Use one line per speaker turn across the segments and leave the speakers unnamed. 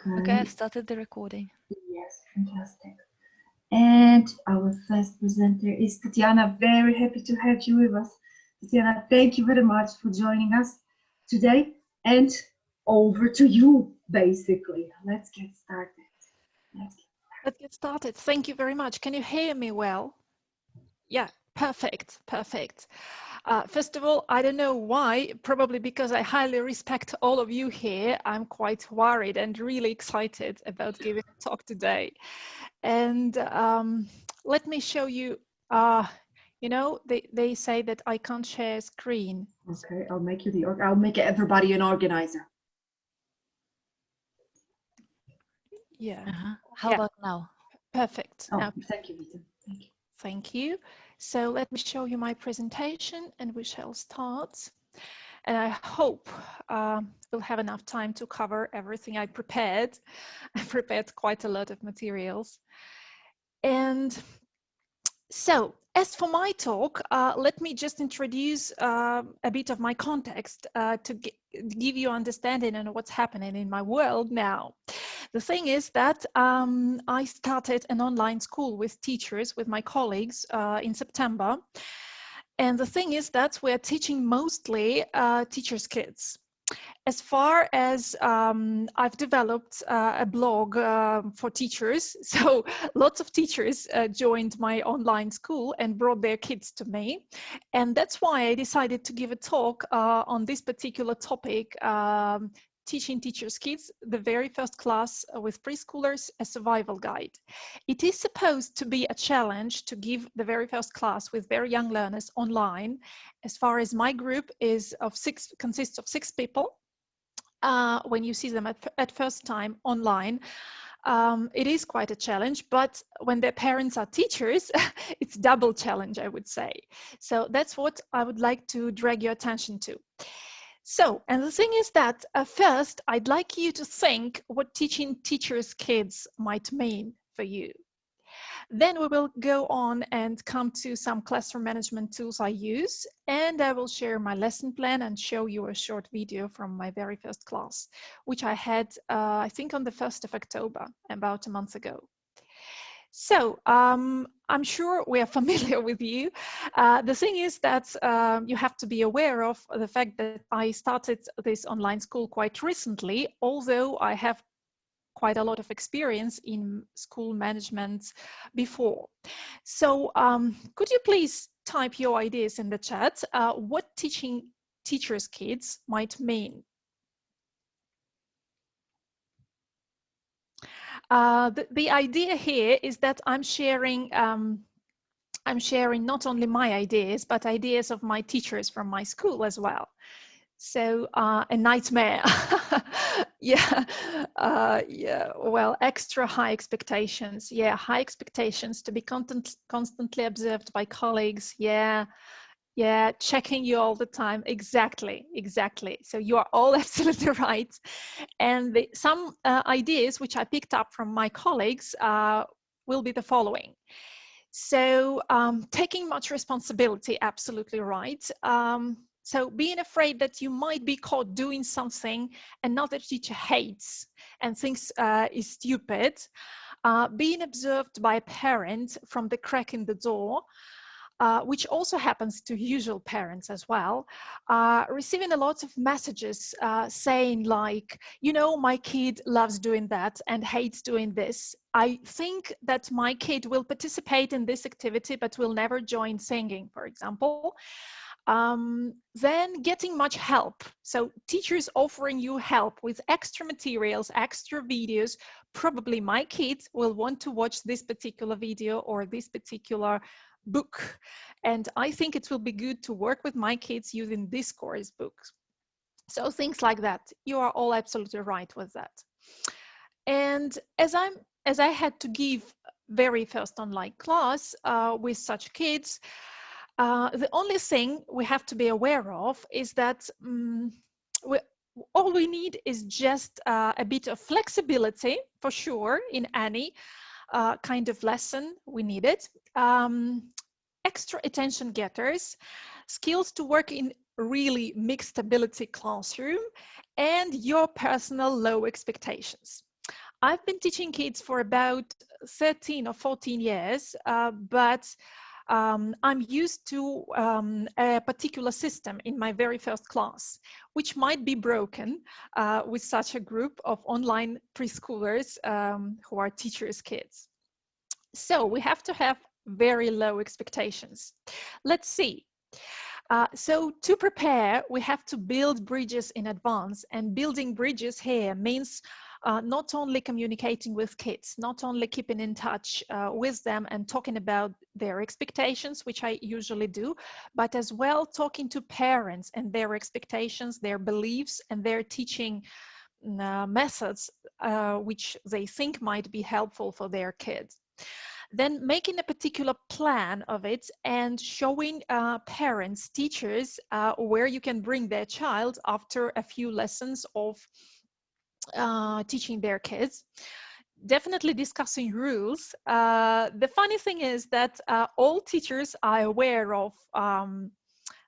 Okay, I've started the recording.
Yes, fantastic. And our first presenter is Tatiana. Very happy to have you with us. Tatiana, thank you very much for joining us today. And over to you, basically. Let's get started.
Let's get started. Thank you very much. Can you hear me well? Yeah, perfect, perfect. First of all, I don't know why, probably because I highly respect all of you here. I'm quite worried and really excited about giving a talk today. And let me show you, you know, they say that I can't share screen.
Okay, I'll make everybody an organizer.
Yeah.
How about now?
Perfect.
Oh,
Now,
thank you, Vita. Thank you.
thank you. So let me show you my presentation and we shall start. And I hope we'll have enough time to cover everything I prepared. I prepared quite a lot of materials. And so, as for my talk, let me just introduce a bit of my context to give you understanding on what's happening in my world now. The thing is that I started an online school with teachers, with my colleagues in September. And the thing is that we're teaching mostly teachers' kids. As far as I've developed a blog for teachers, so lots of teachers joined my online school and brought their kids to me. And that's why I decided to give a talk on this particular topic, teaching teachers' kids, the very first class with preschoolers, a survival guide. It is supposed to be a challenge to give the very first class with very young learners online. As far as my group consists of 6 people. When you see them at first time online, it is quite a challenge, but when their parents are teachers, it's double challenge, I would say. So that's what I would like to drag your attention to. So, and the thing is that first, I'd like you to think what teaching teachers' kids might mean for you. Then we will go on and come to some classroom management tools I use, and I will share my lesson plan and show you a short video from my very first class, which I had, I think on the 1st of October, about a month ago. So I'm sure we are familiar with you. The thing is that you have to be aware of the fact that I started this online school quite recently, although I have quite a lot of experience in school management before. So could you please type your ideas in the chat, what teaching teachers' kids might mean? The idea here is that I'm sharing not only my ideas, but ideas of my teachers from my school as well. So a nightmare. Yeah, well, extra high expectations. Yeah, high expectations to be constantly observed by colleagues. Yeah, checking you all the time. Exactly. So you are all absolutely right. And some ideas which I picked up from my colleagues will be the following. So taking much responsibility, absolutely right. So being afraid that you might be caught doing something another teacher hates and thinks is stupid. Being observed by a parent from the crack in the door, which also happens to usual parents as well, receiving a lot of messages saying like, you know, my kid loves doing that and hates doing this. I think that my kid will participate in this activity, but will never join singing, for example. Then getting much help. So teachers offering you help with extra materials, extra videos. Probably my kids will want to watch this particular video or this particular book. And I think it will be good to work with my kids using this course books. So things like that. You are all absolutely right with that. And as I had to give very first online class with such kids, the only thing we have to be aware of is that all we need is just a bit of flexibility, for sure, in any kind of lesson we need it. Extra attention getters, skills to work in really mixed ability classroom, and your personal low expectations. I've been teaching kids for about 13 or 14 years, but I'm used to a particular system in my very first class, which might be broken with such a group of online preschoolers who are teachers' kids. So we have to have very low expectations. Let's see. So to prepare, we have to build bridges in advance, and building bridges here means not only communicating with kids, not only keeping in touch with them and talking about their expectations, which I usually do, but as well talking to parents and their expectations, their beliefs, and their teaching methods, which they think might be helpful for their kids. Then making a particular plan of it and showing parents, teachers, where you can bring their child after a few lessons of teaching their kids. Definitely discussing rules. The funny thing is that all teachers are aware of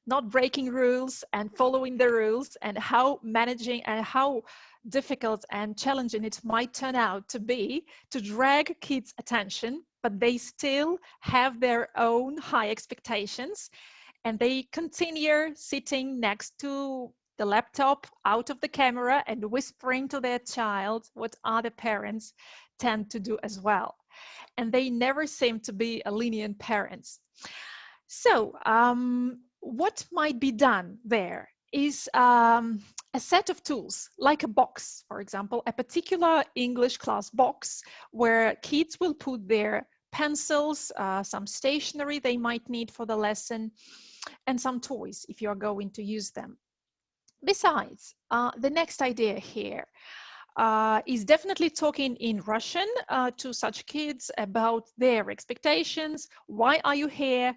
not breaking rules and following the rules, and how managing and how difficult and challenging it might turn out to be to drag kids' attention, but they still have their own high expectations, and they continue sitting next to the laptop out of the camera and whispering to their child what other parents tend to do as well. And they never seem to be lenient parents. So what might be done there is a set of tools, like a box, for example, a particular English class box where kids will put their pencils, some stationery they might need for the lesson, and some toys if you're going to use them. Besides, the next idea here is definitely talking in Russian to such kids about their expectations. Why are you here?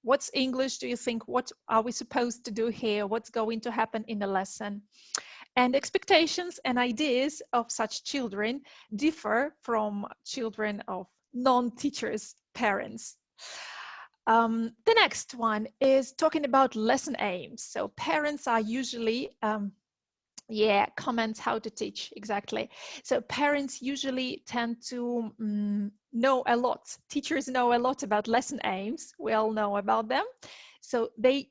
What's English, do you think? What are we supposed to do here? What's going to happen in the lesson? And expectations and ideas of such children differ from children of non-teachers' parents. The next one is talking about lesson aims. So parents are usually, comments how to teach, exactly. So parents usually tend to know a lot. Teachers know a lot about lesson aims. We all know about them. So they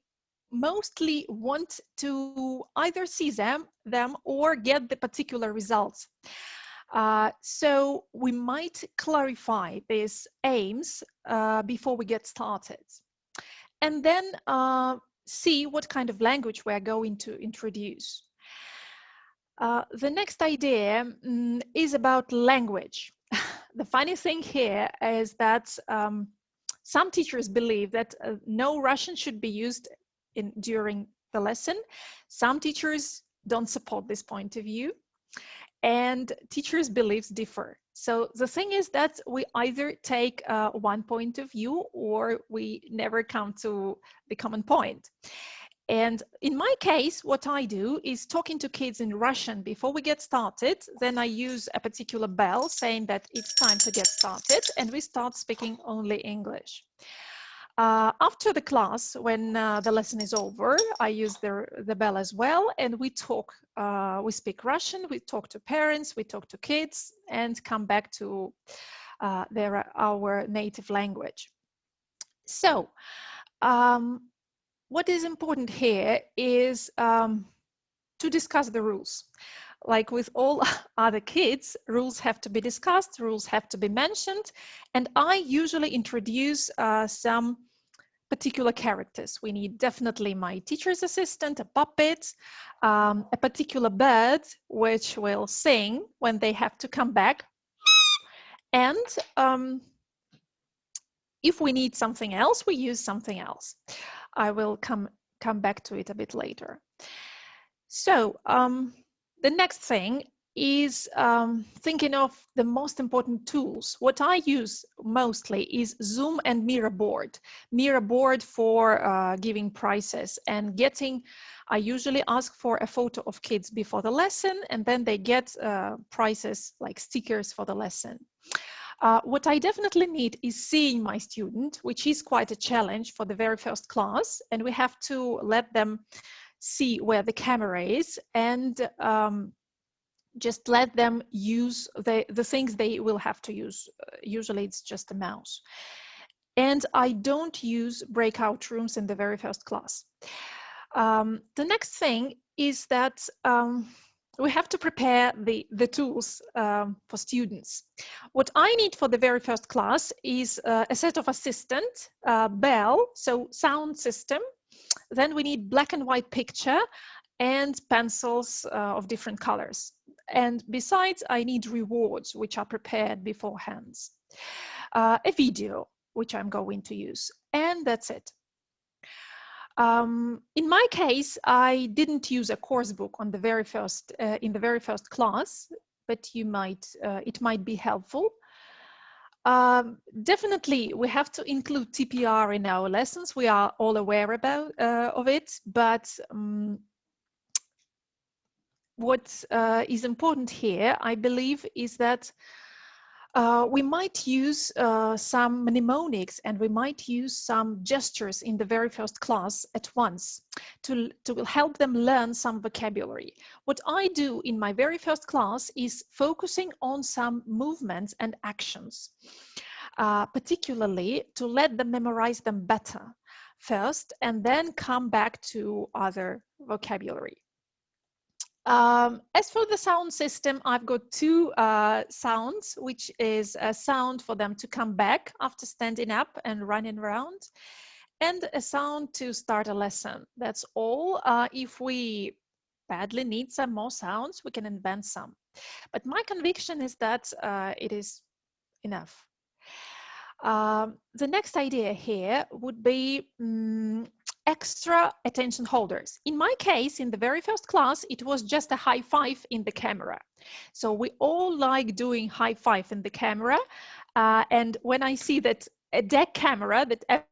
mostly want to either see them or get the particular results. So we might clarify these aims before we get started, and then see what kind of language we're going to introduce. The next idea is about language. The funny thing here is that some teachers believe that no Russian should be used during the lesson. Some teachers don't support this point of view, and teachers' beliefs differ. So the thing is that we either take one point of view or we never come to the common point. And in my case, what I do is talking to kids in Russian before we get started. Then I use a particular bell saying that it's time to get started, and we start speaking only English. After the class, when the lesson is over, I use the bell as well, and we talk, we speak Russian, we talk to parents, we talk to kids, and come back to our native language. So, what is important here is to discuss the rules. Like with all other kids, rules have to be discussed, rules have to be mentioned, and I usually introduce some particular characters. We need definitely my teacher's assistant, a puppet, a particular bird which will sing when they have to come back, and if we need something else, we use something else. I will come back to it a bit later. So the next thing is thinking of the most important tools. What I use mostly is Zoom and Mira board. Mira board for giving prizes and getting, I usually ask for a photo of kids before the lesson, and then they get prizes like stickers for the lesson. What I definitely need is seeing my student, which is quite a challenge for the very first class, and we have to let them see where the camera is and just let them use the things they will have to use. Usually it's just a mouse. And I don't use breakout rooms in the very first class. The next thing is that we have to prepare the tools for students. What I need for the very first class is a set of assistant, bell, so sound system. Then we need black and white picture and pencils of different colors. And besides, I need rewards, which are prepared beforehand. A video, which I'm going to use, and that's it. In my case, I didn't use a course book on the very first in the very first class, but you might it might be helpful. Definitely, we have to include TPR in our lessons. We are all aware about of it, but what is important here, I believe, is that we might use some mnemonics and we might use some gestures in the very first class at once to help them learn some vocabulary. What I do in my very first class is focusing on some movements and actions, particularly to let them memorize them better first and then come back to other vocabulary. As for the sound system, I've got two sounds, which is a sound for them to come back after standing up and running around, and a sound to start a lesson. That's all. If we badly need some more sounds, we can invent some. But my conviction is that it is enough. The next idea here would be extra attention holders. In my case, in the very first class, it was just a high five in the camera. So we all like doing high five in the camera. And when I see that a deck camera that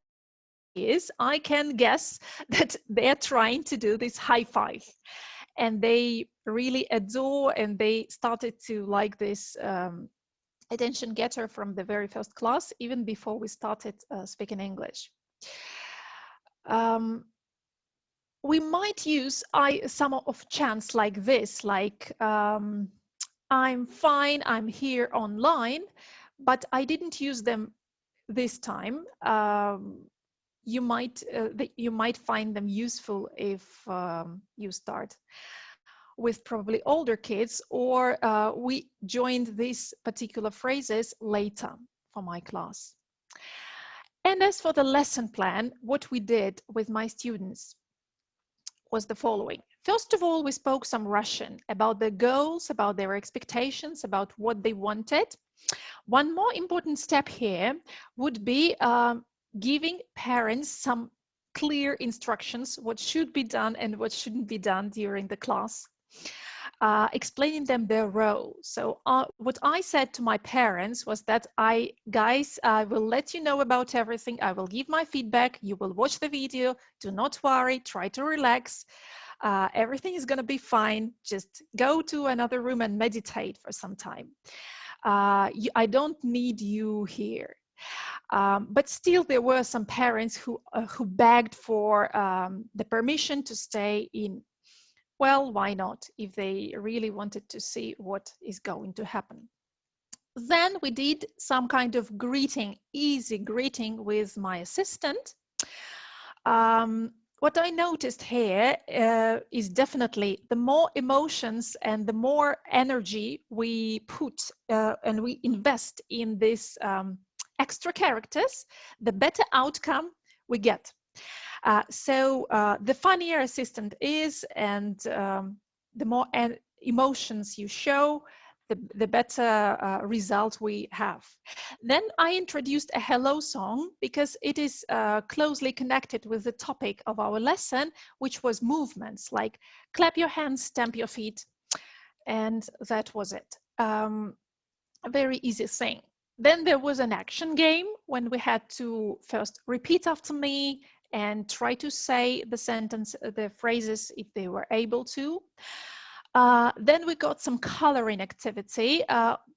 is, I can guess that they're trying to do this high five. And they really adore and they started to like this attention getter from the very first class, even before we started speaking English. We might use some of chants like this, like I'm fine, I'm here online, but I didn't use them this time. You might find them useful if you start with probably older kids, or we joined these particular phrases later for my class. And as for the lesson plan, what we did with my students was the following. First of all, we spoke some Russian about their goals, about their expectations, about what they wanted. One more important step here would be giving parents some clear instructions, what should be done and what shouldn't be done during the class. Explaining them their role. So what I said to my parents was that guys, I will let you know about everything. I will give my feedback. You will watch the video. Do not worry. Try to relax. Everything is going to be fine. Just go to another room and meditate for some time. I don't need you here. But still, there were some parents who begged for the permission to stay in. Well, why not, if they really wanted to see what is going to happen. Then we did some kind of greeting, easy greeting with my assistant. What I noticed here is definitely the more emotions and the more energy we put and we invest in these extra characters, the better outcome we get. So the funnier assistant is, and the more emotions you show, the better result we have. Then I introduced a hello song because it is closely connected with the topic of our lesson, which was movements, like clap your hands, stamp your feet, and that was it. A very easy thing. Then there was an action game when we had to first repeat after me and try to say the sentence, the phrases, if they were able to. Then we got some coloring activity.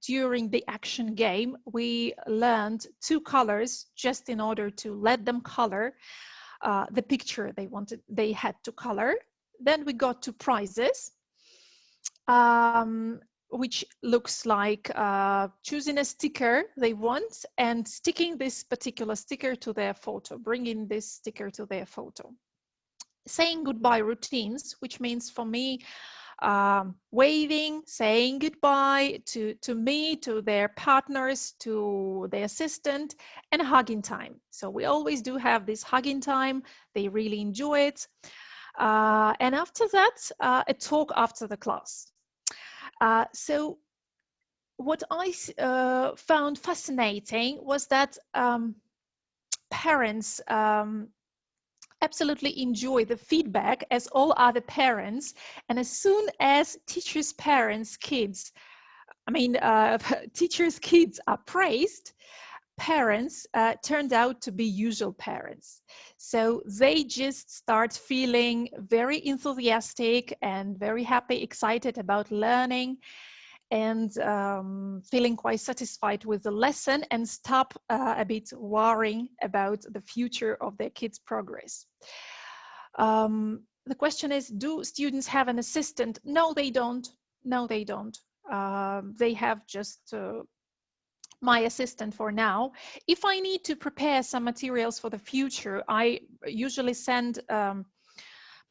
During the action game, we learned 2 colors just in order to let them color the picture they had to color. Then we got to prizes. which looks like choosing a sticker they want and sticking this particular sticker to their photo, bringing this sticker to their photo. Saying goodbye routines, which means for me, waving, saying goodbye to me, to their partners, to the assistant, and hugging time. So we always do have this hugging time. They really enjoy it. And after that, a talk after the class. So what I found fascinating was that parents absolutely enjoy the feedback as all other parents. And as soon as teachers, parents, kids, teachers' kids are praised, parents turned out to be usual parents. So they just start feeling very enthusiastic and very happy, excited about learning, and feeling quite satisfied with the lesson, and stop a bit worrying about the future of their kids' progress. The question is, do students have an assistant? No, they don't. No, they don't. They have just my assistant for now. If I need to prepare some materials for the future, I usually send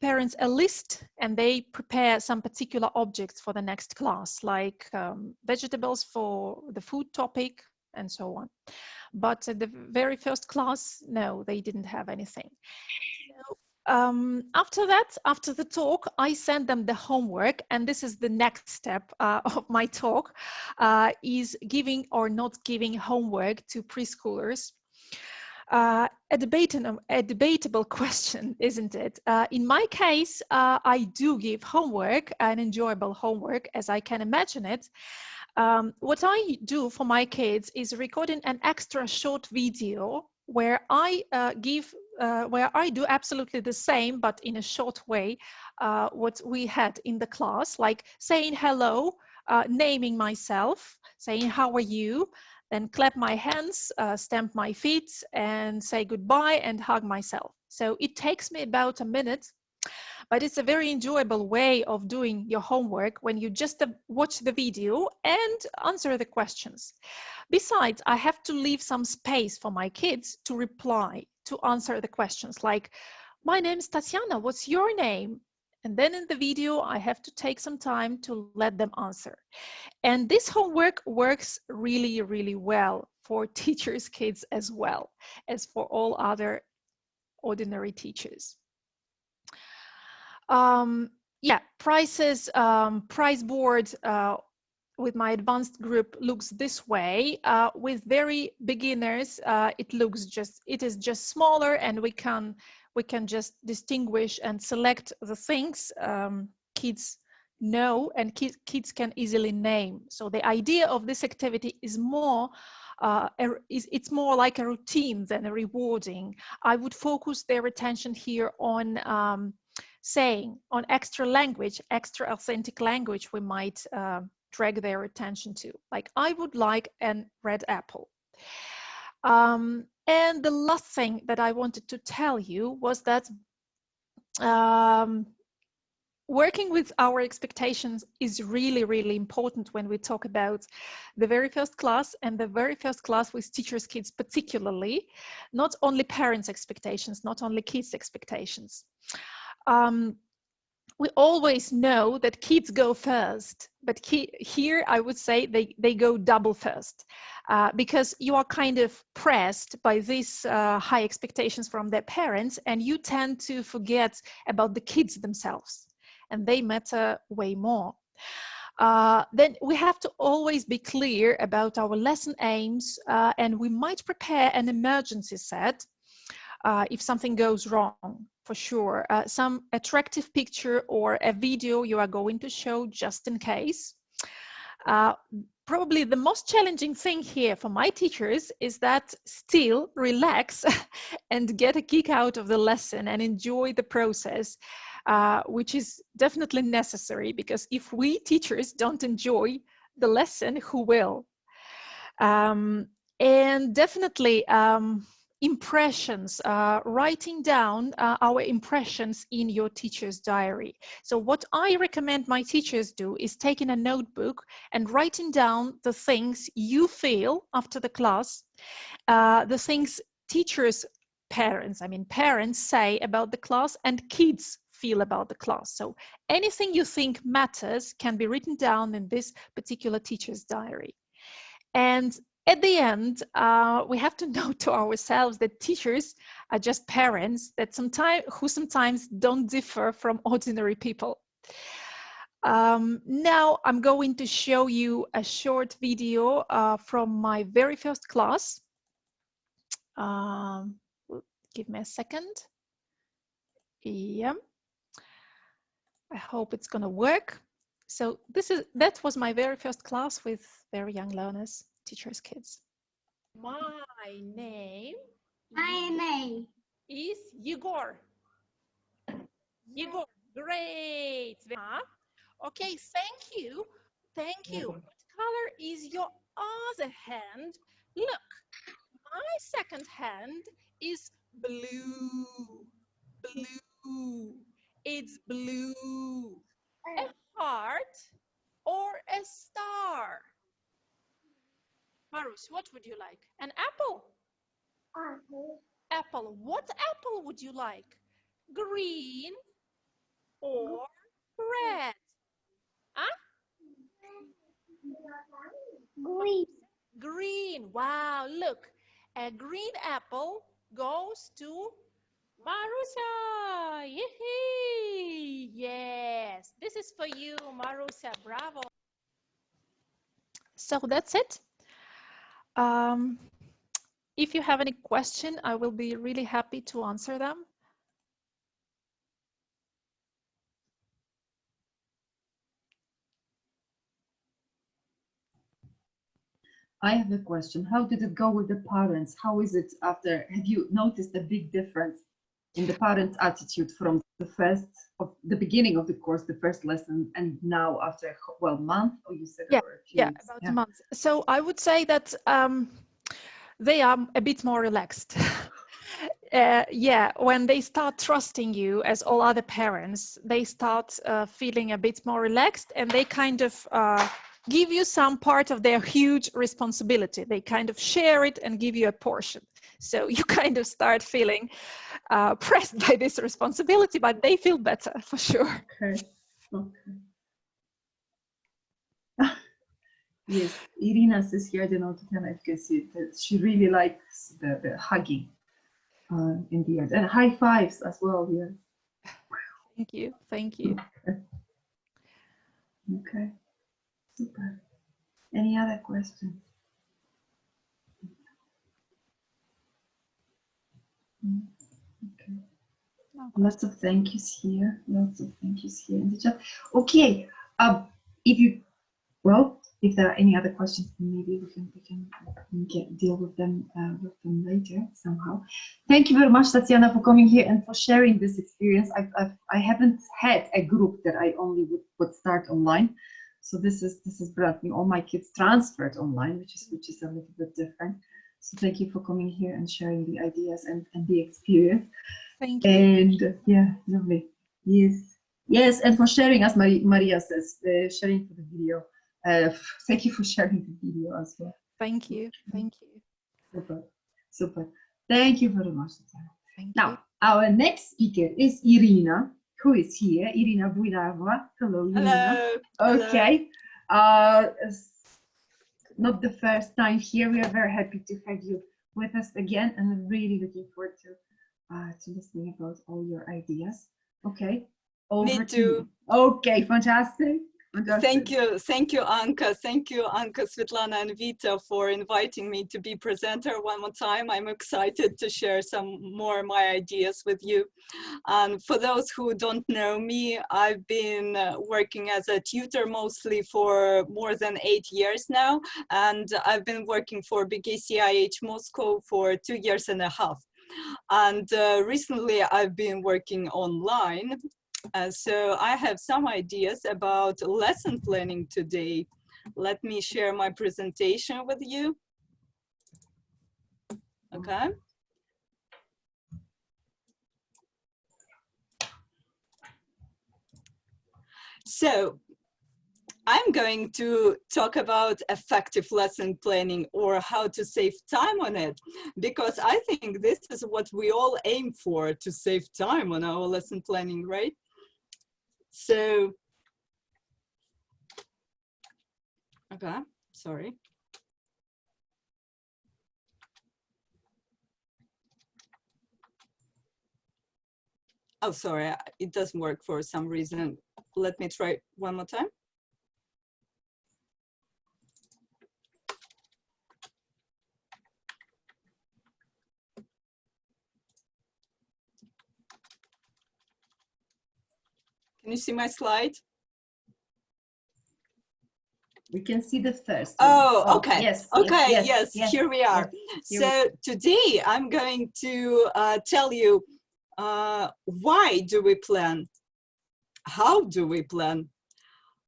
parents a list, and they prepare some particular objects for the next class, like vegetables for the food topic and so on. But at the very first class, no, they didn't have anything. So, after that, after the talk, I send them the homework, and this is the next step of my talk, is giving or not giving homework to preschoolers. A debatable question, isn't it? In my case, I do give homework, an enjoyable homework, as I can imagine it. What I do for my kids is recording an extra short video where I do absolutely the same, but in a short way, what we had in the class, like saying hello, naming myself, saying how are you, then clap my hands, stamp my feet, and say goodbye and hug myself. So it takes me about a minute, but it's a very enjoyable way of doing your homework when you just watch the video and answer the questions. Besides, I have to leave some space for my kids to reply, to answer the questions, like, my name is Tatiana, what's your name? And then in the video, I have to take some time to let them answer. And this homework works really, really well for teachers' kids as well as for all other ordinary teachers. Prices, price board with my advanced group looks this way. With very beginners, it is just smaller, and we can just distinguish and select the things kids know and kids can easily name. So the idea of this activity is more it's more like a routine than a rewarding. I would focus their attention here on saying, on extra language, extra authentic language we might drag their attention to, like, I would like a red apple. And the last thing that I wanted to tell you was that working with our expectations is really, really important when we talk about the very first class, and the very first class with teachers' kids particularly, not only parents' expectations, not only kids' expectations. We always know that kids go first, but here I would say they go double first, because you are kind of pressed by these high expectations from their parents, and you tend to forget about the kids themselves, and they matter way more. Then we have to always be clear about our lesson aims, and we might prepare an emergency set if something goes wrong, for sure. Some attractive picture or a video you are going to show just in case. Probably the most challenging thing here for my teachers is that still relax and get a kick out of the lesson and enjoy the process, which is definitely necessary, because if we teachers don't enjoy the lesson, who will? And definitely impressions, writing down our impressions in your teacher's diary. So what I recommend my teachers do is taking a notebook and writing down the things you feel after the class, the things teachers, parents say about the class and kids feel about the class. So anything you think matters can be written down in this particular teacher's diary. And at the end, we have to note to ourselves that teachers are just parents that sometimes don't differ from ordinary people. Now I'm going to show you a short video from my very first class. Give me a second. Yeah, I hope it's gonna work. So that was my very first class with very young learners, teachers, kids. My name is Yegor. Yegor, great. Okay, thank you. Thank you. What color is your other hand? Look, my second hand is blue. Blue. It's blue. A heart or a star? Marus, what would you like? An apple? Apple. What apple would you like? Green or red? Huh?
Green.
Green. Wow, look. A green apple goes to Marusa. Yee-hee. Yes, this is for you, Marusa. Bravo. So that's it. If you have any question, I will be really happy to answer them.
I have a question. How did it go with the parents? How is it after? Have you noticed a big difference in the parents' attitude from the beginning of the course, the first lesson, and now after, well, month, or you said?
Yeah,
or a few weeks?
About a month. So I would say that they are a bit more relaxed. Yeah, when they start trusting you as all other parents, they start feeling a bit more relaxed, and they kind of give you some part of their huge responsibility. They kind of share it and give you a portion. So you kind of start feeling pressed by this responsibility, but they feel better for sure.
Okay. Yes, Irina says here, I don't know, Tatiana, if you can see it, that she really likes the hugging in the end, and high fives as well. Yes.
Thank you. Thank you.
Okay. Super. Any other questions? Okay.
No.
Lots of thank yous here. Lots of thank yous here in the chat. Okay. If there are any other questions, maybe we can deal with them later somehow. Thank you very much, Tatiana, for coming here and for sharing this experience. I haven't had a group that I only would start online, so this is brand new. All my kids transferred online, which is a little bit different. So thank you for coming here and sharing the ideas and the experience.
Thank you.
And yeah, lovely. Yes, and for sharing, as Maria says, sharing for the video. Thank you for sharing the video as well.
Thank you. Thank you.
Super. Thank you very much.
Thank
now,
you.
our next speaker is Irina, who is here. Irina Buyanova. Hello, Irina.
Hello.
Okay. Not the first time here. We are very happy to have you with us again, and I'm really looking forward to listening about all your ideas. Okay. Over
Me too.
Okay, fantastic.
Thank you, Anka. Thank you, Anka, Svetlana, and Vita for inviting me to be presenter one more time. I'm excited to share some more of my ideas with you. And for those who don't know me, I've been working as a tutor mostly for more than 8 years now, and I've been working for BKCIH Moscow for 2.5 years. And recently I've been working online. So I have some ideas about lesson planning today. Let me share my presentation with you. Okay. So I'm going to talk about effective lesson planning, or how to save time on it, because I think this is what we all aim for, to save time on our lesson planning, right? So, okay, sorry. Oh, sorry, it doesn't work for some reason. Let me try one more time. Can you see my slide?
We can see the first one.
Oh, okay.
Yes.
Okay, yes, here we are.
Yes.
So today I'm going to tell you why do we plan? How do we plan?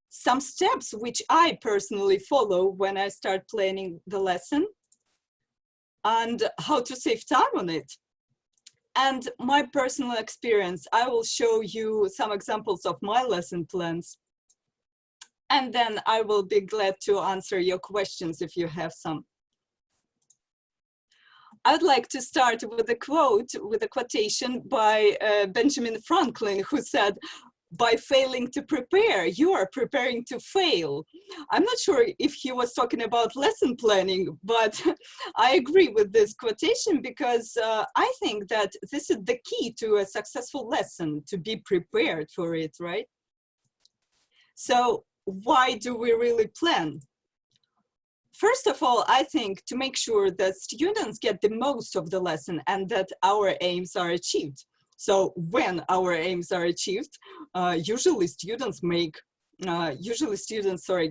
Some steps which I personally follow when I start planning the lesson, and how to save time on it. And my personal experience, I will show you some examples of my lesson plans. And then I will be glad to answer your questions if you have some. I'd like to start with a quote, with a quotation by Benjamin Franklin, who said, "By failing to prepare, you are preparing to fail." I'm not sure if he was talking about lesson planning, but I agree with this quotation, because I think that this is the key to a successful lesson, to be prepared for it, right? So why do we really plan? First of all, I think to make sure that students get the most of the lesson and that our aims are achieved. So when our aims are achieved, usually students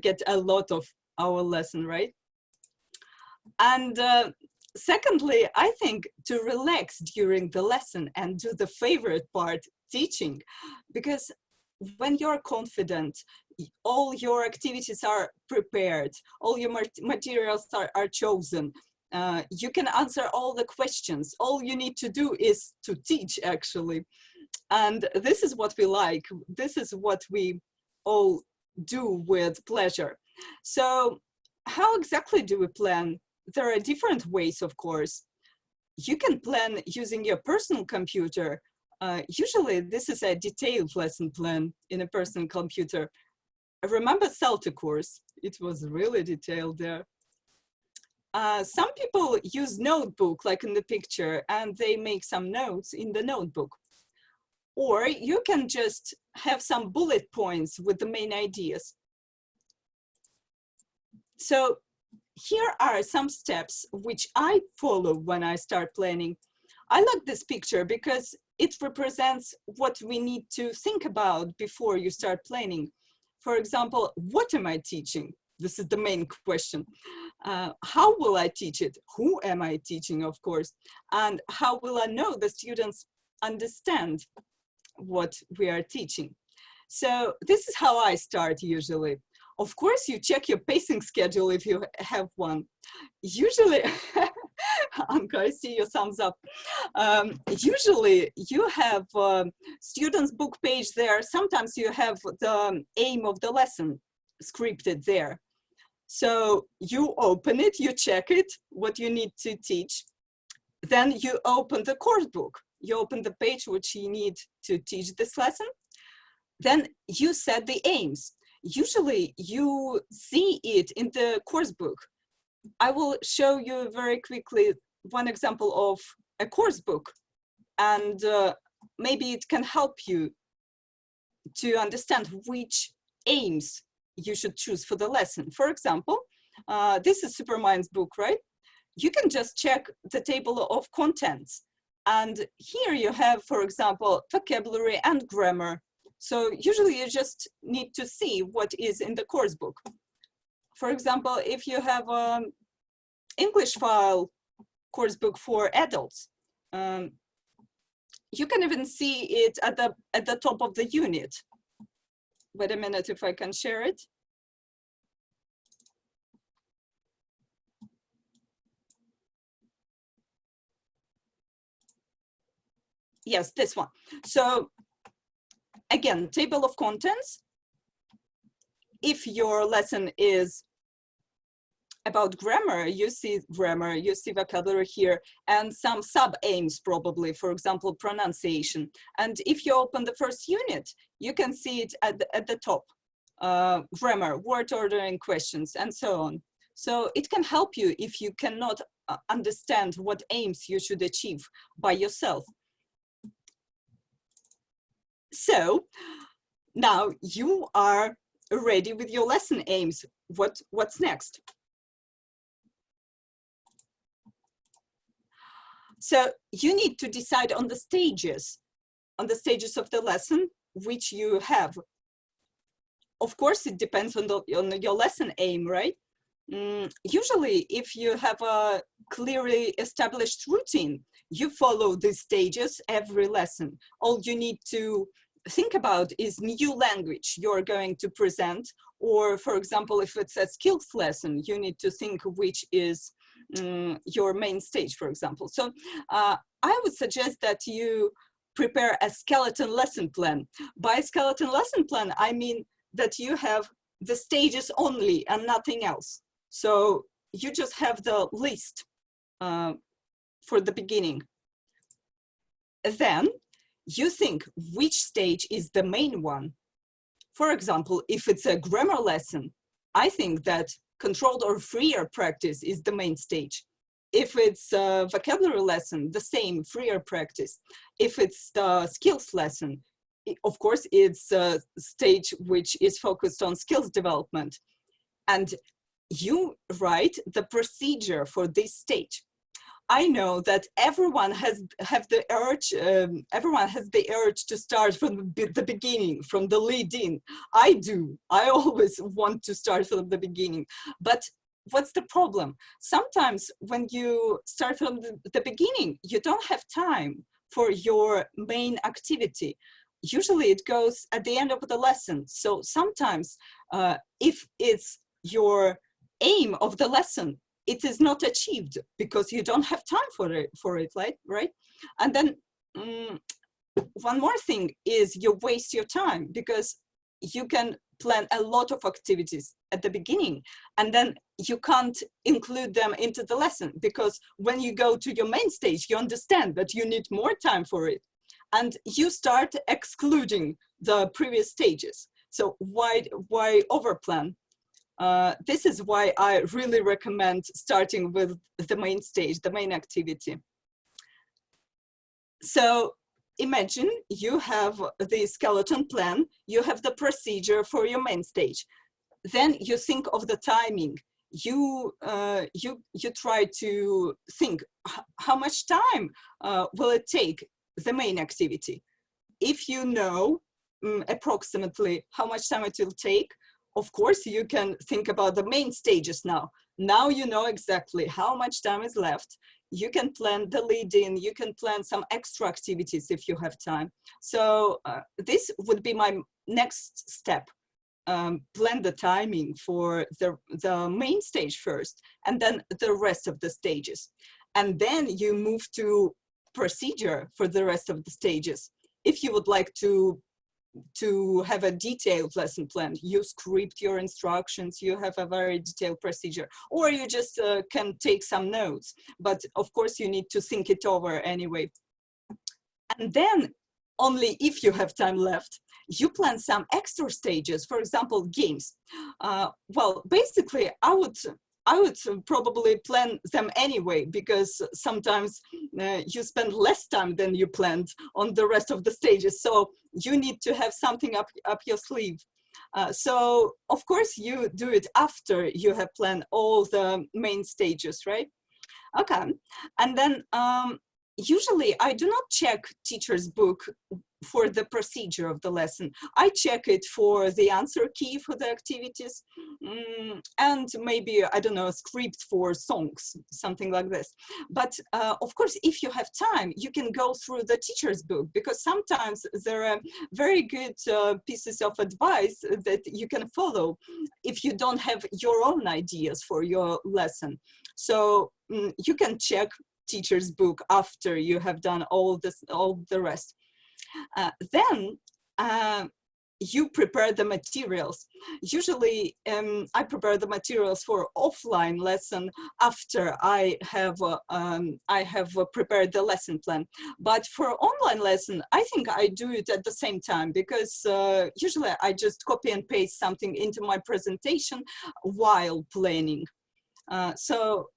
get a lot of our lesson, right? And secondly, I think to relax during the lesson and do the favorite part, teaching, because when you're confident, all your activities are prepared, all your materials are chosen, you can answer all the questions. All you need to do is to teach, actually. And this is what we like. This is what we all do with pleasure. So how exactly do we plan? There are different ways, of course. You can plan using your personal computer. Usually this is a detailed lesson plan in a personal computer. I remember CELTA course. It was really detailed there. Some people use notebook, like in the picture, and they make some notes in the notebook. Or you can just have some bullet points with the main ideas. So here are some steps which I follow when I start planning. I like this picture because it represents what we need to think about before you start planning. For example, what am I teaching? This is the main question. How will I teach it? Who am I teaching, of course? And how will I know the students understand what we are teaching? So this is how I start usually. Of course, you check your pacing schedule if you have one. Usually, Anka, I see your thumbs up. Usually, you have students' book page there. Sometimes you have the aim of the lesson scripted there. So you open it, you check it, what you need to teach. Then you open the course book. You open the page which you need to teach this lesson. Then you set the aims. Usually you see it in the course book. I will show you very quickly one example of a course book, and maybe it can help you to understand which aims you should choose for the lesson. For example, this is Supermind's book, right? You can just check the table of contents. And here you have, for example, vocabulary and grammar. So usually you just need to see what is in the course book. For example, if you have an English file course book for adults, you can even see it at the top of the unit. Wait a minute if I can share it. Yes, this one. So again, table of contents. if your lesson is about grammar, you see vocabulary here, and some sub-aims probably, for example, pronunciation. And if you open the first unit, you can see it at the top, grammar, word ordering questions, and so on. So it can help you if you cannot understand what aims you should achieve by yourself. So now you are ready with your lesson aims. What's next? So you need to decide on the stages of the lesson which you have. Of course, it depends on your lesson aim, right? Usually, if you have a clearly established routine, you follow these stages every lesson. All you need to think about is new language you're going to present, or for example, if it's a skills lesson, you need to think which is your main stage, for example. So I would suggest that you prepare a skeleton lesson plan. By skeleton lesson plan, I mean that you have the stages only and nothing else. So you just have the list for the beginning. Then you think which stage is the main one. For example, if it's a grammar lesson, I think that controlled or freer practice is the main stage. If it's a vocabulary lesson, the same, freer practice. If it's the skills lesson, of course, it's a stage which is focused on skills development. And you write the procedure for this stage. I know that everyone has the urge to start from the beginning, from the lead-in. I do. I always want to start from the beginning. But what's the problem? Sometimes when you start from the beginning, you don't have time for your main activity. Usually it goes at the end of the lesson. So sometimes if it's your aim of the lesson, it is not achieved because you don't have time for it, right? And then one more thing is you waste your time, because you can plan a lot of activities at the beginning and then you can't include them into the lesson, because when you go to your main stage, you understand that you need more time for it and you start excluding the previous stages. So why overplan? This is why I really recommend starting with the main stage, the main activity. So imagine you have the skeleton plan, you have the procedure for your main stage. Then you think of the timing. You try to think how much time will it take the main activity. If you know approximately how much time it will take, of course, you can think about the main stages now. Now you know exactly how much time is left. You can plan the lead-in, you can plan some extra activities if you have time. So this would be my next step. Plan the timing for the main stage first, and then the rest of the stages. And then you move to procedure for the rest of the stages. If you would like to have a detailed lesson plan, you script your instructions, you have a very detailed procedure, or you just can take some notes, but of course you need to think it over anyway. And then only if you have time left, you plan some extra stages, for example, games. Well, basically I would probably plan them anyway, because sometimes you spend less time than you planned on the rest of the stages. So you need to have something up your sleeve. So of course you do it after you have planned all the main stages, right? Okay, and then usually I do not check teacher's book for the procedure of the lesson. I check it for the answer key for the activities, and maybe, I don't know, a script for songs, something like this. But of course, if you have time, you can go through the teacher's book, because sometimes there are very good pieces of advice that you can follow if you don't have your own ideas for your lesson. So you can check teacher's book after you have done all the rest. Then you prepare the materials. Usually I prepare the materials for offline lesson after I have prepared the lesson plan. But for online lesson, I think I do it at the same time, because usually I just copy and paste something into my presentation while planning. So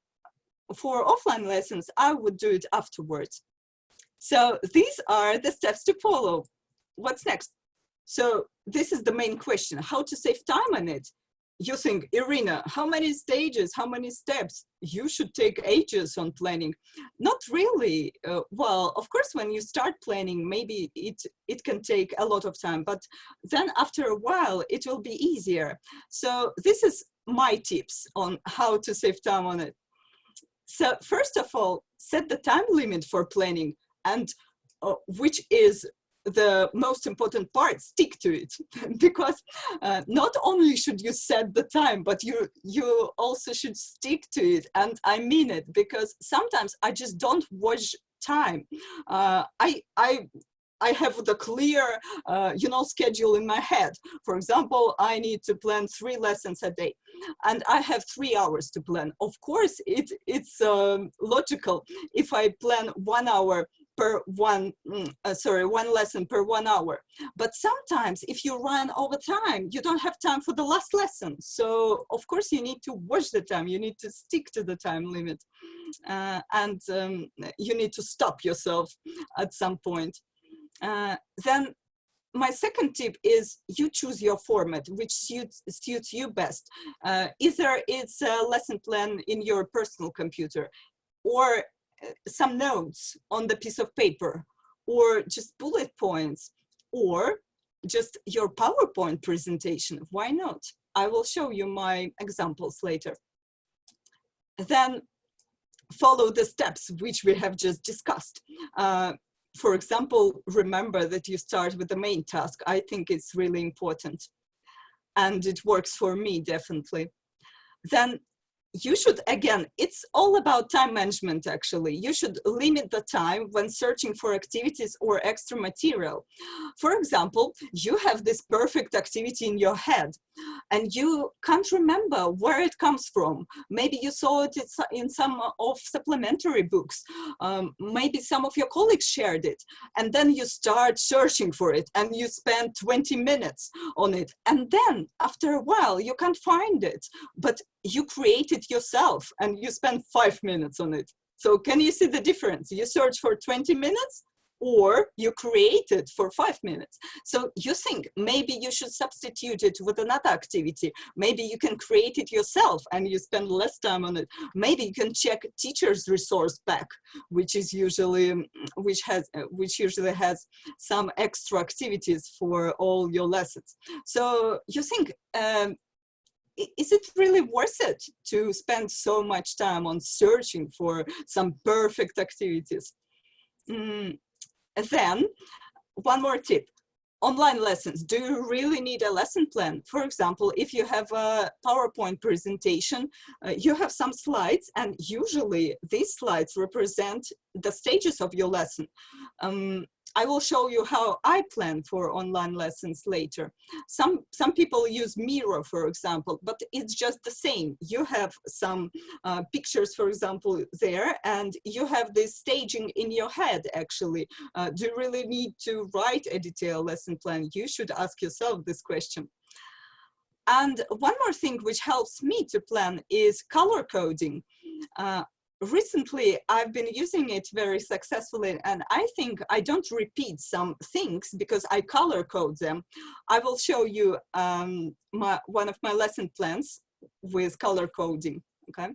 for offline lessons, I would do it afterwards. So these are the steps to follow. What's next? So this is the main question, how to save time on it. You think, Irina, how many stages, how many steps? You should take ages on planning. Not really. Well, of course, when you start planning, maybe it can take a lot of time, but then after a while, it will be easier. So this is my tips on how to save time on it. So first of all, set the time limit for planning, and which is the most important part, stick to it. Because not only should you set the time, but you also should stick to it. And I mean it, because sometimes I just don't watch time. I have the clear, schedule in my head. For example, I need to plan 3 lessons a day, and I have 3 hours to plan. Of course, it's logical if I plan 1 hour per one lesson per 1 hour. But sometimes if you run over time, you don't have time for the last lesson. So of course you need to watch the time, you need to stick to the time limit, and you need to stop yourself at some point. Then my second tip is you choose your format which suits you best. Either it's a lesson plan in your personal computer, or some notes on the piece of paper, or just bullet points, or just your PowerPoint presentation. Why not? I will show you my examples later. Then follow the steps which we have just discussed. For example, remember that you start with the main task. I think it's really important, and it works for me definitely. Then you should, again, it's all about time management actually. You should limit the time when searching for activities or extra material. For example, you have this perfect activity in your head and you can't remember where it comes from. Maybe you saw it in some of supplementary books. Maybe some of your colleagues shared it, and then you start searching for it and you spend 20 minutes on it. And then after a while, you can't find it, but you create it yourself and you spend 5 minutes on it. So can you see the difference? You search for 20 minutes or you create it for 5 minutes. So you think maybe you should substitute it with another activity. Maybe you can create it yourself and you spend less time on it. Maybe you can check teacher's resource pack, which usually has some extra activities for all your lessons. So you think, is it really worth it to spend so much time on searching for some perfect activities? Then, one more tip. Online lessons. Do you really need a lesson plan? For example, if you have a PowerPoint presentation, you have some slides, and usually these slides represent the stages of your lesson. I will show you how I plan for online lessons later. Some people use Miro, for example, but it's just the same. You have some pictures, for example, there, and you have this staging in your head, actually. Do you really need to write a detailed lesson plan? You should ask yourself this question. And one more thing which helps me to plan is color coding. Recently, I've been using it very successfully, and I think I don't repeat some things because I color code them. I will show you one of my lesson plans with color coding, okay?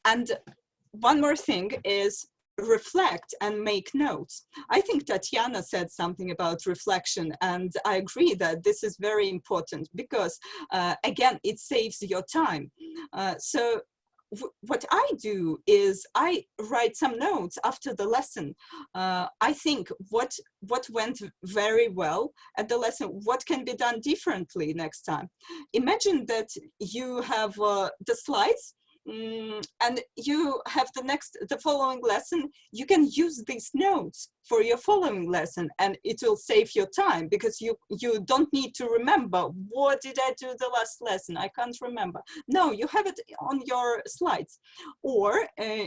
And one more thing is reflect and make notes. I think Tatiana said something about reflection, and I agree that this is very important because, again, it saves your time. So what I do is I write some notes after the lesson. I think what went very well at the lesson, what can be done differently next time. Imagine that you have the slides and you have the following lesson, you can use these notes for your following lesson, and it will save your time, because you don't need to remember, what did I do the last lesson? I can't remember. No, you have it on your slides. Or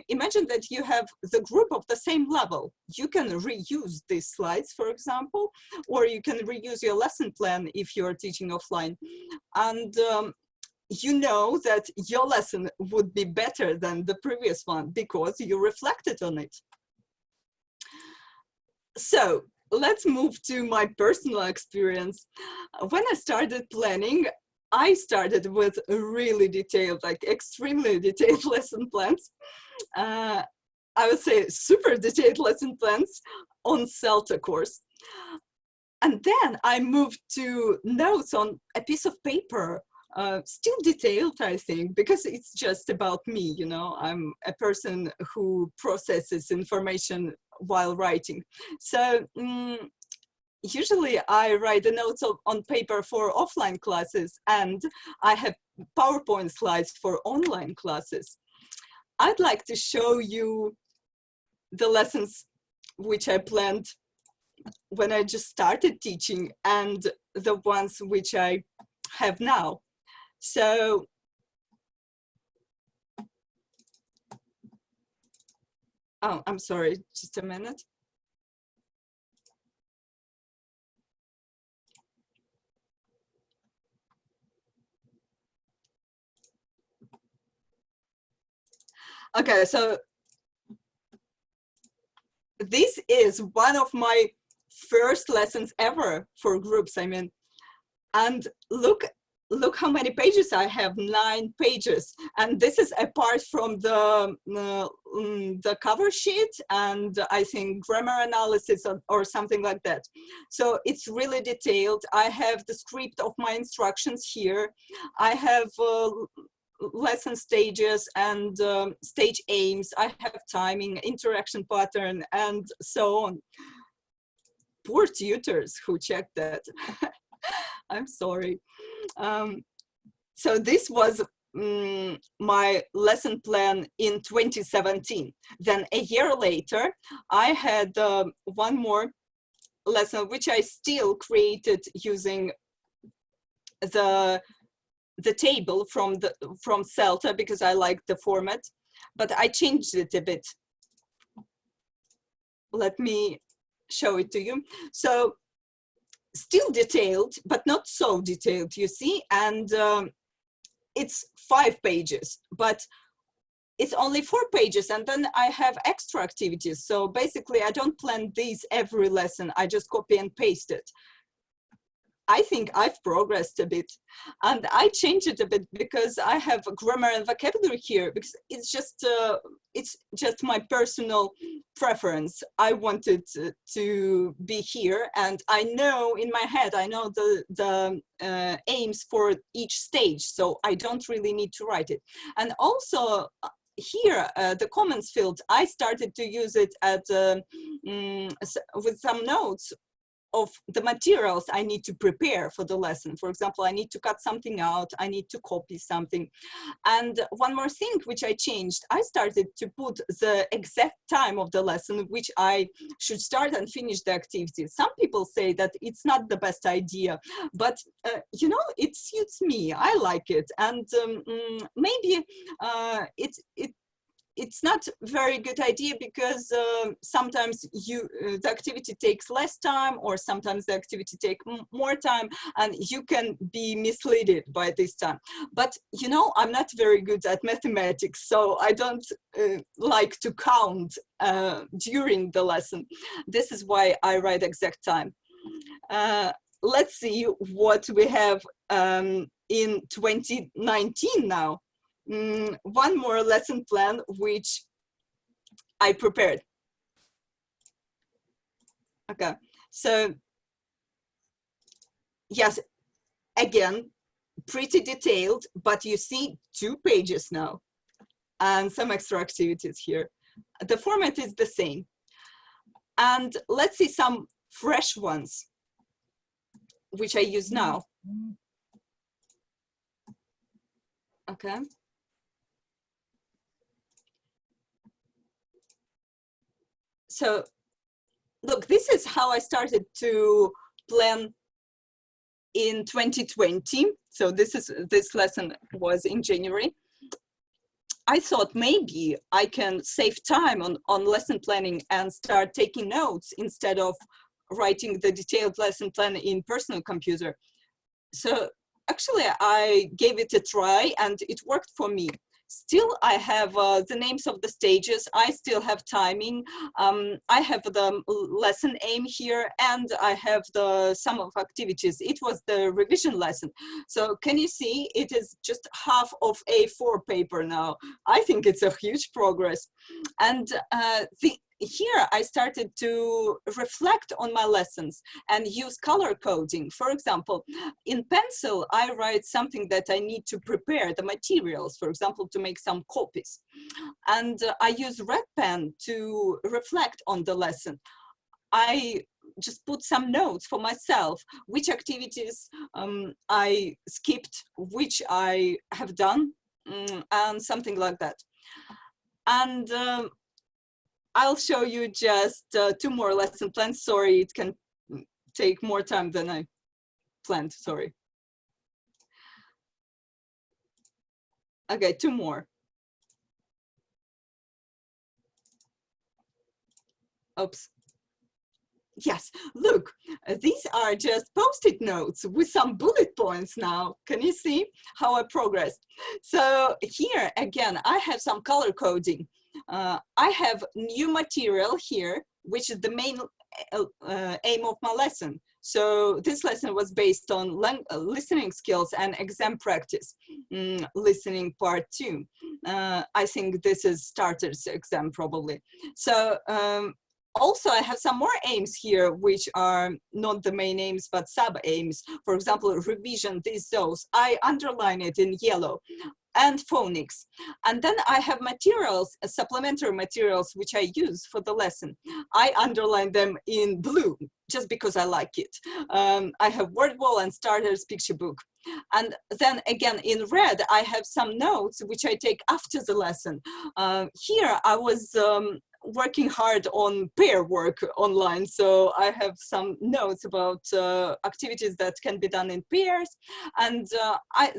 imagine that you have the group of the same level. You can reuse these slides, for example, or you can reuse your lesson plan if you're teaching offline. And you know that your lesson would be better than the previous one because you reflected on it. So let's move to my personal experience. When I started planning, I started with really detailed, like extremely detailed lesson plans. I would say super detailed lesson plans on CELTA course. And then I moved to notes on a piece of paper. Still detailed, I think, because it's just about me, you know, I'm a person who processes information while writing. So usually I write the notes on paper for offline classes, and I have PowerPoint slides for online classes. I'd like to show you the lessons which I planned when I just started teaching and the ones which I have now. So oh, I'm sorry, just a minute. Okay, so this is one of my first lessons ever for groups, I mean, and look how many pages I have, 9 pages. And this is apart from the cover sheet and I think grammar analysis or something like that. So it's really detailed. I have the script of my instructions here. I have lesson stages and stage aims. I have timing, interaction pattern, and so on. Poor tutors who checked that. I'm sorry. So this was my lesson plan in 2017. Then a year later, I had one more lesson, which I still created using the table from CELTA because I liked the format, but I changed it a bit. Let me show it to you. So still detailed, but not so detailed, you see, and it's 5 pages, but it's only 4 pages, and then I have extra activities. So basically I don't plan these every lesson, I just copy and paste it. I think I've progressed a bit, and I changed it a bit because I have grammar and vocabulary here, because it's just my personal preference. I wanted to be here, and I know in my head, I know the aims for each stage, so I don't really need to write it. And also here, the comments field, I started to use it at with some notes of the materials I need to prepare for the lesson. For example, I need to cut something out, I need to copy something. And one more thing which I changed, I started to put the exact time of the lesson which I should start and finish the activity. Some people say that it's not the best idea, but you know, it suits me, I like it. And maybe it's not a very good idea because sometimes the activity takes less time, or sometimes the activity takes more time, and you can be misled by this time. But you know, I'm not very good at mathematics, so I don't like to count during the lesson. This is why I write exact time. Let's see what we have in 2019 now. One more lesson plan which I prepared. Okay, so yes, again, pretty detailed, but you see 2 pages now and some extra activities here. The format is the same. And let's see some fresh ones which I use now. Okay. So look, this is how I started to plan in 2020. So this lesson was in January. I thought maybe I can save time on lesson planning and start taking notes instead of writing the detailed lesson plan in personal computer. So actually I gave it a try and it worked for me. Still, I have the names of the stages. I still have timing. I have the lesson aim here, and I have the sum of activities. It was the revision lesson. So can you see it is just half of A4 paper now. I think it's a huge progress. And here I started to reflect on my lessons and use color coding. For example, in pencil, I write something that I need to prepare the materials, for example, to make some copies. And I use red pen to reflect on the lesson. I just put some notes for myself, which activities I skipped, which I have done, and something like that. And I'll show you just 2 more lesson plans. Sorry, it can take more time than I planned, sorry. Okay, 2 more. Oops. Yes, look, these are just post-it notes with some bullet points now. Can you see how I progressed? So here, again, I have some color coding. I have new material here, which is the main aim of my lesson. So this lesson was based on listening skills and exam practice, listening part 2. I think this is starter's exam probably. So also, I have some more aims here, which are not the main aims, but sub-aims. For example, revision, those. I underline it in yellow. And phonics. And then I have materials, supplementary materials, which I use for the lesson. I underline them in blue, just because I like it. I have word wall and starter's picture book. And then again, in red, I have some notes, which I take after the lesson. Here, I was working hard on pair work online, so I have some notes about activities that can be done in pairs, and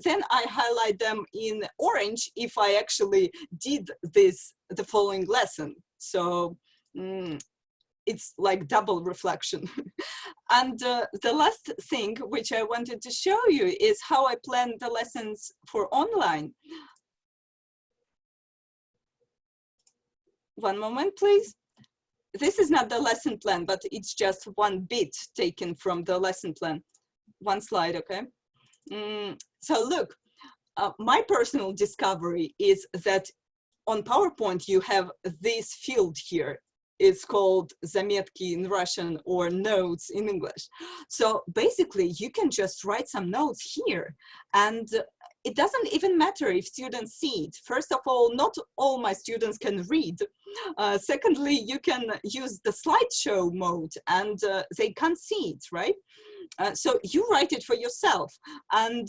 then I highlight them in orange if I actually did the following lesson. So it's like double reflection. And the last thing which I wanted to show you is how I plan the lessons for online. One moment, please. This is not the lesson plan, but it's just one bit taken from the lesson plan. One slide, okay? So look, my personal discovery is that on PowerPoint, you have this field here. It's called zametki in Russian or notes in English. So basically, you can just write some notes here, and it doesn't even matter if students see it. First of all, not all my students can read. Secondly, you can use the slideshow mode and they can't see it, right? So you write it for yourself. And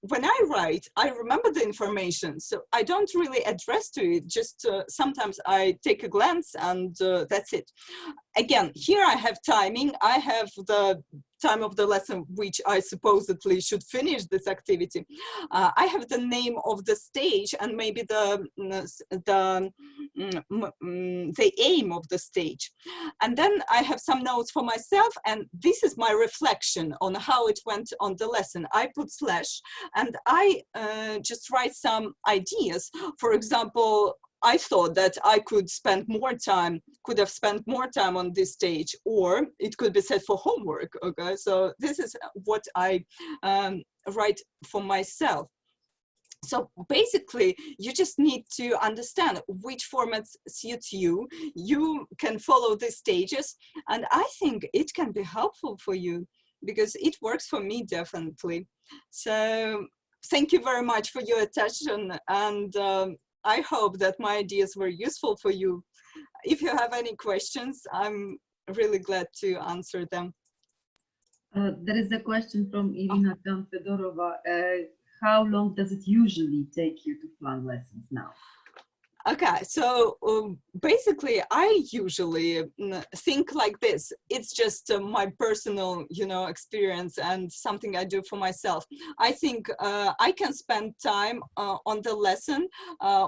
when I write, I remember the information. So I don't really address to it, just sometimes I take a glance and that's it. Again, here I have timing. I have the time of the lesson, which I supposedly should finish this activity. I have the name of the stage and maybe the aim of the stage. And then I have some notes for myself, and this is my reflection on how it went on the lesson. I put slash, and I just write some ideas. For example, I thought that I could have spent more time on this stage, or it could be set for homework, okay? So this is what I write for myself. So basically, you just need to understand which formats suit you. You can follow the stages, and I think it can be helpful for you because it works for me definitely. So thank you very much for your attention, and I hope that my ideas were useful for you. If you have any questions, I'm really glad to answer them.
There is a question from Irina Chan-Fedorova. How long does it usually take you to plan lessons now?
Okay, so basically, I usually think like this. It's just my personal, experience and something I do for myself. I think I can spend time on the lesson,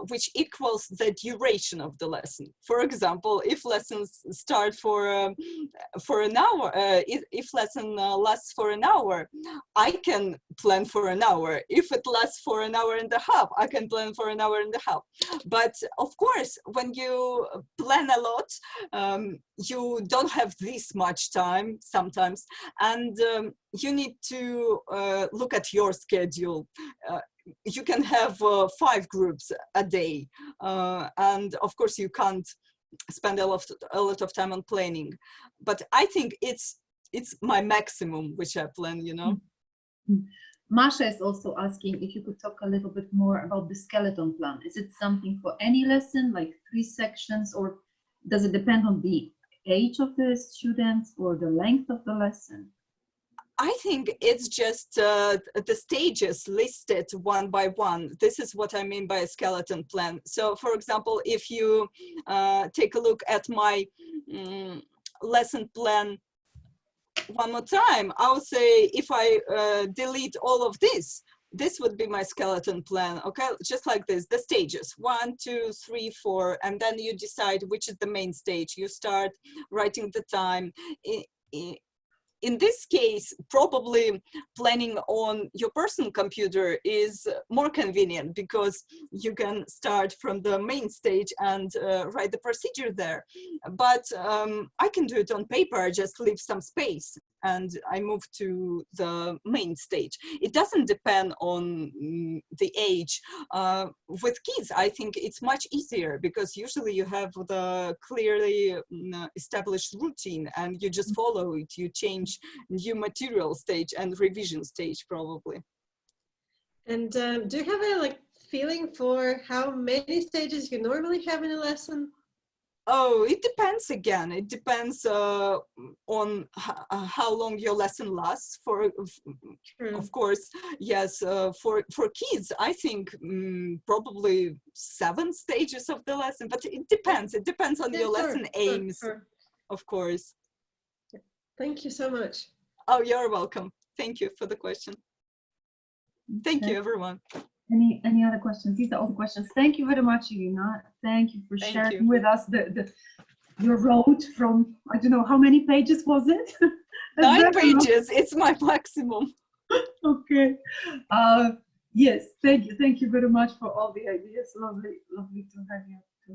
which equals the duration of the lesson. For example, if lessons start for an hour, if lesson lasts for an hour, I can plan for an hour. If it lasts for an hour and a half, I can plan for an hour and a half. But of course, when you plan a lot, you don't have this much time sometimes, and you need to look at your schedule. You can have 5 groups a day, and of course you can't spend a lot of time on planning. But I think it's my maximum which I plan,
Masha is also asking if you could talk a little bit more about the skeleton plan. Is it something for any lesson, like 3 sections, or does it depend on the age of the students or the length of the lesson?
I think it's just the stages listed one by one. This is what I mean by a skeleton plan. So, for example, if you take a look at my lesson plan one more time, I would say if I delete all of this would be my skeleton plan. Okay, just like this, the stages 1, 2, 3, 4, and then you decide which is the main stage. You start writing the time. In this case, probably planning on your personal computer is more convenient because you can start from the main stage and write the procedure there. But I can do it on paper. I just leave some space and I move to the main stage. It doesn't depend on the age. With kids, I think it's much easier because usually you have the clearly established routine and you just follow it. You change new material stage and revision stage probably.
And do you have a feeling for how many stages you normally have in a lesson?
Oh, it depends again. It depends on how long your lesson lasts. Of course, yes. For kids, I think probably 7 stages of the lesson. But it depends. It depends on your lesson aims, of course.
Thank you so much.
Oh, you're welcome. Thank you for the question. Thank you, everyone.
Any other questions? These are all the questions. Thank you very much, Irina. Thank you for sharing with us your road from, I don't know, how many pages was it?
9 pages. It's my maximum.
Okay. Yes, thank you very much for all the ideas. Lovely to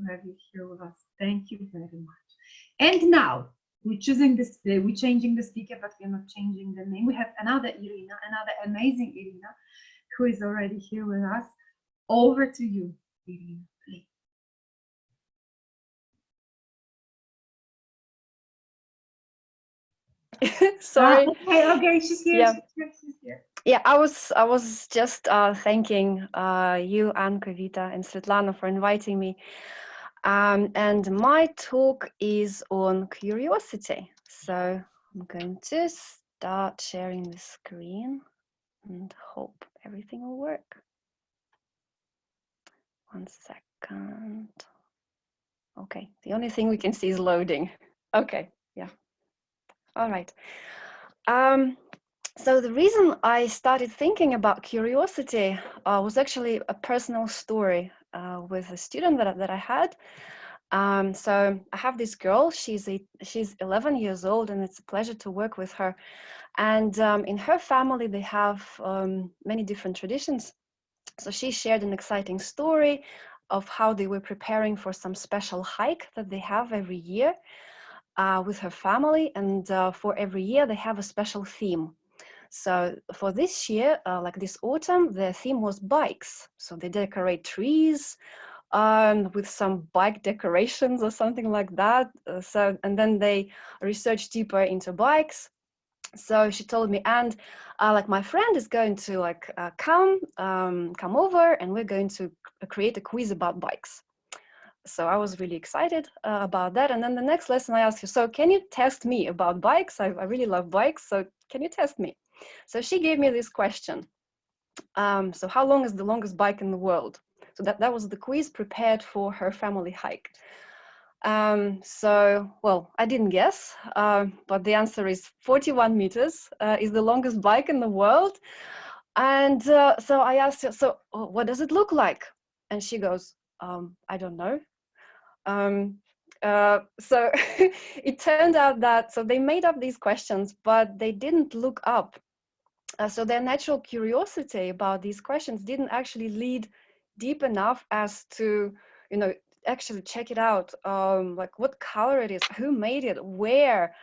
have you here with us. Thank you very much. And now we're changing the speaker, but we're not changing the name. We have another Irina, another amazing Irina, who is already here with us. Over to you, Irina, please.
Sorry.
Okay, she's here.
Yeah.
She's here.
Yeah, I was just thanking you, Anka, Vita, and Svetlana for inviting me. And my talk is on curiosity. So I'm going to start sharing the screen and hope everything will work. 1 second. Okay, the only thing we can see is loading. Okay, yeah. All right. So the reason I started thinking about curiosity was actually a personal story with a student that I had. So I have this girl, she's 11 years old, and it's a pleasure to work with her. And in her family, they have many different traditions. So she shared an exciting story of how they were preparing for some special hike that they have every year with her family. And for every year, they have a special theme. So for this year, like this autumn, the theme was bikes. So they decorate trees with some bike decorations or something like that. And then they research deeper into bikes. So she told me, and like my friend is going to come over, and we're going to create a quiz about bikes. So I was really excited about that. And then the next lesson I asked her, so can you test me about bikes? I really love bikes, so can you test me? So she gave me this question. So how long is the longest bike in the world? So that was the quiz prepared for her family hike. So, well, I didn't guess, but the answer is 41 meters is the longest bike in the world. And so I asked her, so what does it look like? And she goes, I don't know. So it turned out that, so they made up these questions, but they didn't look up. So their natural curiosity about these questions didn't actually lead deep enough as to, you know, actually check it out, like what color it is, who made it, where,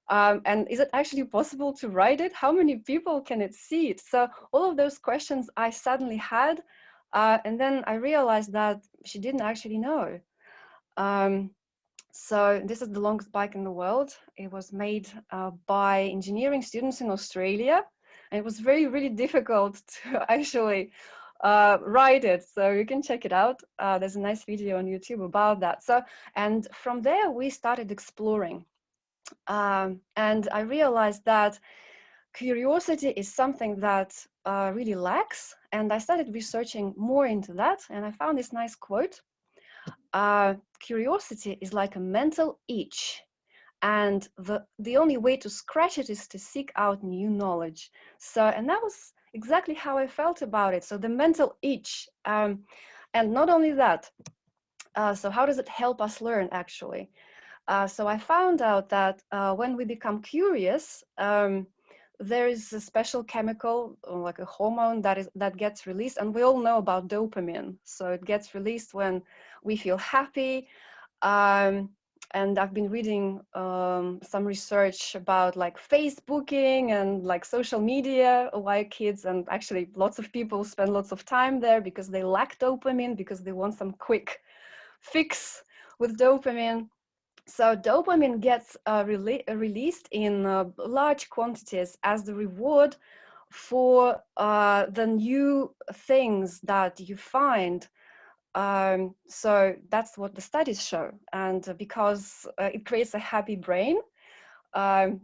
and is it actually possible to write it? How many people can it see it? So all of those questions I suddenly had, and then I realized that she didn't actually know. So this is the longest bike in the world. It was made by engineering students in Australia. And it was really difficult to actually write it. So you can check it out. There's a nice video on YouTube about that. So, and from there we started exploring. And I realized that curiosity is something that really lacks. And I started researching more into that. And I found this nice quote. Curiosity is like a mental itch, and the only way to scratch it is to seek out new knowledge. So, and that was exactly how I felt about it. So the mental itch, and not only that, so how does it help us learn actually? So I found out that when we become curious, there is a special chemical, like a hormone that gets released, and we all know about dopamine. So it gets released when we feel happy. And I've been reading some research about like Facebooking and like social media while kids, and actually lots of people spend lots of time there because they lack dopamine, because they want some quick fix with dopamine. So dopamine gets released in large quantities as the reward for the new things that you find. So that's what the studies show. And because it creates a happy brain,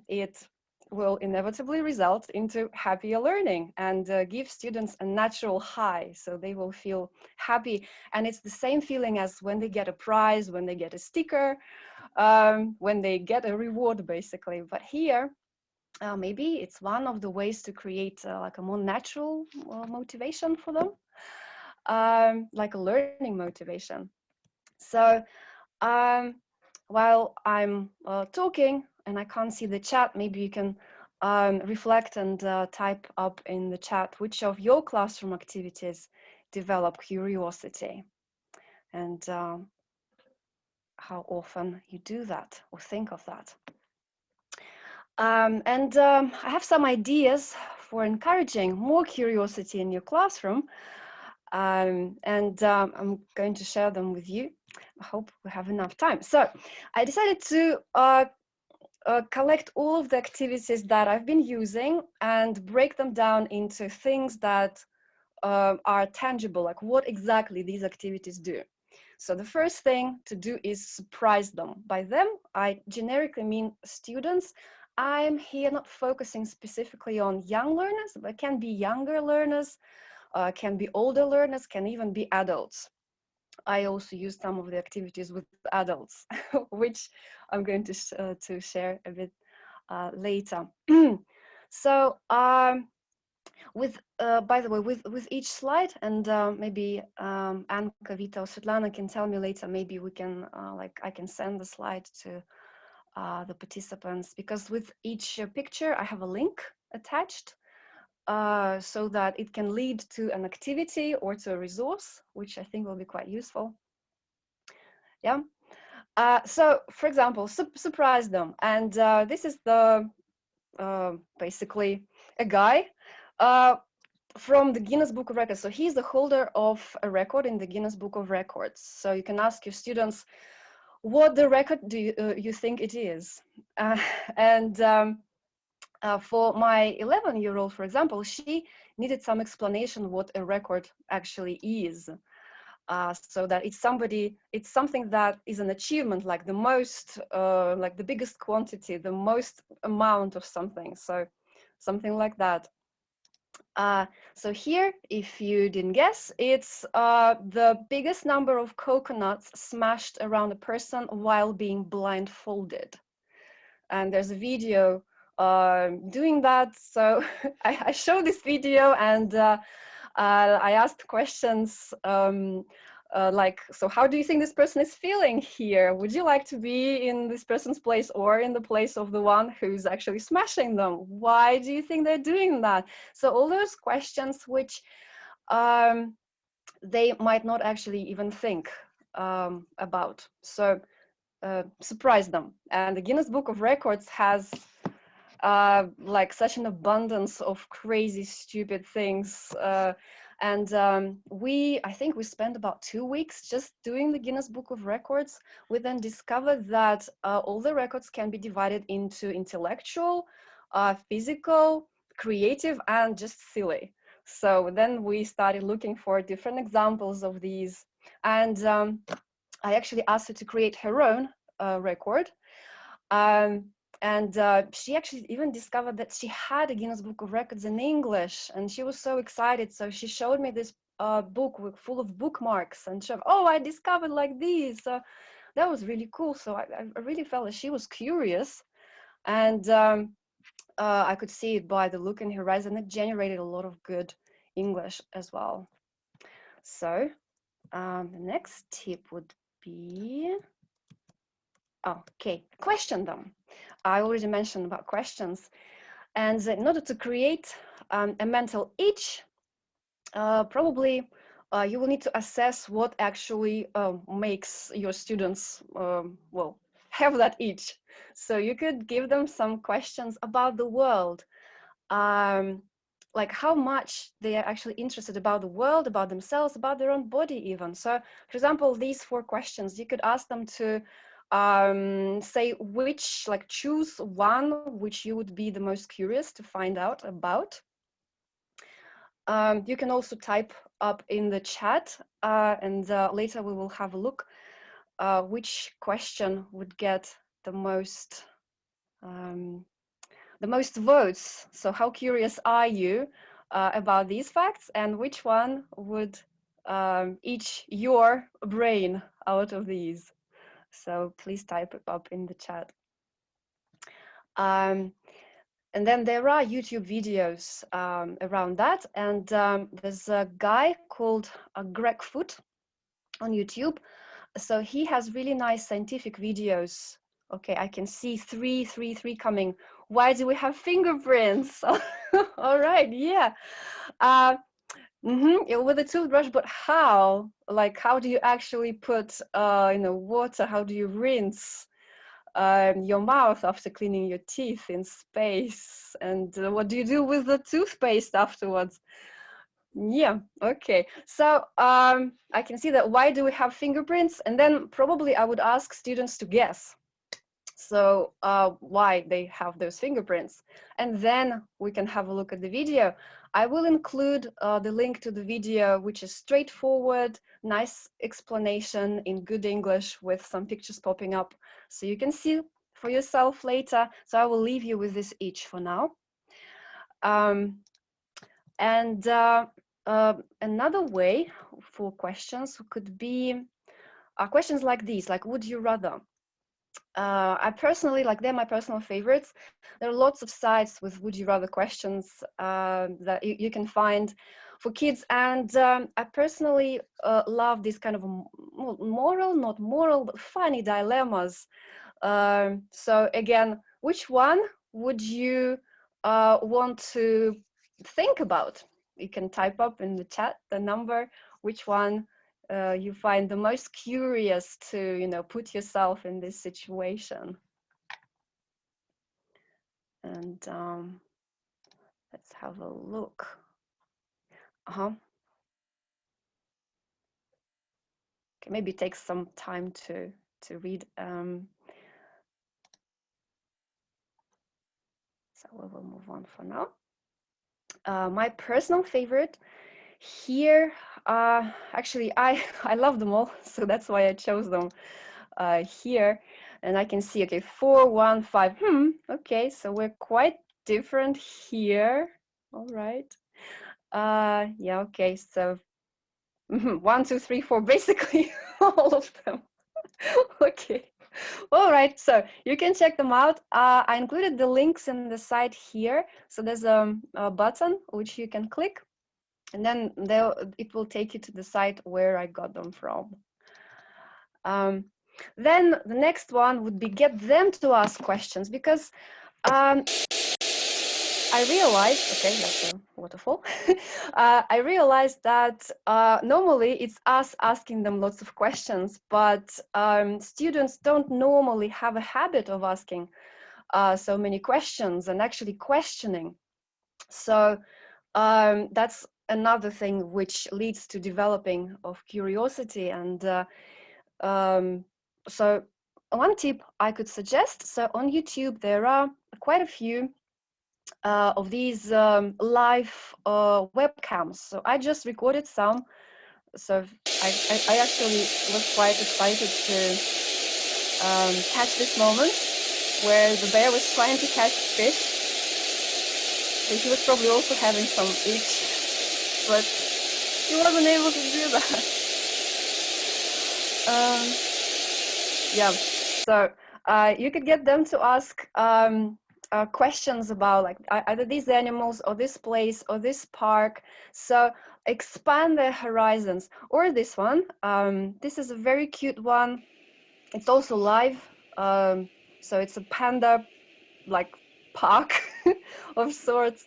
it will inevitably result into happier learning and give students a natural high. So they will feel happy. And it's the same feeling as when they get a prize, when they get a sticker, when they get a reward, basically. But here, maybe it's one of the ways to create like a more natural motivation for them, like a learning motivation. So while I'm talking and I can't see the chat, maybe you can reflect and type up in the chat which of your classroom activities develop curiosity, and how often you do that or think of that. I have some ideas for encouraging more curiosity in your classroom, I'm going to share them with you. I hope we have enough time. So I decided to collect all of the activities that I've been using and break them down into things that are tangible, like what exactly these activities do. So the first thing to do is surprise them. By them, I generically mean students. I'm here not focusing specifically on young learners, but it can be younger learners, can be older learners, can even be adults. I also use some of the activities with adults, which I'm going to share a bit later. So with by the way, with each slide, and maybe Anka, Vita, or Svetlana can tell me later, maybe we can like I can send the slide to the participants, because with each picture I have a link attached, so that it can lead to an activity or to a resource, which I think will be quite useful. Yeah. So for example, surprise them, and this is the basically a guy from the Guinness Book of Records. So he's the holder of a record in the Guinness Book of Records. So you can ask your students, what the record do you think it is? For my 11-year-old, for example, she needed some explanation what a record actually is. So that it's something that is an achievement, like the most, like the biggest quantity, the most amount of something. So something like that. So here, if you didn't guess, it's the biggest number of coconuts smashed around a person while being blindfolded. And there's a video doing that. So I showed this video, and I asked questions like, so how do you think this person is feeling here? Would you like to be in this person's place or in the place of the one who's actually smashing them? Why do you think they're doing that? So all those questions which they might not actually even think about. So surprise them. And the Guinness Book of Records has like such an abundance of crazy, stupid things. And I think we spent about 2 weeks just doing the Guinness Book of Records. We then discovered that all the records can be divided into intellectual, physical, creative, and just silly. So then we started looking for different examples of these. And I actually asked her to create her own record. And she actually even discovered that she had a Guinness Book of Records in English, and she was so excited. So she showed me this book full of bookmarks, and she, oh, I discovered like these. So that was really cool. So I really felt that she was curious, and I could see it by the look in her eyes, and it generated a lot of good English as well. So the next tip would be, okay, question them. I already mentioned about questions. And in order to create a mental itch, probably you will need to assess what actually makes your students, well, have that itch. So you could give them some questions about the world, like how much they are actually interested about the world, about themselves, about their own body even. So, for example, these 4 questions, you could ask them to say which, like choose one which you would be the most curious to find out about. You can also type up in the chat, and later we will have a look which question would get the most votes. So how curious are you about these facts, and which one would itch your brain out of these? So please type it up in the chat. And then there are YouTube videos around that. And there's a guy called Greg Foot on YouTube. So he has really nice scientific videos. Okay, I can see 3 coming. Why do we have fingerprints? All right, yeah. With a toothbrush, but how? Like, how do you actually put, water? How do you rinse your mouth after cleaning your teeth in space? And what do you do with the toothpaste afterwards? Yeah, okay. So I can see that why do we have fingerprints? And then probably I would ask students to guess. So why they have those fingerprints. And then we can have a look at the video. I will include the link to the video, which is straightforward, nice explanation in good English with some pictures popping up. So you can see for yourself later. So I will leave you with this each for now. Another way for questions could be questions like these, like would you rather? I personally, like, they're my personal favorites. There are lots of sites with would you rather questions that you can find for kids, and I personally love these kind of not moral, but funny dilemmas. So again, which one would you want to think about? You can type up in the chat the number, which one you find the most curious to, put yourself in this situation. And let's have a look. Okay, maybe it takes some time to read. So we will move on for now. My personal favorite here, actually, I love them all, so that's why I chose them here. And I can see, okay, 4, 1, 5. Okay, so we're quite different here. All right. Yeah, okay, so 1, 2, 3, 4, basically all of them. Okay, all right, so you can check them out. I included the links in the site here. So there's a button which you can click, and then it will take you to the site where I got them from. Then the next one would be get them to ask questions, because I realized, okay, that's a waterfall. I realized that normally it's us asking them lots of questions, but students don't normally have a habit of asking so many questions and actually questioning. So that's another thing which leads to developing of curiosity. And so one tip I could suggest, so on YouTube there are quite a few of these live webcams. So I just recorded some. So I actually was quite excited to catch this moment where the bear was trying to catch fish. So he was probably also having some itch, but he wasn't able to do that. Yeah, so you could get them to ask questions about like either these animals or this place or this park. So expand their horizons. Or this one. This is a very cute one. It's also live. So it's a panda like park of sorts.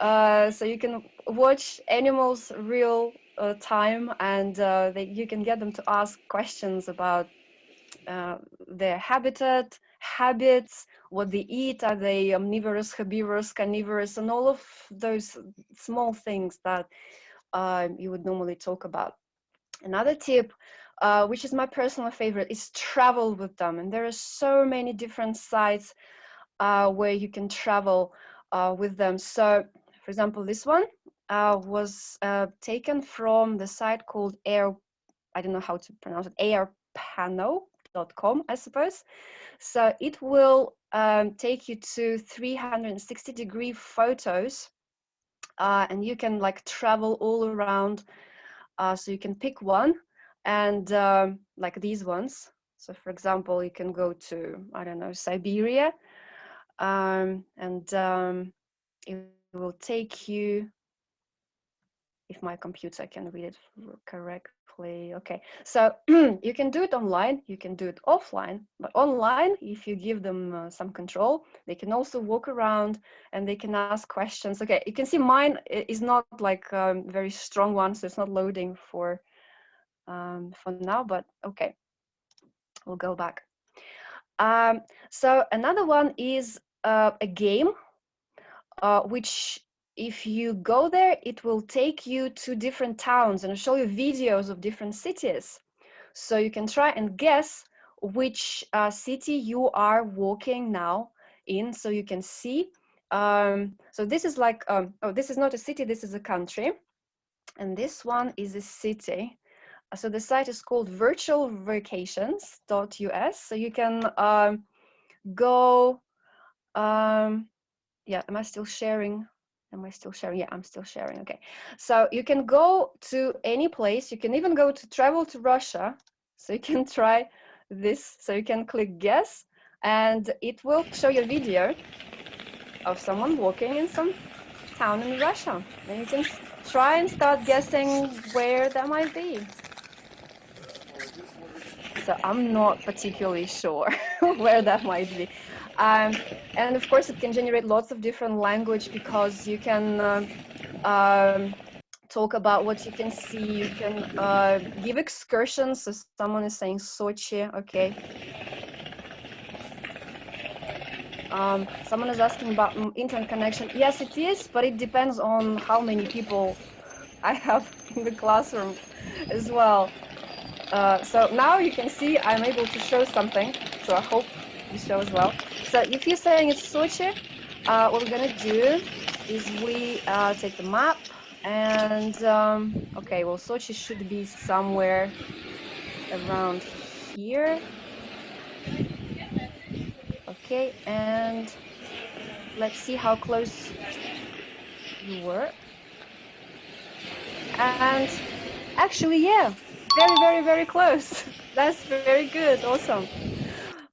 So you can watch animals real time, and you can get them to ask questions about their habitat, habits, what they eat, are they omnivorous, herbivorous, carnivorous, and all of those small things that you would normally talk about. Another tip, which is my personal favorite, is travel with them. And there are so many different sites where you can travel with them. So, for example, this one was taken from the site called I don't know how to pronounce it, airpano.com, I suppose. So it will take you to 360-degree photos, and you can like travel all around. So you can pick one, and like these ones. So for example, you can go to, I don't know, Siberia, and it will take you, if my computer can read it correctly. Okay, so you can do it online, you can do it offline, but online, if you give them some control, they can also walk around and they can ask questions. Okay, you can see mine is not like very strong one, so it's not loading for now, but okay, we'll go back. So another one is a game, which if you go there, it will take you to different towns and show you videos of different cities. So you can try and guess which city you are walking now in, so you can see. So this is like, oh, this is not a city, this is a country. And this one is a city. So the site is called virtualvacations.us. So you can go, yeah, am I still sharing? Am I still sharing? Yeah, I'm still sharing. Okay. So you can go to any place. You can even go to travel to Russia. So you can try this. So you can click guess, and it will show you a video of someone walking in some town in Russia. And you can try and start guessing where that might be. So I'm not particularly sure where that might be. And of course, it can generate lots of different language, because you can talk about what you can see. You can give excursions. So someone is saying Sochi, okay. Someone is asking about internet connection. Yes, it is, but it depends on how many people I have in the classroom as well. So now you can see I'm able to show something. So I hope you show as well. So if you're saying it's Sochi, what we're gonna do is we take the map and okay, well, Sochi should be somewhere around here. Okay, and let's see how close you were. And actually, yeah, very close. That's very good. Awesome.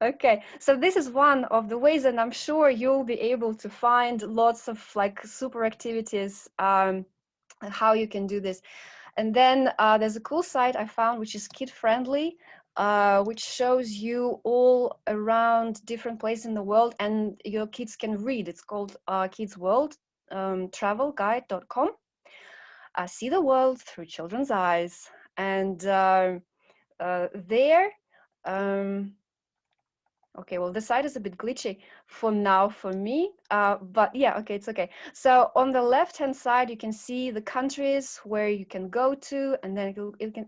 Okay, so this is one of the ways, and I'm sure you'll be able to find lots of like super activities, how you can do this. And then there's a cool site I found, which is kid friendly, which shows you all around different places in the world, and your kids can read. It's called Kids World, travelguide.com. See the world through children's eyes. And there, okay, well, the site is a bit glitchy for now for me, but yeah, okay, it's okay. So on the left-hand side, you can see the countries where you can go to, and then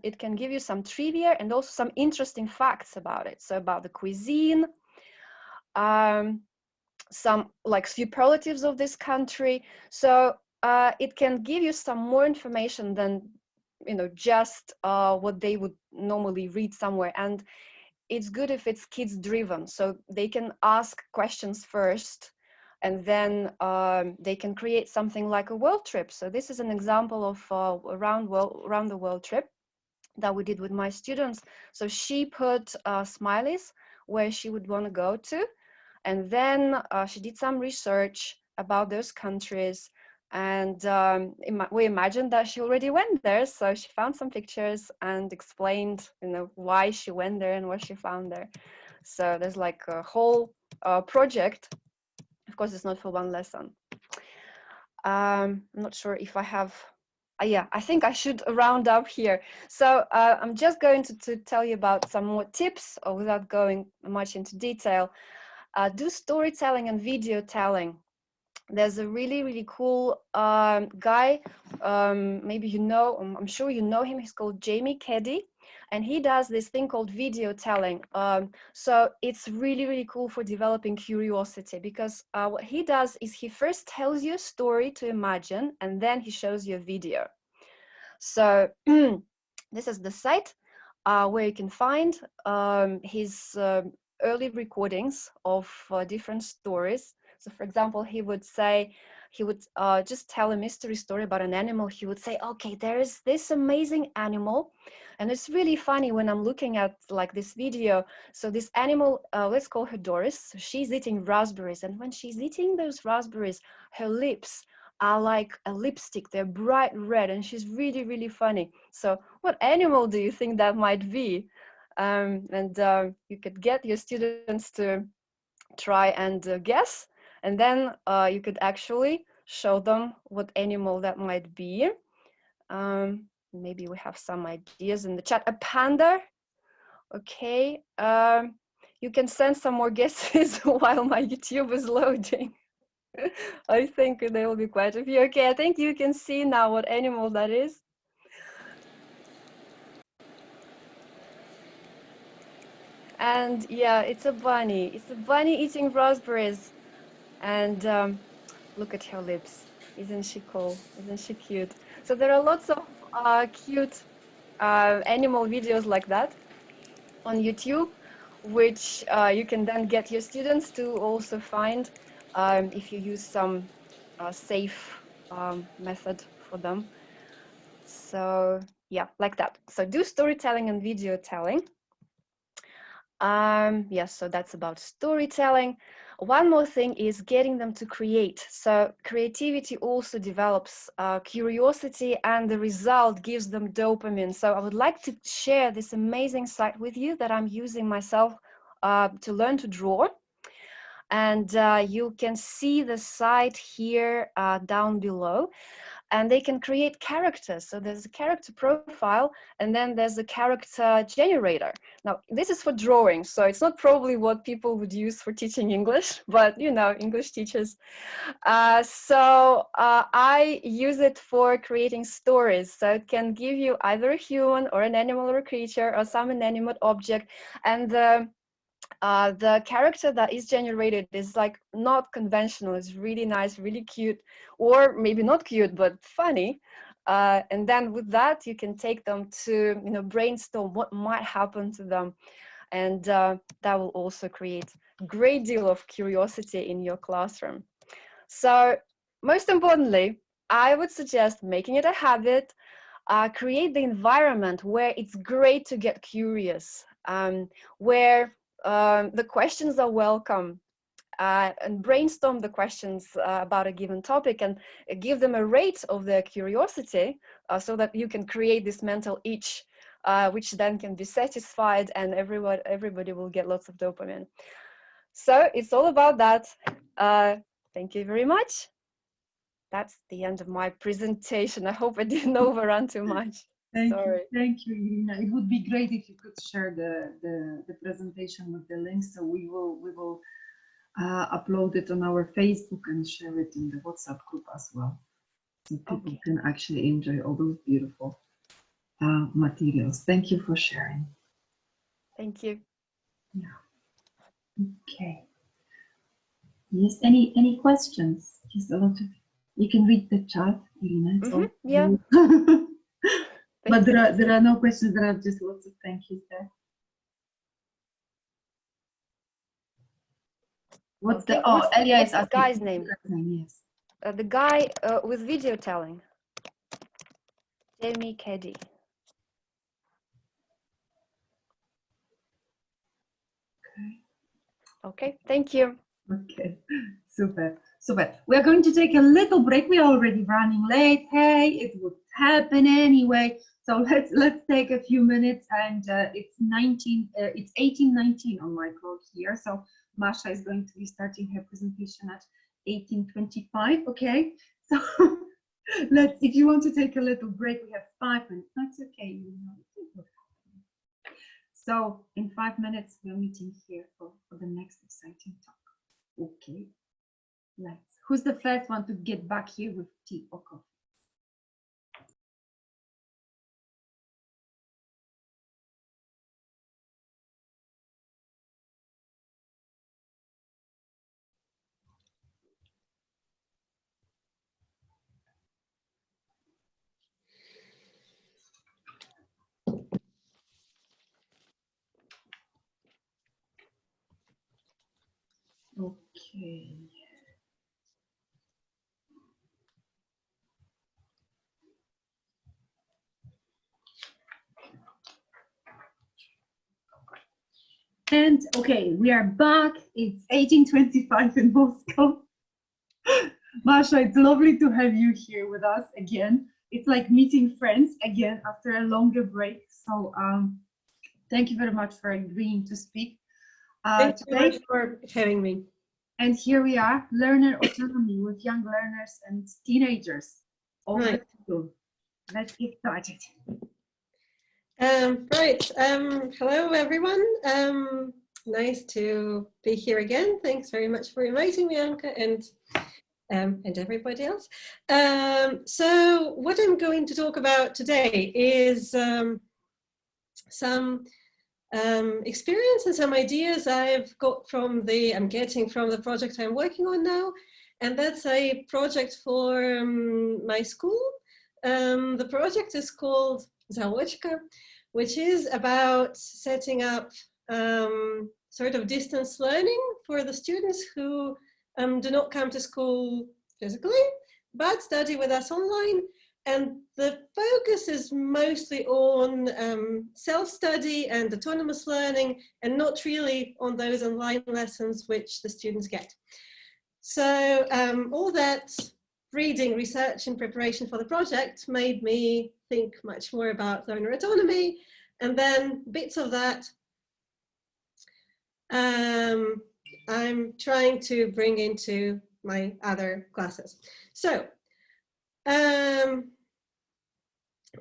it can give you some trivia and also some interesting facts about it. So about the cuisine, some like superlatives of this country. So it can give you some more information than, you know, just what they would normally read somewhere. And it's good if it's kids driven, so they can ask questions first, and then they can create something like a world trip. So this is an example of around the world trip that we did with my students. So she put smileys where she would want to go to, and then she did some research about those countries, and we imagined that she already went there, so she found some pictures and explained, you know, why she went there and what she found there. So there's like a whole project. Of course, it's not for one lesson. I'm not sure if I have yeah, I think I should round up here. So I'm just going to tell you about some more tips, without going much into detail. Do storytelling and video telling. There's a really cool guy, maybe you know, I'm sure you know him. He's called Jamie Keddy, and he does this thing called video telling. So it's really cool for developing curiosity, because what he does is he first tells you a story to imagine, and then he shows you a video. So this is the site where you can find his early recordings of different stories. So for example, he would just tell a mystery story about an animal. He would say, okay, there is this amazing animal, and it's really funny when I'm looking at like this video. So this animal, let's call her Doris. So she's eating raspberries, and when she's eating those raspberries, her lips are like a lipstick. They're bright red, and she's really funny. So what animal do you think that might be? And you could get your students to try and guess, and then you could actually show them what animal that might be. Maybe we have some ideas in the chat. A panda. Okay. You can send some more guesses while my YouTube is loading. I think there will be quite a few. Okay, I think you can see now what animal that is. And yeah, it's a bunny. It's a bunny eating raspberries. And look at her lips. Isn't she cool? Isn't she cute? So there are lots of cute animal videos like that on YouTube, which you can then get your students to also find if you use some safe method for them. So yeah, like that. So do storytelling and video telling. Yes, so that's about storytelling. One more thing is getting them to create. So creativity also develops curiosity, and the result gives them dopamine. So I would like to share this amazing site with you that I'm using myself to learn to draw. And you can see the site here down below. And they can create characters. So there's a character profile, and then there's a character generator. Now, this is for drawing, so it's not probably what people would use for teaching English, but you know, English teachers. So I use it for creating stories. So it can give you either a human or an animal or a creature or some inanimate object. And the character that is generated is like not conventional. It's really nice, really cute, or maybe not cute, but funny. And then with that, you can take them to, you know, brainstorm what might happen to them. And that will also create a great deal of curiosity in your classroom. So most importantly, I would suggest making it a habit. create the environment where it's great to get curious, where the questions are welcome, and brainstorm the questions about a given topic and give them a rate of their curiosity, so that you can create this mental itch, which then can be satisfied, and everybody will get lots of dopamine. So it's all about that. Thank you very much. That's the end of my presentation. I hope I didn't overrun too much.
Thank
Sorry.
you, Irina. It would be great if you could share the presentation with the link, so we will upload it on our Facebook and share it in the WhatsApp group as well, so people can actually enjoy all those beautiful materials. Thank you for sharing.
Thank you.
Yeah. Okay. Yes. Any questions? Just a lot of. You can read the chat, Irina. It's all
yeah.
But there are no questions. There are just lots of thank yous there. What's the Elia is asking.
Guy's name?
Yes.
The guy with video telling. Jamie Keddy. Okay, thank you.
Okay, super. We're going to take a little break. We're already running late. Hey, it would happen anyway. So let's take a few minutes, and it's 18:19 on my clock here. So Masha is going to be starting her presentation at 18:25. Okay, so if you want to take a little break, we have 5 minutes. That's okay. You know. So in 5 minutes, we're meeting here for the next exciting talk. Okay, who's the first one to get back here with tea or coffee? Okay. And okay, we are back. It's 18:25 in Moscow. Masha, it's lovely to have you here with us again. It's like meeting friends again after a longer break. So thank you very much for agreeing to speak.
Thank you very much for having me.
And here we are, learner autonomy with young learners and teenagers.
Right.
Let's get started.
Right. Hello, everyone. Nice to be here again. Thanks very much for inviting me, Anka, and everybody else. So what I'm going to talk about today is some experience and some ideas I'm getting from the project I'm working on now. And that's a project for my school. The project is called Zalilova, which is about setting up sort of distance learning for the students who do not come to school physically, but study with us online. And the focus is mostly on self-study and autonomous learning, and not really on those online lessons which the students get. So all that reading, research, and preparation for the project made me think much more about learner autonomy, and then bits of that I'm trying to bring into my other classes. So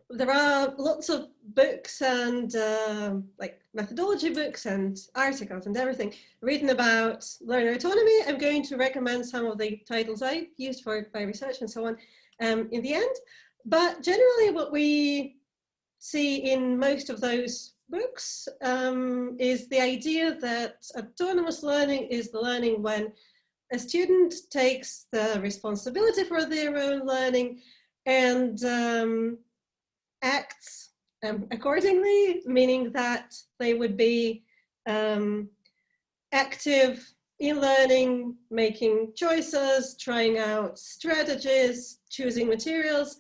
there are lots of books and like methodology books and articles and everything written about learner autonomy. I'm going to recommend some of the titles I used for my research and so on in the end. But generally what we see in most of those books is the idea that autonomous learning is the learning when a student takes the responsibility for their own learning and acts accordingly, meaning that they would be active in learning, making choices, trying out strategies, choosing materials,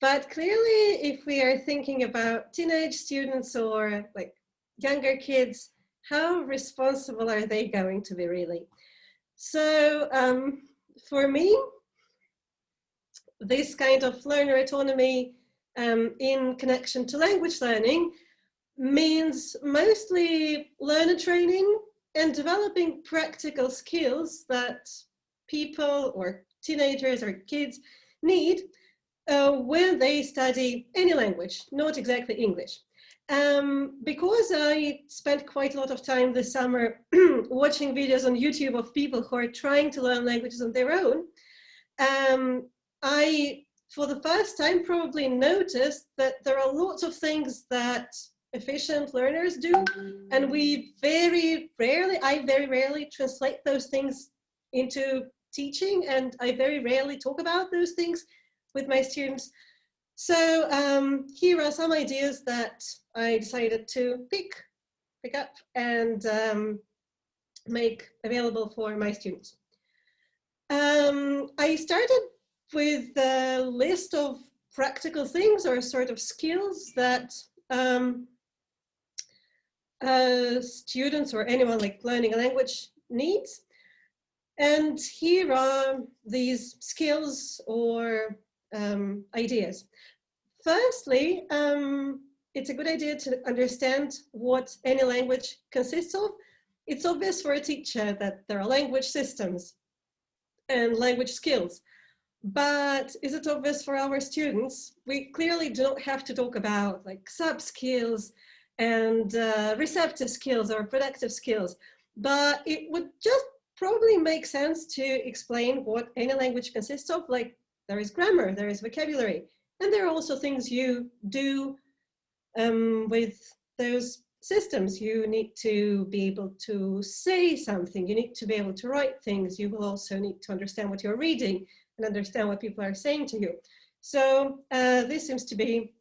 But clearly, if we are thinking about teenage students or like younger kids, how responsible are they going to be really? So for me, this kind of learner autonomy in connection to language learning means mostly learner training and developing practical skills that people or teenagers or kids need when they study any language, not exactly English. Because I spent quite a lot of time this summer watching videos on YouTube of people who are trying to learn languages on their own, I, for the first time, probably noticed that there are lots of things that efficient learners do, and we very rarely, I very rarely translate those things into teaching, and I very rarely talk about those things with my students. So here are some ideas that I decided to pick up and make available for my students. I started with a list of practical things or sort of skills that students or anyone like learning a language needs. And here are these skills or ideas. Firstly, it's a good idea to understand what any language consists of. It's obvious for a teacher that there are language systems and language skills, but is it obvious for our students? We clearly don't have to talk about like sub skills and receptive skills or productive skills, but it would just probably make sense to explain what any language consists of. Like there is grammar, there is vocabulary, and there are also things you do with those systems. You need to be able to say something, you need to be able to write things, you will also need to understand what you're reading and understand what people are saying to you. So this seems to be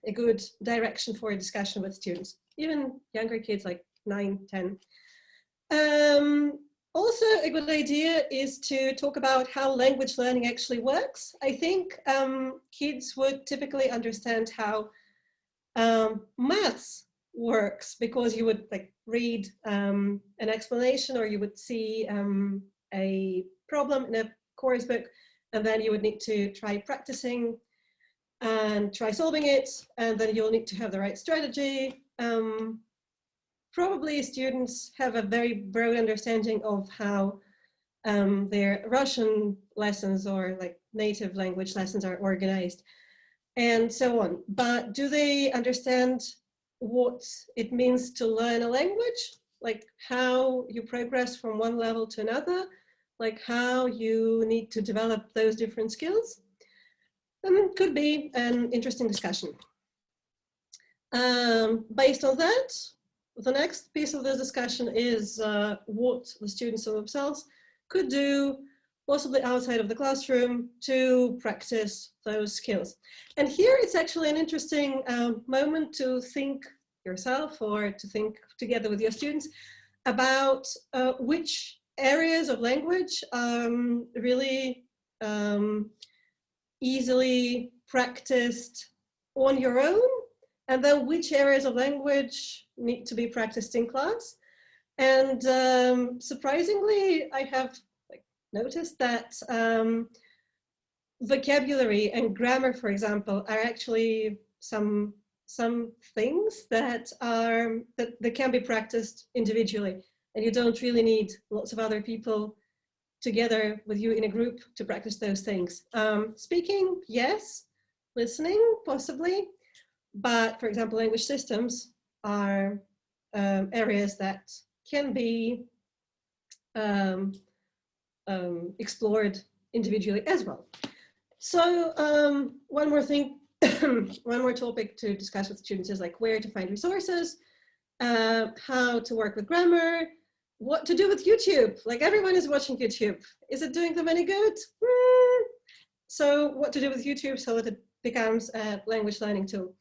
a good direction for a discussion with students, even younger kids like 9, 10. Also, a good idea is to talk about how language learning actually works. I think kids would typically understand how maths works because you would like read an explanation, or you would see a problem in a course book, and then you would need to try practicing and try solving it, and then you'll need to have the right strategy. Probably students have a very broad understanding of how their Russian lessons or like native language lessons are organized and so on. But do they understand what it means to learn a language? Like how you progress from one level to another, like how you need to develop those different skills? Could be an interesting discussion. Based on that, the next piece of this discussion is what the students themselves could do, possibly outside of the classroom, to practice those skills. And here it's actually an interesting moment to think yourself or to think together with your students about which areas of language really easily practiced on your own, and then which areas of language need to be practiced in class. And surprisingly, I have noticed that vocabulary and grammar, for example, are actually some things that can be practiced individually, and you don't really need lots of other people together with you in a group to practice those things. Speaking, yes. Listening, possibly. But for example, language systems are areas that can be explored individually as well. So one more thing, one more topic to discuss with students is like where to find resources, how to work with grammar, what to do with YouTube. Like everyone is watching YouTube. Is it doing them any good? So what to do with YouTube so that it becomes a language learning tool.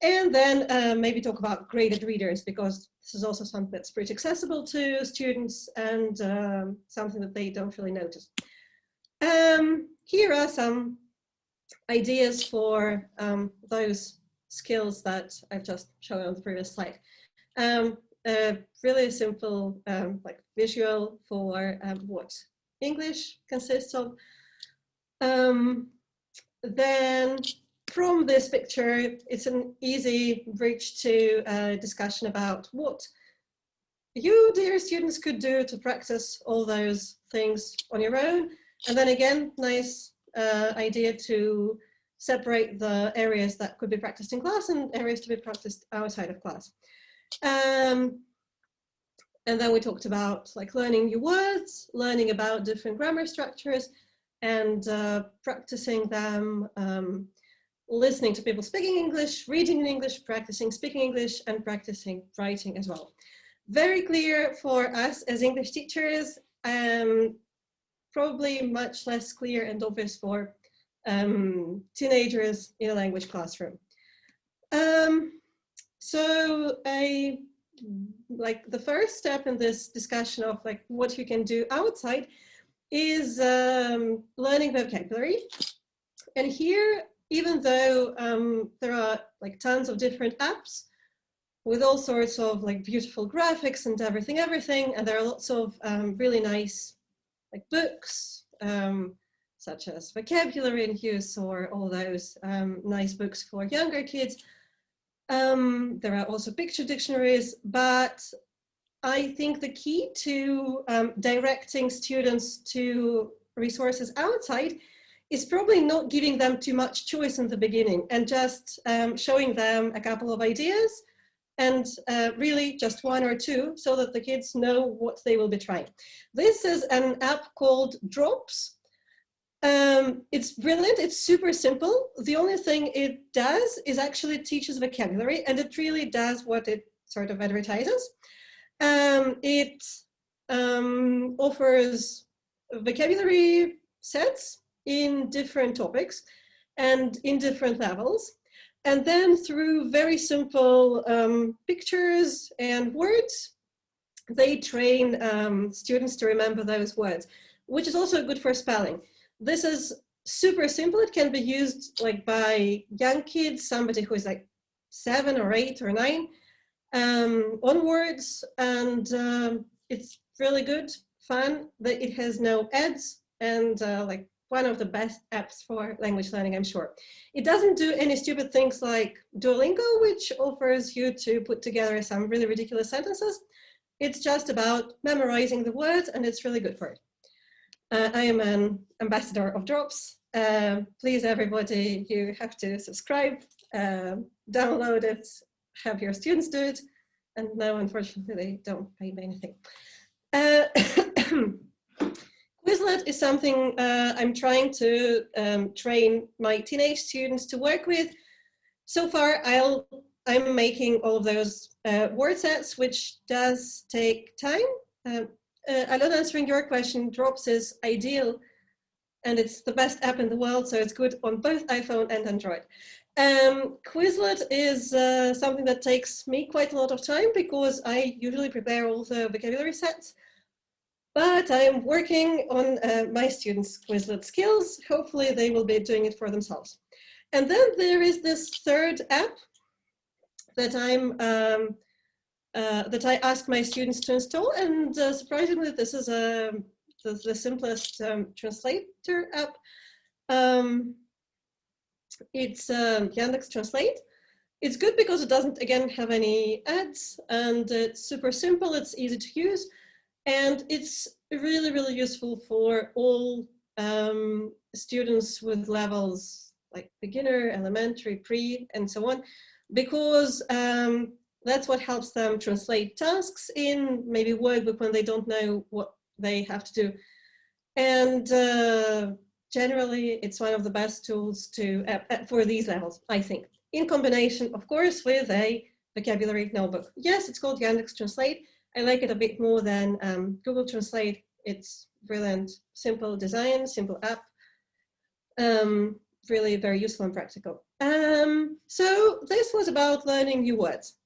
And then maybe talk about graded readers, because this is also something that's pretty accessible to students and something that they don't really notice. Here are some ideas for those skills that I've just shown on the previous slide. Really simple like visual for what English consists of. Then from this picture, it's an easy bridge to a discussion about what you, dear students, could do to practice all those things on your own. And then again, nice idea to separate the areas that could be practiced in class and areas to be practiced outside of class. And then we talked about like learning new words, learning about different grammar structures, and practicing them, listening to people speaking English, reading in English, practicing speaking English, and practicing writing as well. Very clear for us as English teachers, probably much less clear and obvious for teenagers in a language classroom. So like the first step in this discussion of like what you can do outside is learning vocabulary. And here, even though there are like tons of different apps with all sorts of like beautiful graphics and everything, and there are lots of really nice like books, such as Vocabulary in Use or all those nice books for younger kids. There are also picture dictionaries, but I think the key to directing students to resources outside is probably not giving them too much choice in the beginning and just showing them a couple of ideas and really just one or two so that the kids know what they will be trying. This is an app called Drops. It's brilliant, it's super simple. The only thing it does is actually teaches vocabulary, and it really does what it sort of advertises. It offers vocabulary sets in different topics and in different levels. And then through very simple pictures and words, they train students to remember those words, which is also good for spelling. This is super simple. It can be used like by young kids, somebody who is like 7 or 8 or 9 onwards, and it's really good, fun. It has no ads, and like one of the best apps for language learning, I'm sure. It doesn't do any stupid things like Duolingo, which offers you to put together some really ridiculous sentences. It's just about memorizing the words, and it's really good for it. I am an ambassador of Drops. Please, everybody, you have to subscribe, download it, have your students do it. And no, unfortunately, they don't pay me anything. Quizlet is something I'm trying to train my teenage students to work with. So far, I'm making all of those word sets, which does take time. Alona, answering your question, Drops is ideal, and it's the best app in the world, so it's good on both iPhone and Android. Quizlet is something that takes me quite a lot of time because I usually prepare all the vocabulary sets, but I'm working on my students' Quizlet skills. Hopefully they will be doing it for themselves. And then there is this third app that that I ask my students to install, and surprisingly, this is the simplest translator app. It's Yandex Translate. It's good because it doesn't, again, have any ads, and it's super simple, it's easy to use, and it's really, really useful for all students with levels like beginner, elementary, pre, and so on, because that's what helps them translate tasks in maybe workbook when they don't know what they have to do. And generally, it's one of the best tools to for these levels, I think, in combination, of course, with a vocabulary notebook. Yes, it's called Yandex Translate. I like it a bit more than Google Translate. It's brilliant, simple design, simple app, really very useful and practical. So this was about learning new words.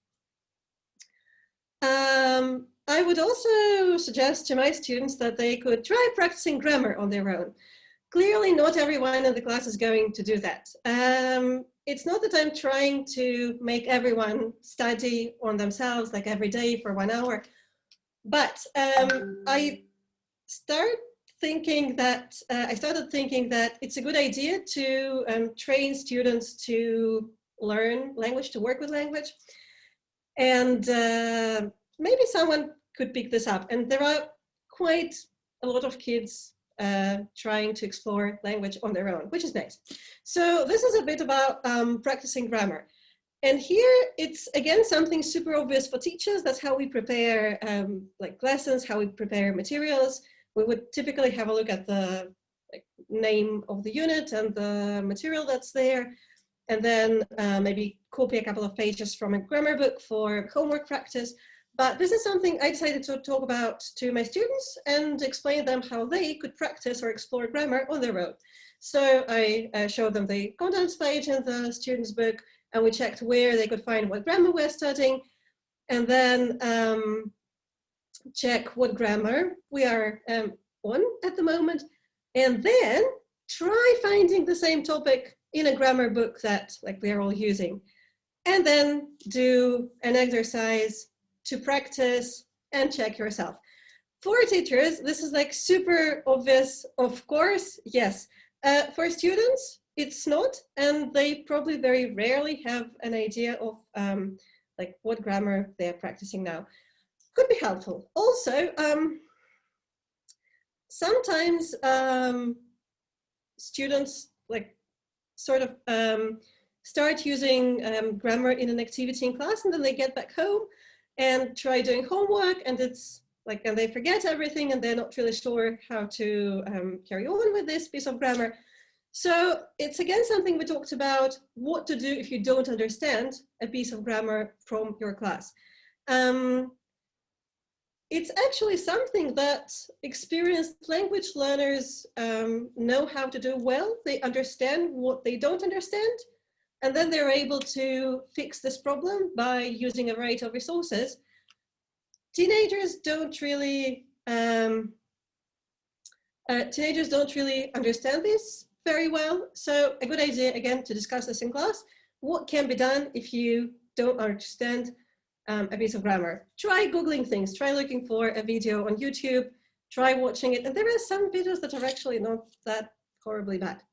I would also suggest to my students that they could try practicing grammar on their own. clearly not everyone in the class is going to do that. It's not that I'm trying to make everyone study on themselves like every day for 1 hour, but I started thinking that it's a good idea to train students to learn language, to work with language. And maybe someone could pick this up. And there are quite a lot of kids trying to explore language on their own, which is nice. So this is a bit about practicing grammar. And here it's, again, something super obvious for teachers. That's how we prepare like lessons, how we prepare materials. We would typically have a look at the name of the unit and the material that's there, and then maybe copy a couple of pages from a grammar book for homework practice. But this is something I decided to talk about to my students and explain them how they could practice or explore grammar on their own. So I showed them the contents page in the student's book, and we checked where they could find what grammar we're studying, and then check what grammar we are on at the moment, and then try finding the same topic in a grammar book that we are all using, and then do an exercise to practice and check yourself. For teachers, this is super obvious, of course, yes. For students, it's not, and they probably very rarely have an idea of what grammar they're practicing now. Could be helpful. Also, sometimes students start using grammar in an activity in class, and then they get back home and try doing homework, and it's and they forget everything, and they're not really sure how to carry on with this piece of grammar. So it's again something we talked about, what to do if you don't understand a piece of grammar from your class. It's actually something that experienced language learners know how to do well. They understand what they don't understand, and then they're able to fix this problem by using a variety of resources. Teenagers don't really understand this very well. So a good idea, again, to discuss this in class. What can be done if you don't understand a piece of grammar? Try Googling things, try looking for a video on YouTube, try watching it. And there are some videos that are actually not that horribly bad.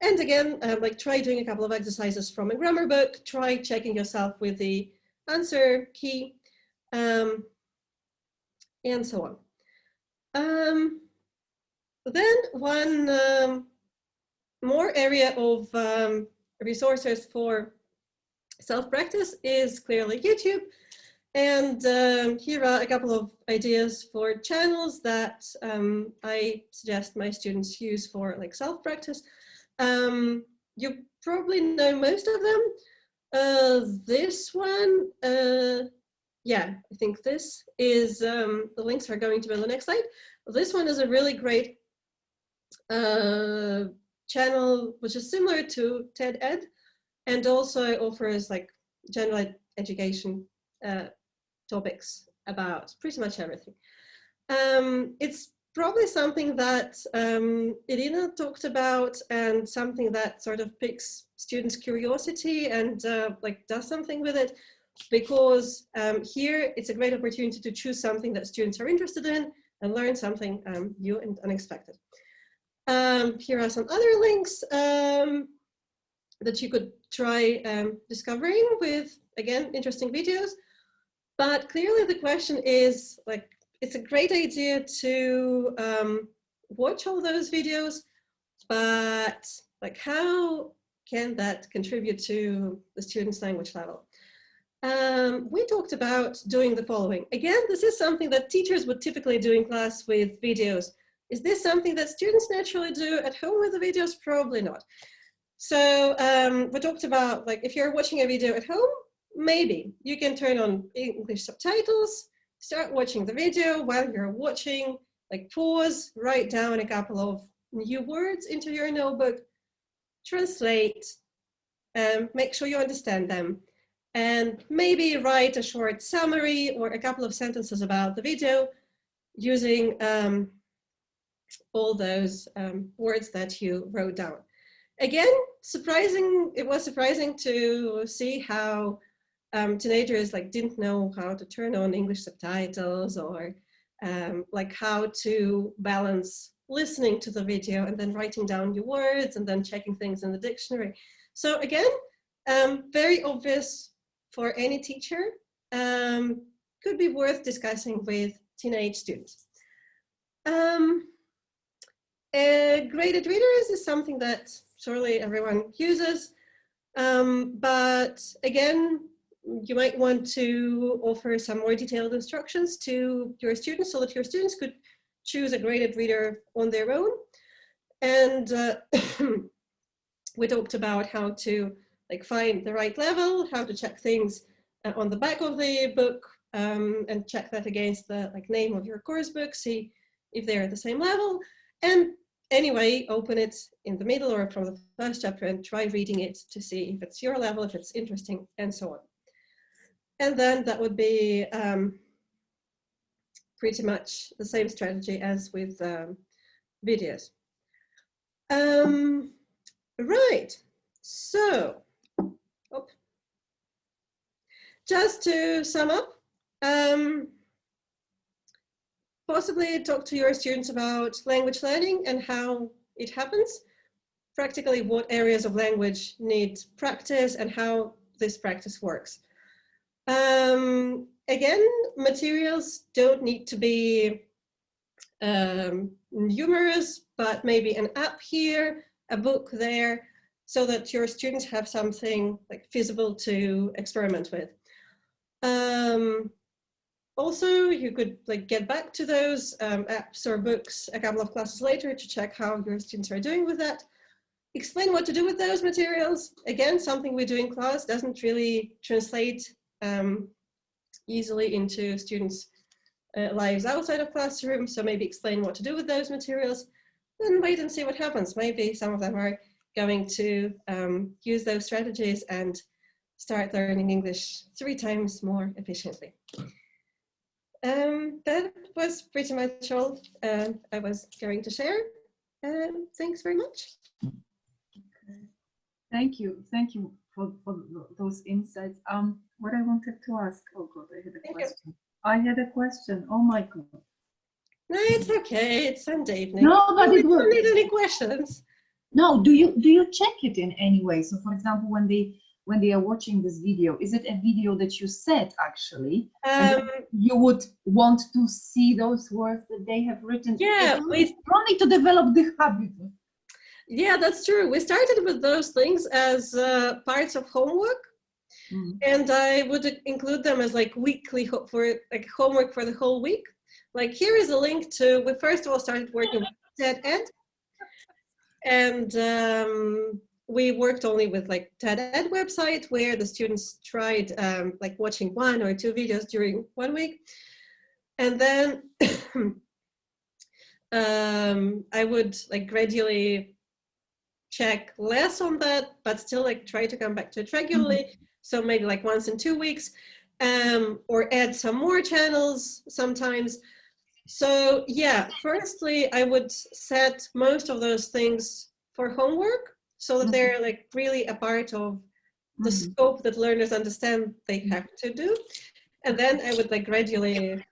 And again, try doing a couple of exercises from a grammar book, try checking yourself with the answer key, and so on. Then one more area of resources for self-practice is clearly YouTube. And here are a couple of ideas for channels that I suggest my students use for self-practice. You probably know most of them. This one, yeah, I think this is, the links are going to be on the next slide. This one is a really great channel, which is similar to TED Ed, and also offers general education topics about pretty much everything. It's probably something that Irina talked about, and something that sort of piques students' curiosity and does something with it, because here it's a great opportunity to choose something that students are interested in and learn something new and unexpected. Here are some other links that you could try discovering with, again, interesting videos. But clearly the question is, it's a great idea to watch all those videos, but how can that contribute to the student's language level? We talked about doing the following. Again, this is something that teachers would typically do in class with videos. Is this something that students naturally do at home with the videos? Probably not. So we talked about, if you're watching a video at home, maybe you can turn on English subtitles, start watching the video. While you're watching, pause, write down a couple of new words into your notebook, translate, make sure you understand them, and maybe write a short summary or a couple of sentences about the video using all those words that you wrote down. Again, it was surprising to see how teenagers like didn't know how to turn on English subtitles, or like how to balance listening to the video and then writing down your words and then checking things in the dictionary. So again, very obvious for any teacher, could be worth discussing with teenage students. Graded readers is something that surely everyone uses, but again, you might want to offer some more detailed instructions to your students so that your students could choose a graded reader on their own. And we talked about how to like find the right level, how to check things on the back of the book, and check that against the like name of your course book, see if they're at the same level. And anyway, open it in the middle or from the first chapter and try reading it to see if it's your level, if it's interesting, and so on. And then that would be pretty much the same strategy as with videos. Right, so, just to sum up, possibly talk to your students about language learning and how it happens, practically what areas of language need practice and how this practice works. Again, materials don't need to be numerous, but maybe an app here, a book there, so that your students have something like feasible to experiment with. Also, you could like get back to those apps or books a couple of classes later to check how your students are doing with that. Explain what to do with those materials. Again, something we do in class doesn't really translate easily into students' lives outside of classroom, so maybe explain what to do with those materials, then wait and see what happens. Maybe some of them are going to use those strategies and start learning English 3 times more efficiently. That was pretty much all I was going to share. Thanks very much.
Thank you for those insights. What I wanted to ask, oh God, I had a question. I had a question, oh my God.
No, it's okay, it's Sunday evening.
No, but
we
it
don't
was.
need any questions.
No, do you check it in any way? So for example, when they are watching this video, is it a video that you set actually? You would want to see those words that they have written?
Yeah,
only to develop the habit.
Yeah, that's true. We started with those things as parts of homework, and I would include them as like weekly homework for the whole week. Like here is a link to, we first of all started working with TED Ed, and we worked only with like TED Ed website where the students tried like watching 1 or 2 videos during 1 week, and then I would like gradually check less on that, but still like try to come back to it regularly. So maybe like once in 2 weeks, or add some more channels sometimes. So yeah, firstly, I would set most of those things for homework so that they're like really a part of the scope that learners understand they have to do. And then I would like gradually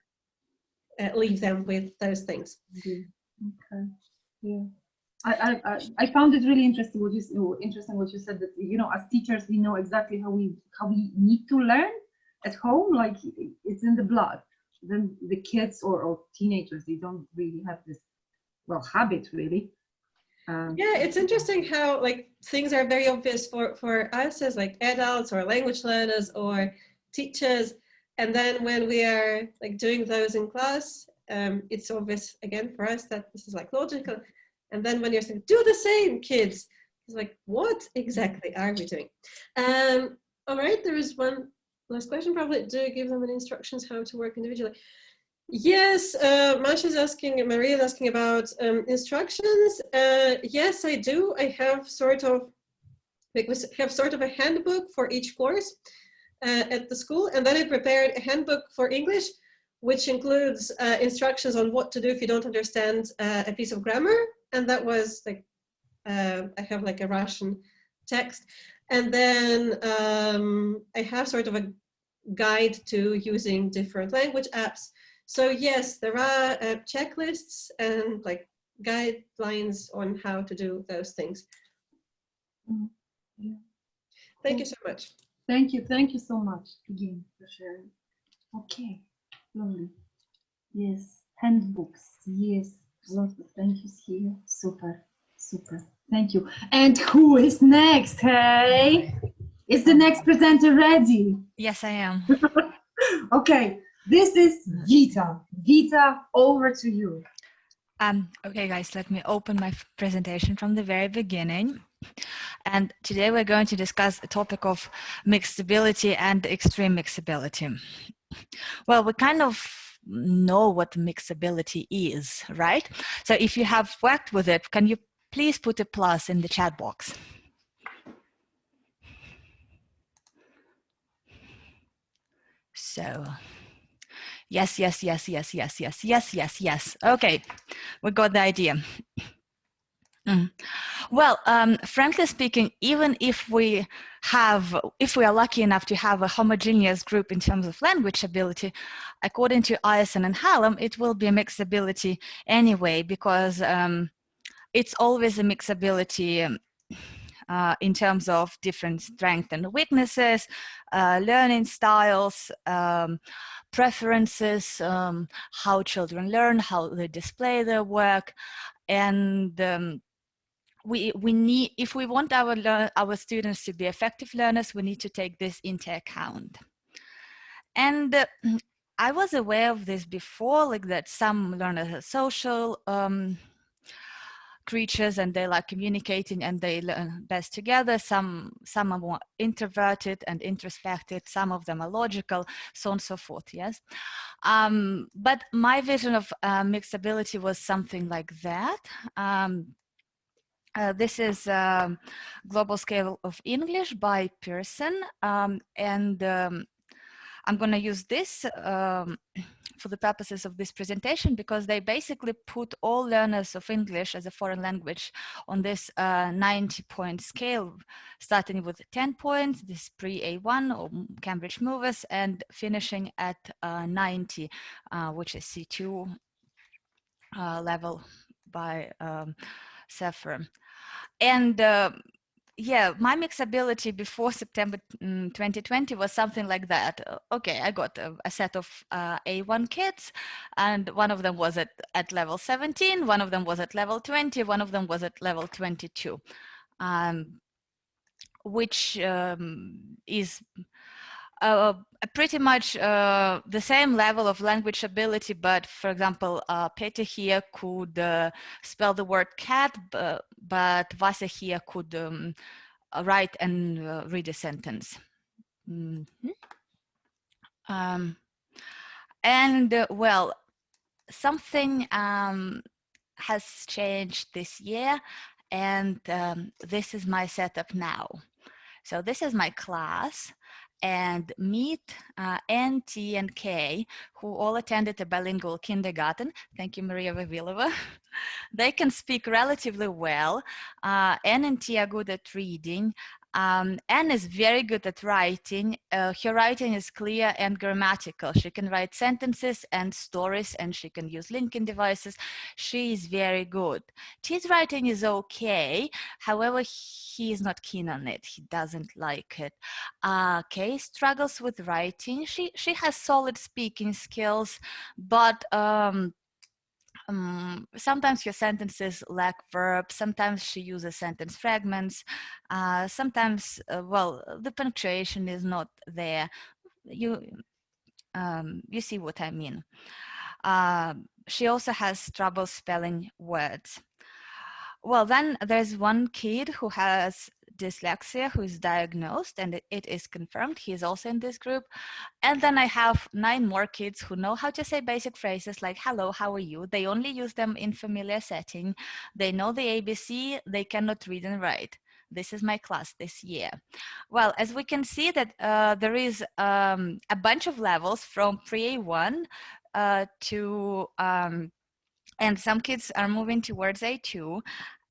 leave them with those things.
Okay, yeah. I found it really interesting what you said, that as teachers we know exactly how we need to learn at home, like it's in the blood. Then the kids or teenagers, they don't really have this habit really.
Yeah, it's interesting how like things are very obvious for us as like adults or language learners or teachers, and then when we are like doing those in class, it's obvious again for us that this is like logical. And then when you're saying, do the same, kids, it's like, what exactly are we doing? All right, there is one last question, probably. Do you give them instructions how to work individually? Yes, Masha's asking, Maria's asking about instructions. Yes, I do. I have sort of a handbook for each course at the school, and then I prepared a handbook for English which includes instructions on what to do if you don't understand a piece of grammar. And that was like, I have like a Russian text. And then I have sort of a guide to using different language apps. So yes, there are checklists and like guidelines on how to do those things.
Yeah.
Thank you so much.
Thank you so much again for sharing. Okay, lovely. Yes, handbooks. Yes, lots of thank yous here. Super, super. Thank you. And who is next? Hey, is the next presenter ready?
Yes, I am.
Okay, this is Vita. Vita, over to you.
Okay, guys, let me open my presentation from the very beginning. And today we're going to discuss the topic of mixability and extreme mixability. Well, we kind of know what mixability is, right? So if you have worked with it, can you please put a plus in the chat box? So, yes, yes, yes, yes, yes, yes, yes, yes, yes. Okay, we got the idea. Well, frankly speaking, even if we are lucky enough to have a homogeneous group in terms of language ability, according to Eisen and Hallam, it will be a mixability anyway, because it's always a mixability in terms of different strengths and weaknesses, learning styles, preferences, how children learn, how they display their work, and we need, if we want our students to be effective learners, we need to take this into account. And I was aware of this before, like that some learners are social creatures and they like communicating and they learn best together. Some are more introverted and introspective. Some of them are logical, so on and so forth. Yes, but my vision of mixability was something like that. This is Global Scale of English by Pearson, and I'm going to use this for the purposes of this presentation because they basically put all learners of English as a foreign language on this 90-point scale, starting with 10 points, this pre-A1 or Cambridge Movers, and finishing at 90, which is C2 level by Sefer. And yeah, my mixability before September 2020 was something like that. Okay, I got a set of A1 kids, and one of them was at level 17, one of them was at level 20, one of them was at level 22, which is pretty much the same level of language ability, but for example, Peter here could spell the word cat, but Vasa here could write and read a sentence. Well, something has changed this year, and this is my setup now. So this is my class, and Meet, N, T, and K, who all attended a bilingual kindergarten. Thank you, Maria Vavilova. They can speak relatively well. N and T are good at reading. Anne is very good at writing. Her writing is clear and grammatical. She can write sentences and stories, and she can use linking devices. She is very good. T's writing is okay. However, he is not keen on it. He doesn't like it. Kay struggles with writing. She has solid speaking skills, but sometimes her sentences lack verbs, sometimes she uses sentence fragments, sometimes, well, the punctuation is not there. You see what I mean. She also has trouble spelling words. Well, then there's one kid who has dyslexia, who is diagnosed, and it is confirmed. He is also in this group. And then I have 9 more kids who know how to say basic phrases like hello, how are you? They only use them in familiar setting. They know the ABC, they cannot read and write. This is my class this year. Well, as we can see that there is a bunch of levels from pre-A1 and some kids are moving towards A2,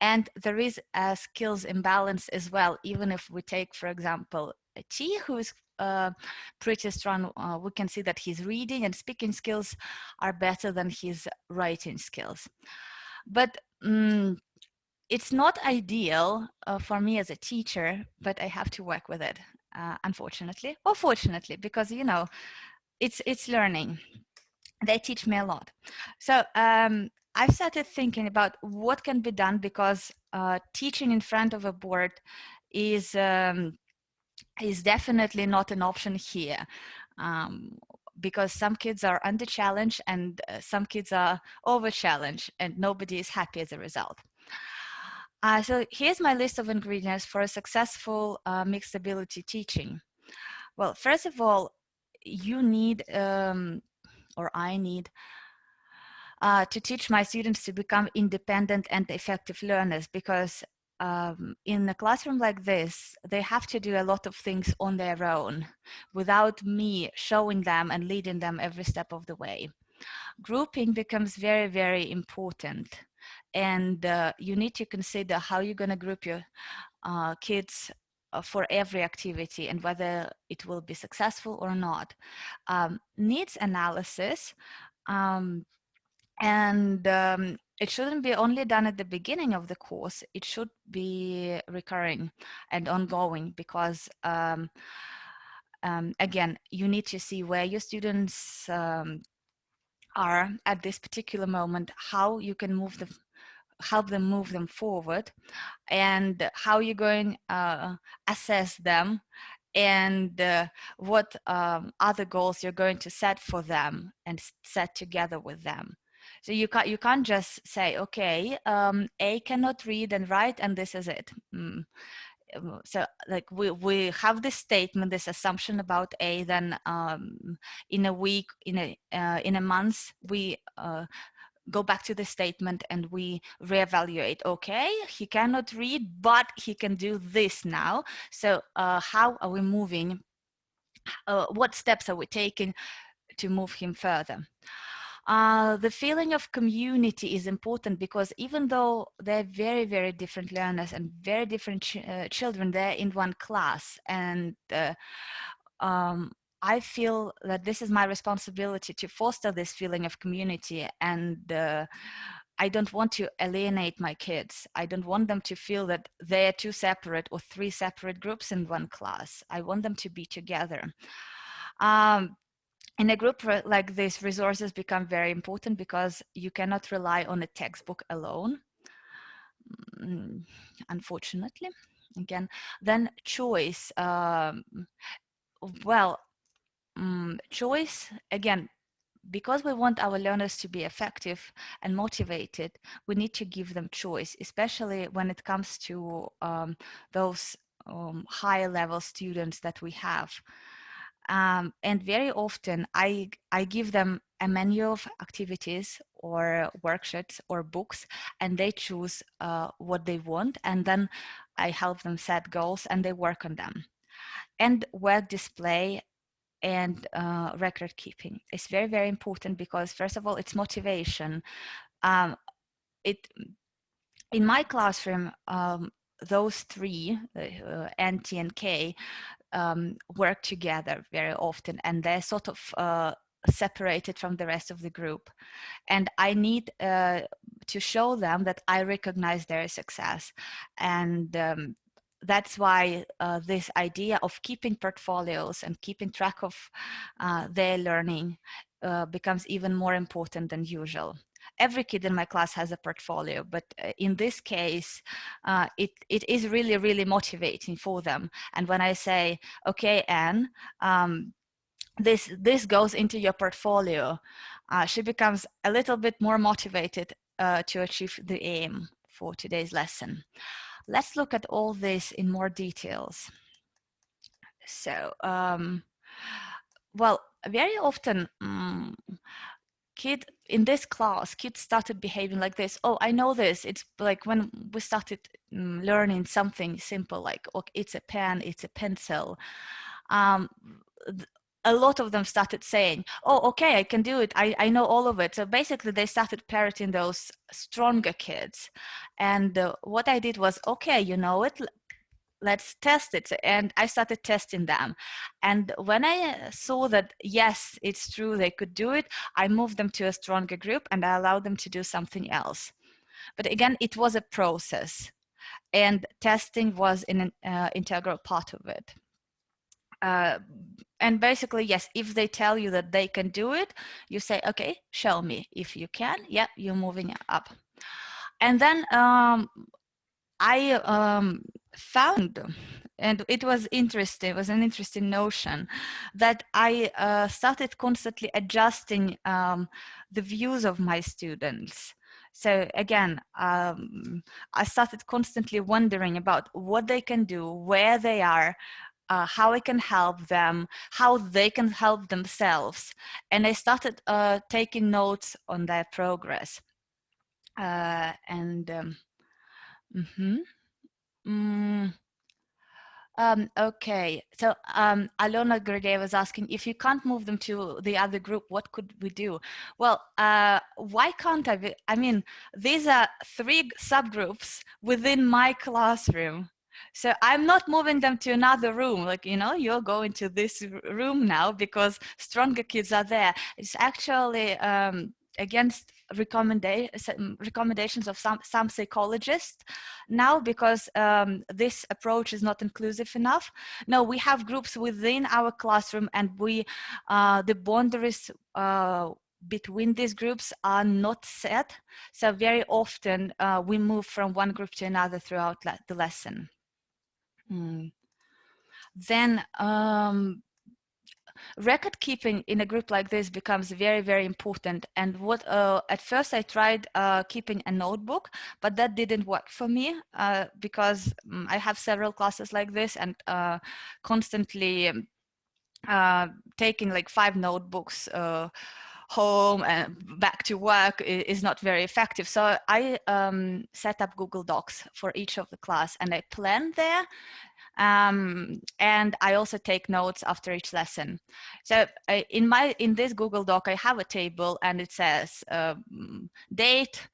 and there is a skills imbalance as well. Even if we take, for example, a T, who's pretty strong, we can see that his reading and speaking skills are better than his writing skills. But it's not ideal for me as a teacher, but I have to work with it, unfortunately, or fortunately, because, you know, it's learning. They teach me a lot. So I've started thinking about what can be done, because teaching in front of a board is definitely not an option here, because some kids are under challenged and some kids are over challenged, and nobody is happy as a result. So here's my list of ingredients for a successful mixed ability teaching. Well, first of all, you need, or I need, to teach my students to become independent and effective learners, because in a classroom like this, they have to do a lot of things on their own without me showing them and leading them every step of the way. Grouping becomes very, very important, and you need to consider how you're going to group your kids for every activity and whether it will be successful or not. Needs analysis, and it shouldn't be only done at the beginning of the course. It should be recurring and ongoing, because again, you need to see where your students are at this particular moment, how you can help them move them forward, and how you're going assess them, and what other goals you're going to set for them and set together with them. So you can't just say, okay, A cannot read and write, and this is it. So like we have this statement, this assumption about A, then in a week, in a month, we go back to the statement and we reevaluate. Okay, he cannot read, but he can do this now. So how are we moving? What steps are we taking to move him further? The feeling of community is important, because even though they're very, very different learners and very different children, they're in one class. And I feel that this is my responsibility to foster this feeling of community, and I don't want to alienate my kids. I don't want them to feel that they're two separate or three separate groups in one class. I want them to be together. In a group like this, resources become very important, because you cannot rely on a textbook alone, unfortunately. Again, then choice. Choice, again, because we want our learners to be effective and motivated, we need to give them choice, especially when it comes to those higher level students that we have. And very often I give them a menu of activities or worksheets or books, and they choose what they want, and then I help them set goals and they work on them. And work display and record keeping is very, very important, because first of all, it's motivation. In my classroom, those three, N, T, and K, work together very often, and they're sort of separated from the rest of the group. And I need to show them that I recognize their success. And that's why this idea of keeping portfolios and keeping track of their learning becomes even more important than usual. Every kid in my class has a portfolio, but in this case, it is really, really motivating for them. And when I say, okay, Anne, this goes into your portfolio, she becomes a little bit more motivated to achieve the aim for today's lesson. Let's look at all this in more details. So, well, very often, in this class, kids started behaving like this. Oh, I know this. It's like when we started learning something simple, like, okay, it's a pen, it's a pencil. a lot of them started saying, oh, okay, I can do it. I know all of it. So basically they started parroting those stronger kids. And what I did was, okay, you know it, let's test it. And I started testing them. And when I saw that, yes, it's true, they could do it, I moved them to a stronger group and I allowed them to do something else. But again, it was a process, and testing was an integral part of it. And basically, yes, if they tell you that they can do it, you say, okay, show me. If you can, yeah, you're moving up. And then I found, and it was interesting, it was an interesting notion, that I started constantly adjusting the views of my students. So again, I started constantly wondering about what they can do, where they are, how I can help them, how they can help themselves. And I started taking notes on their progress. Okay, so Alona Grigay was asking, if you can't move them to the other group, what could we do? Well, why can't I? I mean, these are 3 subgroups within my classroom. So I'm not moving them to another room, like, you know, you're going to this room now because stronger kids are there. It's actually against recommendations of some psychologists now, because this approach is not inclusive enough. No, we have groups within our classroom, and we the boundaries between these groups are not set. So very often we move from one group to another throughout the lesson. Then record keeping in a group like this becomes very, very important. And what at first I tried keeping a notebook, but that didn't work for me because I have several classes like this, and constantly taking like 5 notebooks home and back to work is not very effective. So I set up Google Docs for each of the class, and I plan there. And I also take notes after each lesson. So in this Google Doc, I have a table, and it says date,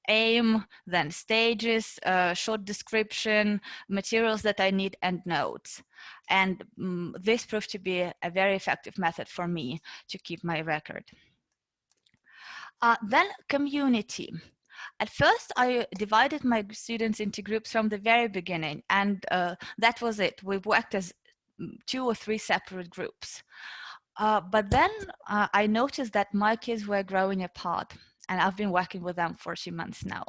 aim, then stages, short description, materials that I need, and notes. And this proved to be a very effective method for me to keep my record. Then community. At first, I divided my students into groups from the very beginning, and that was it. We worked as 2 or 3 separate groups. But then I noticed that my kids were growing apart, and I've been working with them for 2 months now.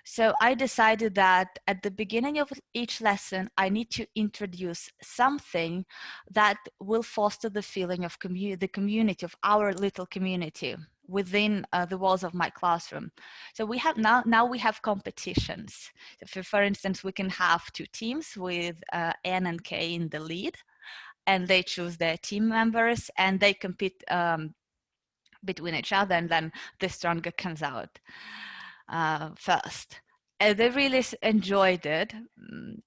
So I decided that at the beginning of each lesson, I need to introduce something that will foster the feeling of the community, of our little community within the walls of my classroom. So we have now we have competitions. So for instance, we can have 2 teams with N and K in the lead, and they choose their team members, and they compete between each other, and then the stronger comes out first. They really enjoyed it,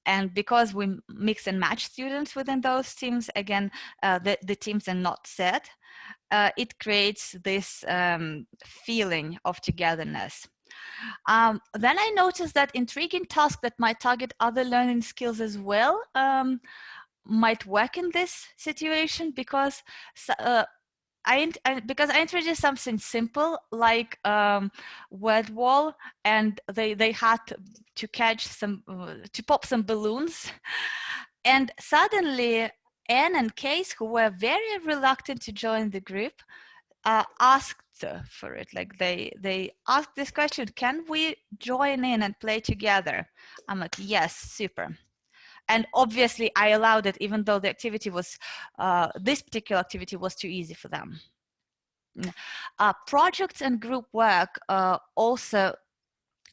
and because we mix and match students within those teams, again, the teams are not set, it creates this feeling of togetherness. Then I noticed that intriguing tasks that might target other learning skills as well might work in this situation, because because I introduced something simple like word wall, and they had to catch some to pop some balloons, and suddenly N and Case, who were very reluctant to join the group, asked for it. Like they asked this question: can we join in and play together? I'm like, yes, super. And obviously I allowed it, even though the activity was, this particular activity was too easy for them. Projects and group work also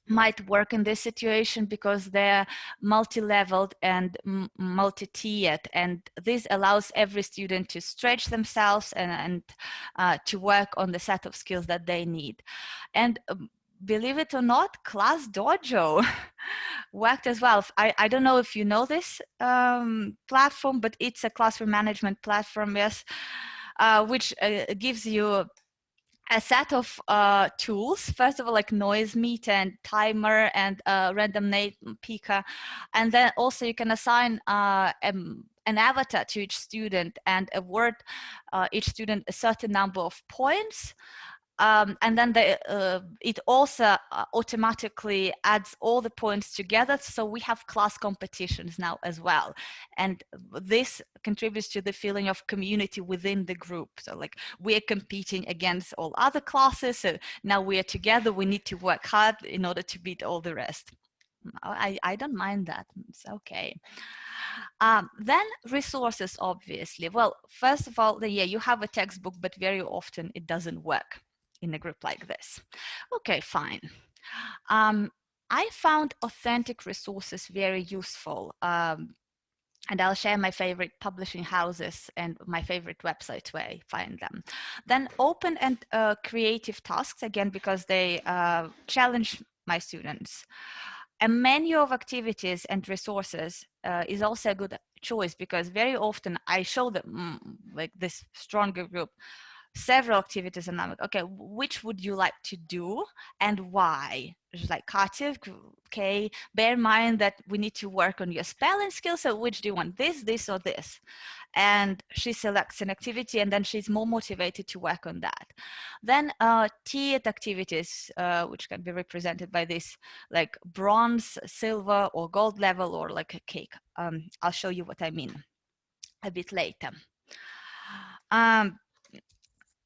might work in this situation because they're multi-leveled and multi-tiered, and this allows every student to stretch themselves and to work on the set of skills that they need. And believe it or not, Class Dojo worked as well. I don't know if you know this platform, but it's a classroom management platform, yes, which gives you a set of tools. First of all, like noise meter and timer and random name picker, and then also you can assign an avatar to each student and award each student a certain number of points. And then it also automatically adds all the points together. So we have class competitions now as well. And this contributes to the feeling of community within the group. So like we're competing against all other classes. So now we are together. We need to work hard in order to beat all the rest. I don't mind that. It's okay. Then resources, obviously. Well, first of all, yeah, you have a textbook, but very often it doesn't work in a group like this. Okay, fine. I found authentic resources very useful. And I'll share my favorite publishing houses and my favorite websites where I find them. Then open and creative tasks, again, because they challenge my students. A menu of activities and resources is also a good choice, because very often I show them, like this stronger group, several activities, and I'm like, okay, which would you like to do and why? It's like, Katya, okay, bear in mind that we need to work on your spelling skills, so which do you want, this or this? And she selects an activity, and then she's more motivated to work on that. Then tiered activities, which can be represented by this, like bronze, silver, or gold level, or like a cake. I'll show you what I mean a bit later.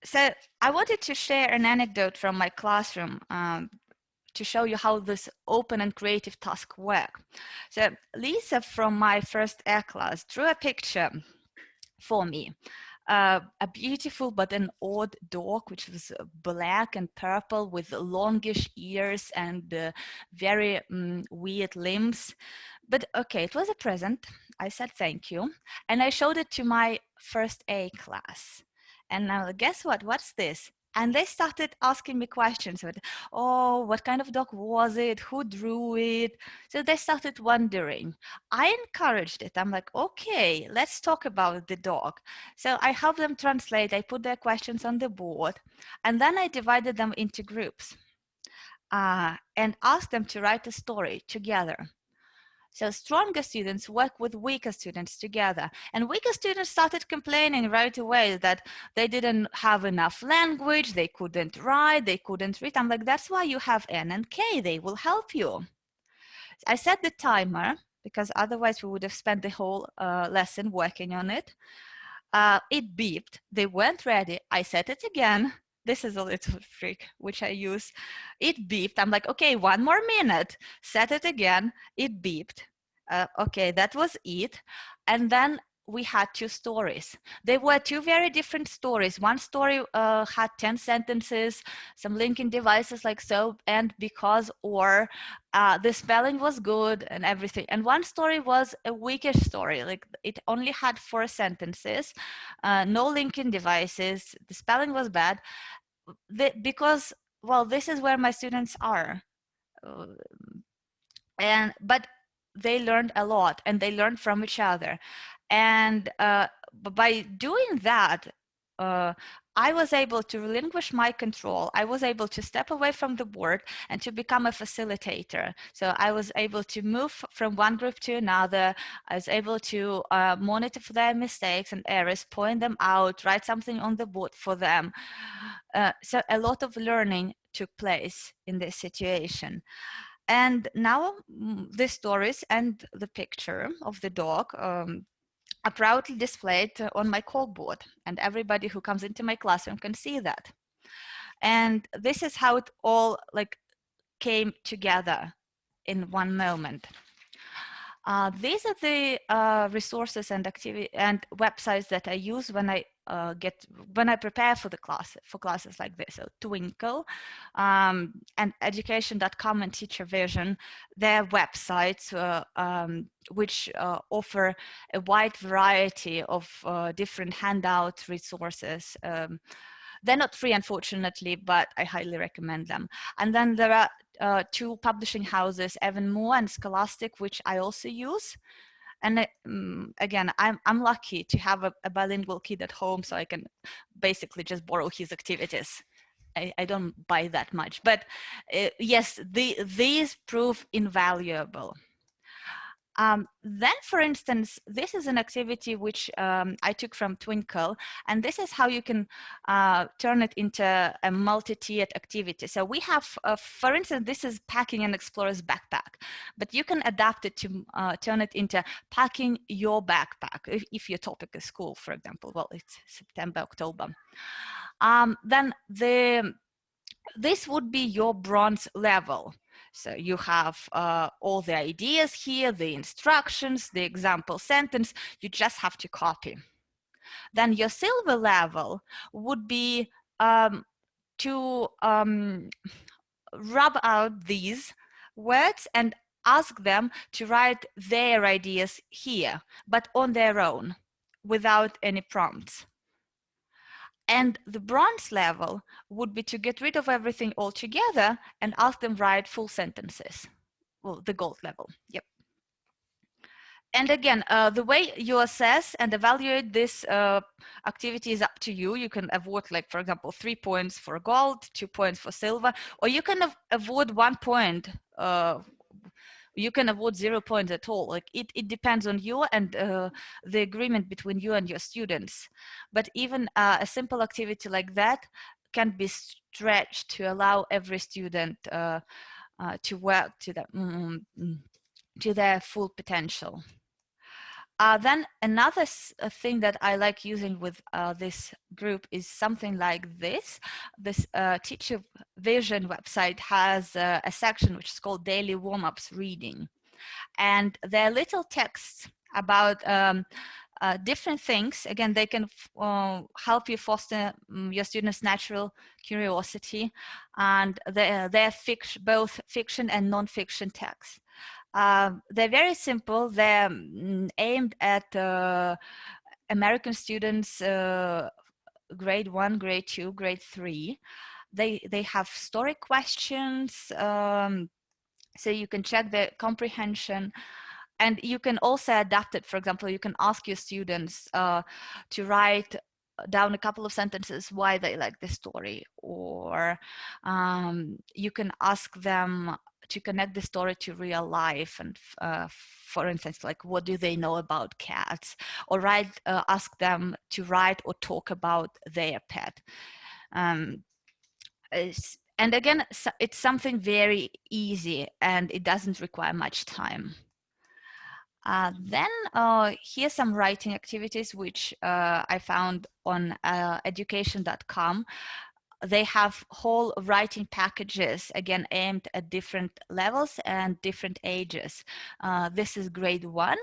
So I wanted to share an anecdote from my classroom to show you how this open and creative task work. So Lisa from my first air class drew a picture for me, a beautiful but an odd dog, which was black and purple with longish ears and very weird limbs. But okay, it was a present. I said thank you, and I showed it to my first A class. And now, guess what? What's this? And they started asking me questions. Oh, what kind of dog was it? Who drew it? So they started wondering. I encouraged it. I'm like, okay, let's talk about the dog. So I helped them translate. I put their questions on the board. And then I divided them into groups and asked them to write a story together. So stronger students work with weaker students together, and weaker students started complaining right away that they didn't have enough language, they couldn't write, they couldn't read. I'm like, that's why you have N and K, they will help you. I set the timer because otherwise we would have spent the whole lesson working on it. It beeped, they weren't ready, I set it again. This is a little trick which I use. It beeped. I'm like, okay, 1 more minute. Set it again. It beeped. Okay, that was it. And then we had 2 stories. They were 2 very different stories. One story had 10 sentences, some linking devices like so and because, or the spelling was good and everything. And one story was a weaker story, like it only had 4 sentences, no linking devices, the spelling was bad. Because, well, this is where my students are. But they learned a lot and they learned from each other. And by doing that, I was able to relinquish my control. I was able to step away from the board and to become a facilitator. So I was able to move from one group to another. I was able to monitor for their mistakes and errors, point them out, write something on the board for them. So a lot of learning took place in this situation. And now the stories and the picture of the dog are proudly displayed on my call board, and everybody who comes into my classroom can see that. And this is how it all like came together in one moment. These are the resources and activity and websites that I use when I prepare for classes like this. So Twinkle and education.com and Teacher Vision, they're websites which offer a wide variety of different handout resources. They're not free, unfortunately, but I highly recommend them. And then there are 2 publishing houses, Evan Moore and Scholastic, which I also use. And again, I'm lucky to have a bilingual kid at home, so I can basically just borrow his activities. I don't buy that much, but yes, these prove invaluable. Then, for instance, this is an activity which I took from Twinkle, and this is how you can turn it into a multi-tiered activity. So we have, for instance, this is packing an explorer's backpack, but you can adapt it to turn it into packing your backpack. If your topic is school, for example, well, it's September, October. Then this would be your bronze level. So you have all the ideas here, the instructions, the example sentence, you just have to copy. Then your silver level would be to rub out these words and ask them to write their ideas here, but on their own, without any prompts. And the bronze level would be to get rid of everything altogether and ask them write full sentences. Well, the gold level, yep. And again, the way you assess and evaluate this activity is up to you. You can award, like, for example, 3 points for gold, 2 points for silver, or you can award 1 point. You can award 0 points at all. Like it depends on you and the agreement between you and your students. But even a simple activity like that can be stretched to allow every student to work to their full potential. Then another thing that I like using with this group is something like this. This Teacher Vision website has a section which is called Daily Warm-Ups Reading. And there are little texts about different things. Again, they can help you foster your students' natural curiosity. And they're both fiction and non-fiction texts. They're very simple. They're aimed at American students, grade 1, grade 2, grade 3. They have story questions, so you can check their comprehension. And you can also adapt it. For example, you can ask your students to write down a couple of sentences why they like the story, or you can ask them to connect the story to real life, and for instance, like, what do they know about cats, or ask them to write or talk about their pet. And again, it's something very easy and it doesn't require much time. Then here's some writing activities which I found on education.com. They have whole writing packages, again, aimed at different levels and different ages. This is grade 1.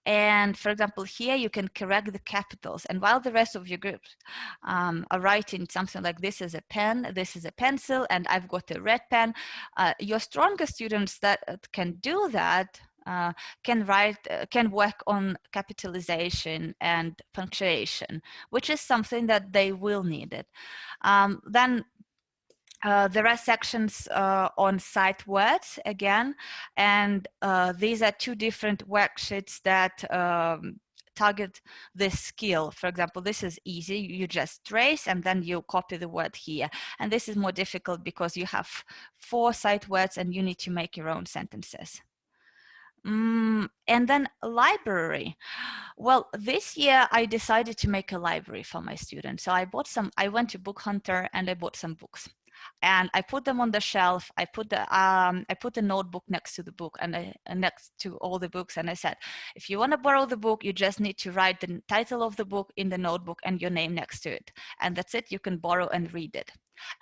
And for example, here you can correct the capitals. And while the rest of your groups are writing something like, this is a pen, this is a pencil, and I've got a red pen, your stronger students that can do that can work on capitalization and punctuation, which is something that they will need it. Then there are sections on sight words again, and these are 2 different worksheets that target this skill. For example, this is easy. You just trace and then you copy the word here. And this is more difficult because you have 4 sight words and you need to make your own sentences. And then library. Well, this year I decided to make a library for my students. So I went to Book Hunter and I bought some books. And I put them on the shelf. I put the notebook next to the book and next to all the books. And I said, if you want to borrow the book, you just need to write the title of the book in the notebook and your name next to it. And that's it. You can borrow and read it.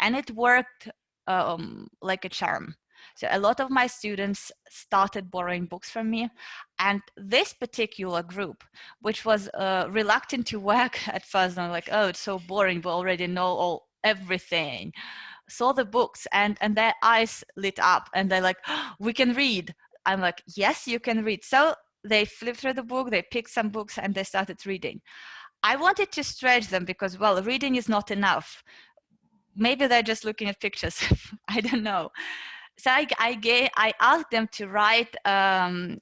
And it worked like a charm. So a lot of my students started borrowing books from me. And this particular group, which was reluctant to work at first, I'm like, oh, it's so boring. We already know everything. Saw the books and their eyes lit up and they're like, oh, we can read. I'm like, yes, you can read. So they flipped through the book, they picked some books and they started reading. I wanted to stretch them because, well, reading is not enough. Maybe they're just looking at pictures. I don't know. So I asked them to write to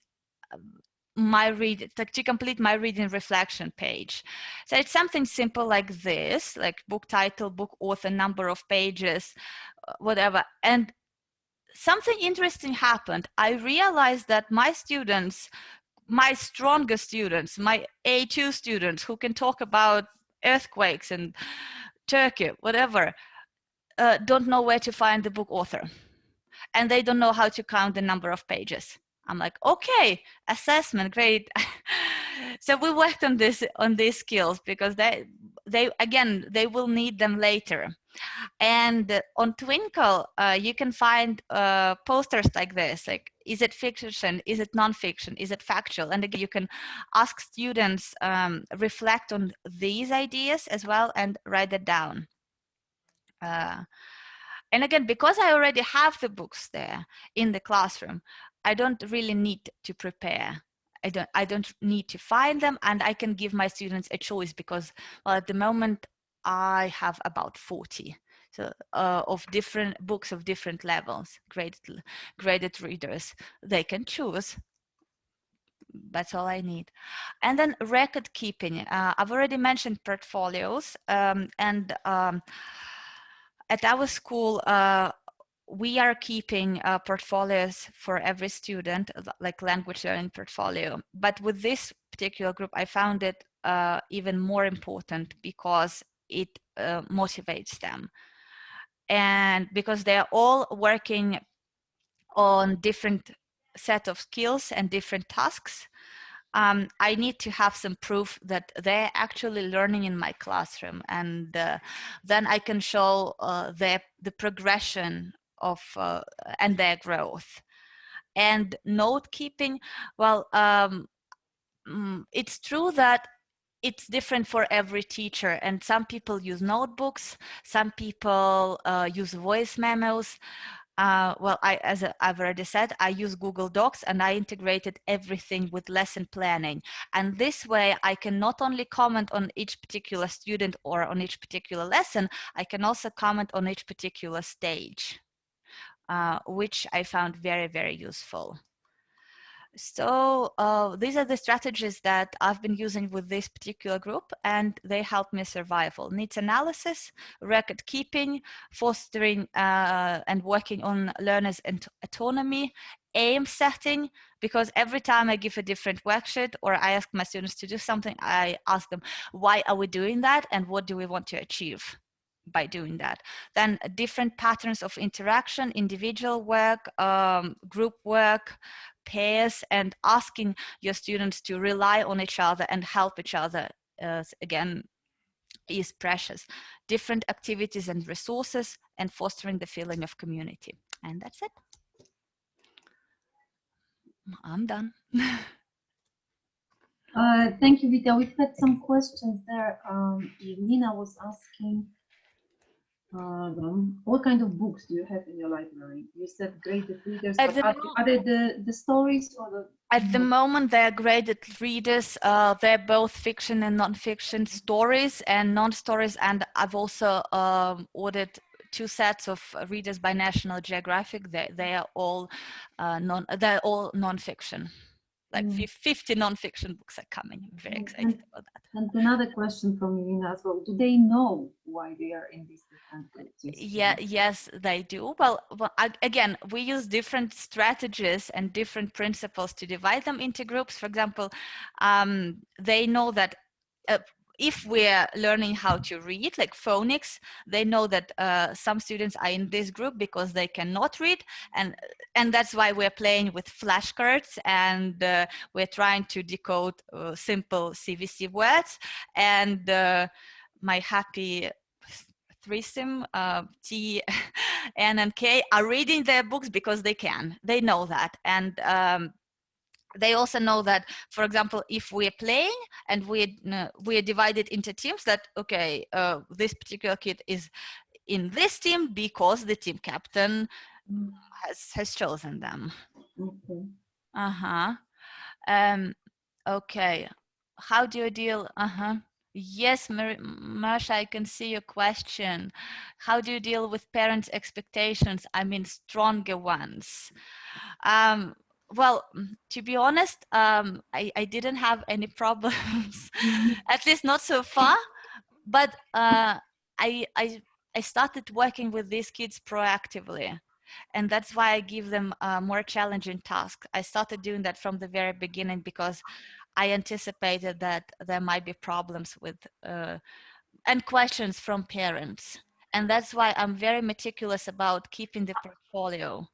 complete my reading reflection page. So it's something simple like this, like book title, book author, number of pages, whatever. And something interesting happened. I realized that my students, my stronger students, my A2 students who can talk about earthquakes and Turkey, whatever, don't know where to find the book author. And they don't know how to count the number of pages. I'm like, okay, assessment, great. So we worked on these skills because they will need them later. And on Twinkle, you can find posters like this, like, is it fiction? Is it nonfiction? Is it factual? And again, you can ask students reflect on these ideas as well and write it down. And again, because I already have the books there in the classroom, I don't really need to prepare. I don't need to find them, and I can give my students a choice because, well, at the moment I have about 40 of different books of different levels, graded readers. They can choose. That's all I need. And then record keeping. I've already mentioned portfolios, and at our school, we are keeping portfolios for every student, like language learning portfolio. But with this particular group, I found it even more important because it motivates them. And because they're all working on different set of skills and different tasks, I need to have some proof that they're actually learning in my classroom, and then I can show the progression of and their growth. And note keeping, well, it's true that it's different for every teacher, and some people use notebooks, some people use voice memos. Well, as I've already said, I use Google Docs, and I integrated everything with lesson planning. And this way I can not only comment on each particular student or on each particular lesson, I can also comment on each particular stage, which I found very, very useful. So these are the strategies that I've been using with this particular group, and they help me survival. Needs analysis, record keeping, fostering and working on learners' autonomy, aim setting, because every time I give a different worksheet or I ask my students to do something, I ask them, why are we doing that and what do we want to achieve by doing that? Then different patterns of interaction, individual work, group work, pairs, and asking your students to rely on each other and help each other, again, is precious. Different activities and resources, and fostering the feeling of community. And that's it. I'm done.
Thank you, Vita. We've had some questions there. Irina was asking, what kind of books do you have in your library? You said graded readers, but are they the stories or the...
At the moment, they're graded readers. They're both fiction and non-fiction stories and non-stories. And I've also ordered 2 sets of readers by National Geographic. They are all non-fiction. Like 50 non-fiction books are coming. I'm very excited about that.
And another question from Irina as well. Do they know why they are in these different groups?
Yes, they do. Well, again, we use different strategies and different principles to divide them into groups. For example, they know that if we're learning how to read, like phonics, they know that some students are in this group because they cannot read, and that's why we're playing with flashcards, and we're trying to decode simple CVC words. And my happy threesome, T, N, and K, are reading their books because they can. They know that. And they also know that, for example, if we're playing and we're divided into teams, that, okay, this particular kid is in this team because the team captain has chosen them. Okay. Okay. How do you deal? Yes, Masha, I can see your question. How do you deal with parents' expectations? I mean, stronger ones. Well, to be honest, I didn't have any problems, at least not so far. But I, I, I started working with these kids proactively. And that's why I give them more challenging tasks. I started doing that from the very beginning because I anticipated that there might be problems with and questions from parents. And that's why I'm very meticulous about keeping the portfolio.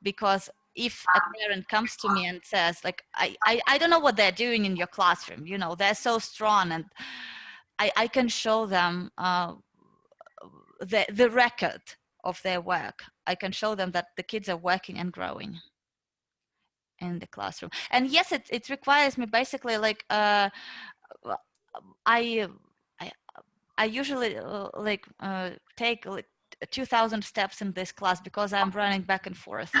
Because if a parent comes to me and says, like, I don't know what they're doing in your classroom, you know, they're so strong, and I can show them the record of their work. I can show them that the kids are working and growing in the classroom. And yes, it requires me basically like I I I usually take like 2,000 steps in this class because I'm running back and forth.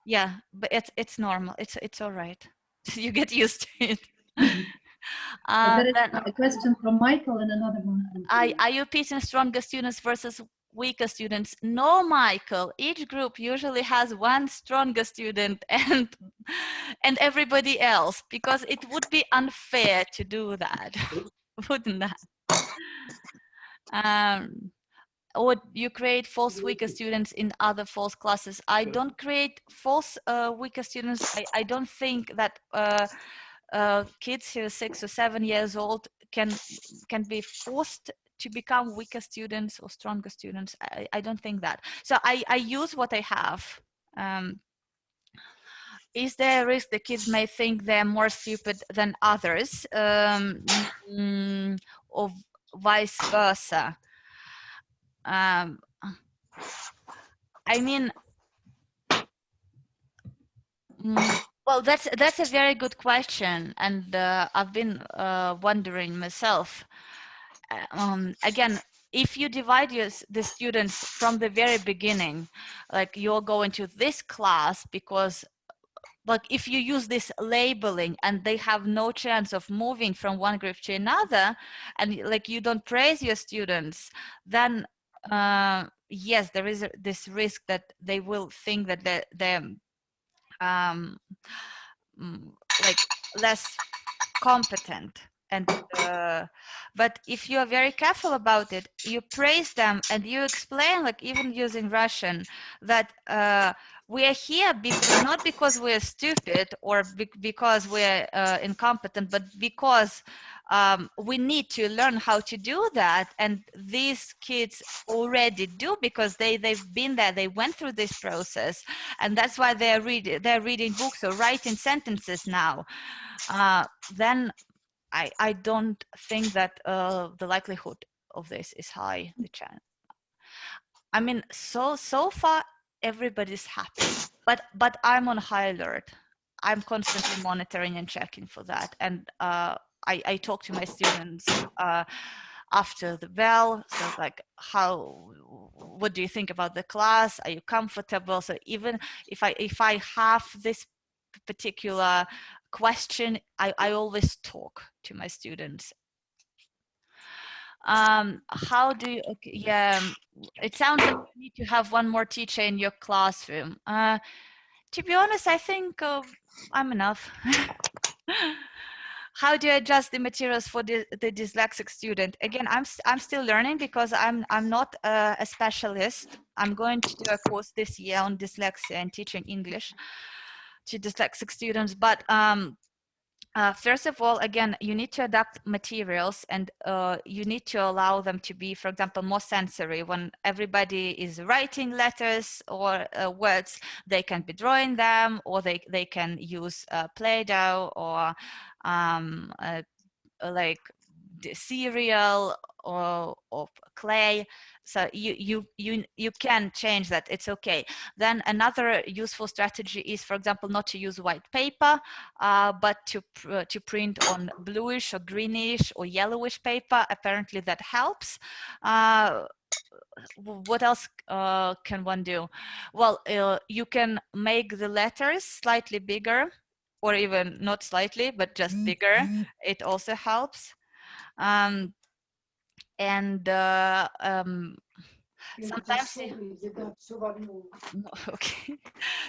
Yeah, but it's normal. It's all right. You get used to it.
There is
Then
a question from Michael and another one.
are you pitching stronger students versus weaker students? No, Michael. Each group usually has one stronger student and everybody else, because it would be unfair to do that, wouldn't that? Or you create false weaker students in other false classes. I don't create false weaker students. I don't think that kids who are 6 or 7 years old can be forced to become weaker students or stronger students. I don't think that. So I use what I have. Is there a risk the kids may think they're more stupid than others, or vice versa? I mean, well, that's a very good question, and I've been wondering myself. Again, if you divide the students from the very beginning, like you're going to this class because, like, if you use this labeling and they have no chance of moving from one group to another, and like you don't praise your students, then yes, there is this risk that they will think that they're like less competent. And but if you are very careful about it, you praise them and you explain, like even using Russian, that we are here not because we're stupid or because we're incompetent, but because we need to learn how to do that, and these kids already do because they've been there, they went through this process, and that's why they're reading books or writing sentences now. Then I don't think that the likelihood of this is high. The chance. I mean, so far everybody's happy, but I'm on high alert. I'm constantly monitoring and checking for that, and I talk to my students after the bell. So like, what do you think about the class? Are you comfortable? So even if I have this particular question, I always talk to my students. How do you, okay, yeah, it sounds like you need to have one more teacher in your classroom. To be honest, I think I'm enough. How do you adjust the materials for the dyslexic student? Again, I'm still learning because I'm not a specialist. I'm going to do a course this year on dyslexia and teaching English to dyslexic students, but first of all, again, you need to adapt materials, and you need to allow them to be, for example, more sensory. When everybody is writing letters or words, they can be drawing them, or they can use Play-Doh or like cereal or clay. So you can change that. It's okay. Then another useful strategy is, for example, not to use white paper, but to print on bluish or greenish or yellowish paper. Apparently that helps. What else can one do? Well, you can make the letters slightly bigger, or even not slightly, but just bigger. It also helps. And sometimes okay.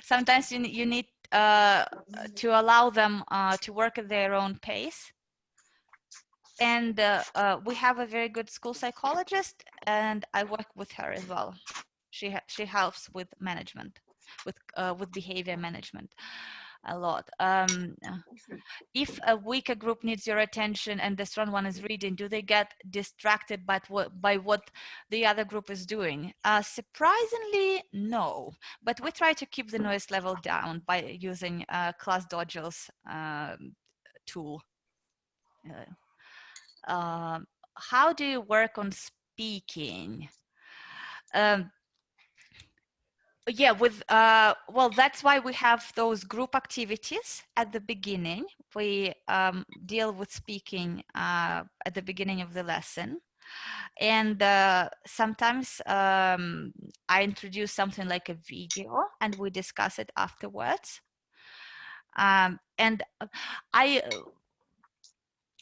Sometimes you need to allow them to work at their own pace. And we have a very good school psychologist, and I work with her as well. She helps with management, with behavior management a lot. If a weaker group needs your attention and the strong one is reading, do they get distracted by what the other group is doing? Surprisingly, no. But we try to keep the noise level down by using Class Dojo's tool. How do you work on speaking? Yeah, with well, that's why we have those group activities at the beginning. We deal with speaking at the beginning of the lesson, and sometimes I introduce something like a video and we discuss it afterwards. And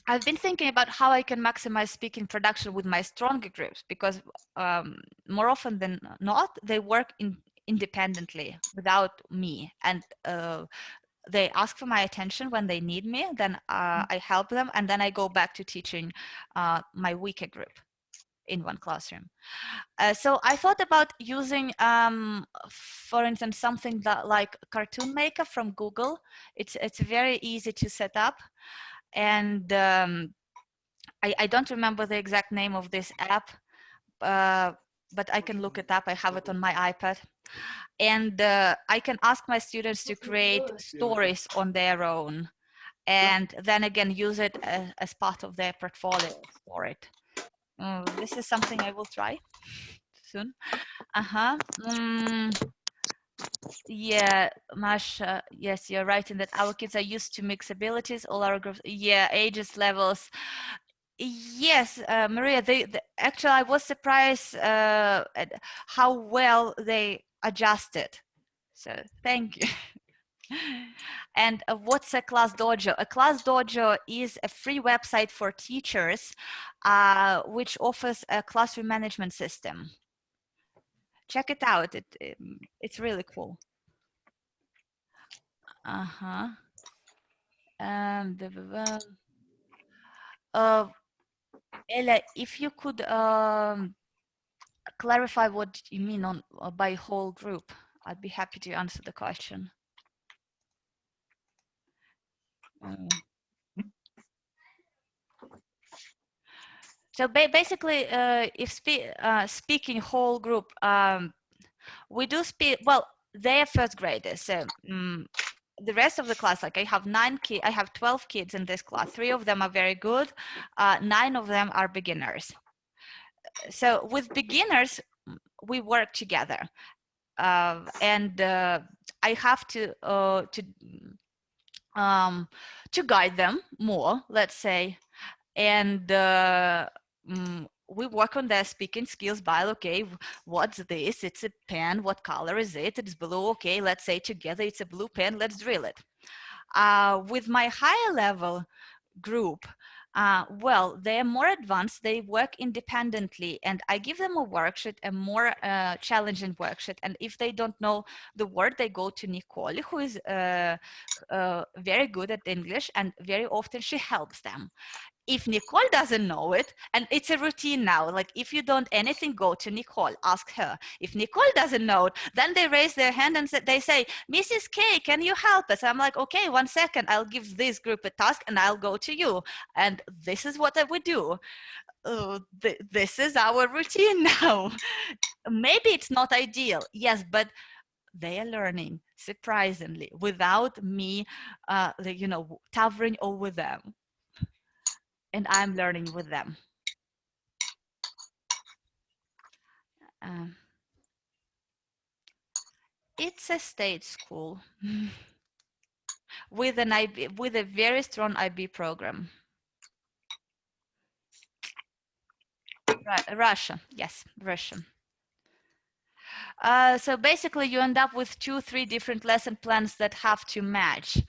I've been thinking about how I can maximize speaking production with my stronger groups, because more often than not, they work independently without me, and they ask for my attention when they need me. Then I help them, and then I go back to teaching my weaker group in one classroom. So I thought about using, for instance, something that like Cartoon Maker from Google. It's very easy to set up, and I don't remember the exact name of this app, but I can look it up. I have it on my iPad. And I can ask my students to create stories on their own, and then again use it as part of their portfolio for it. This is something I will try soon. Yeah, Masha, yes, you're right in that our kids are used to mixed abilities, all our groups, yeah, ages, levels. Yes, Maria, actually, I was surprised at how well they adjusted. So thank you. And what's a Class Dojo? A Class Dojo is a free website for teachers, which offers a classroom management system. Check it out. It's really cool. Ella, if you could clarify what you mean on by whole group, I'd be happy to answer the question. So basically, if speaking whole group, we do speak, well, they're first graders. So the rest of the class, like I have 12 kids in this class. 3 of them are very good. 9 of them are beginners. So with beginners, we work together. And I have to guide them more, let's say, and we work on their speaking skills by, okay, what's this? It's a pen. What color is it? It's blue. Okay, let's say together it's a blue pen. Let's drill it. With my higher level group, well, they're more advanced, they work independently, and I give them a worksheet, a more challenging worksheet, and if they don't know the word, they go to Nicole, who is very good at English, and very often she helps them. If Nicole doesn't know it, and it's a routine now, like if you don't anything, go to Nicole, ask her. If Nicole doesn't know it, then they raise their hand and they say, Mrs. K, can you help us? I'm like, okay, 1 second, I'll give this group a task and I'll go to you. And this is what I would do. This is our routine now. Maybe it's not ideal, yes, but they are learning surprisingly without me, you know, towering over them. And I'm learning with them. It's a state school with an IB, with a very strong IB program. Russia, yes, Russian. So basically, you end up with 2-3 different lesson plans that have to match.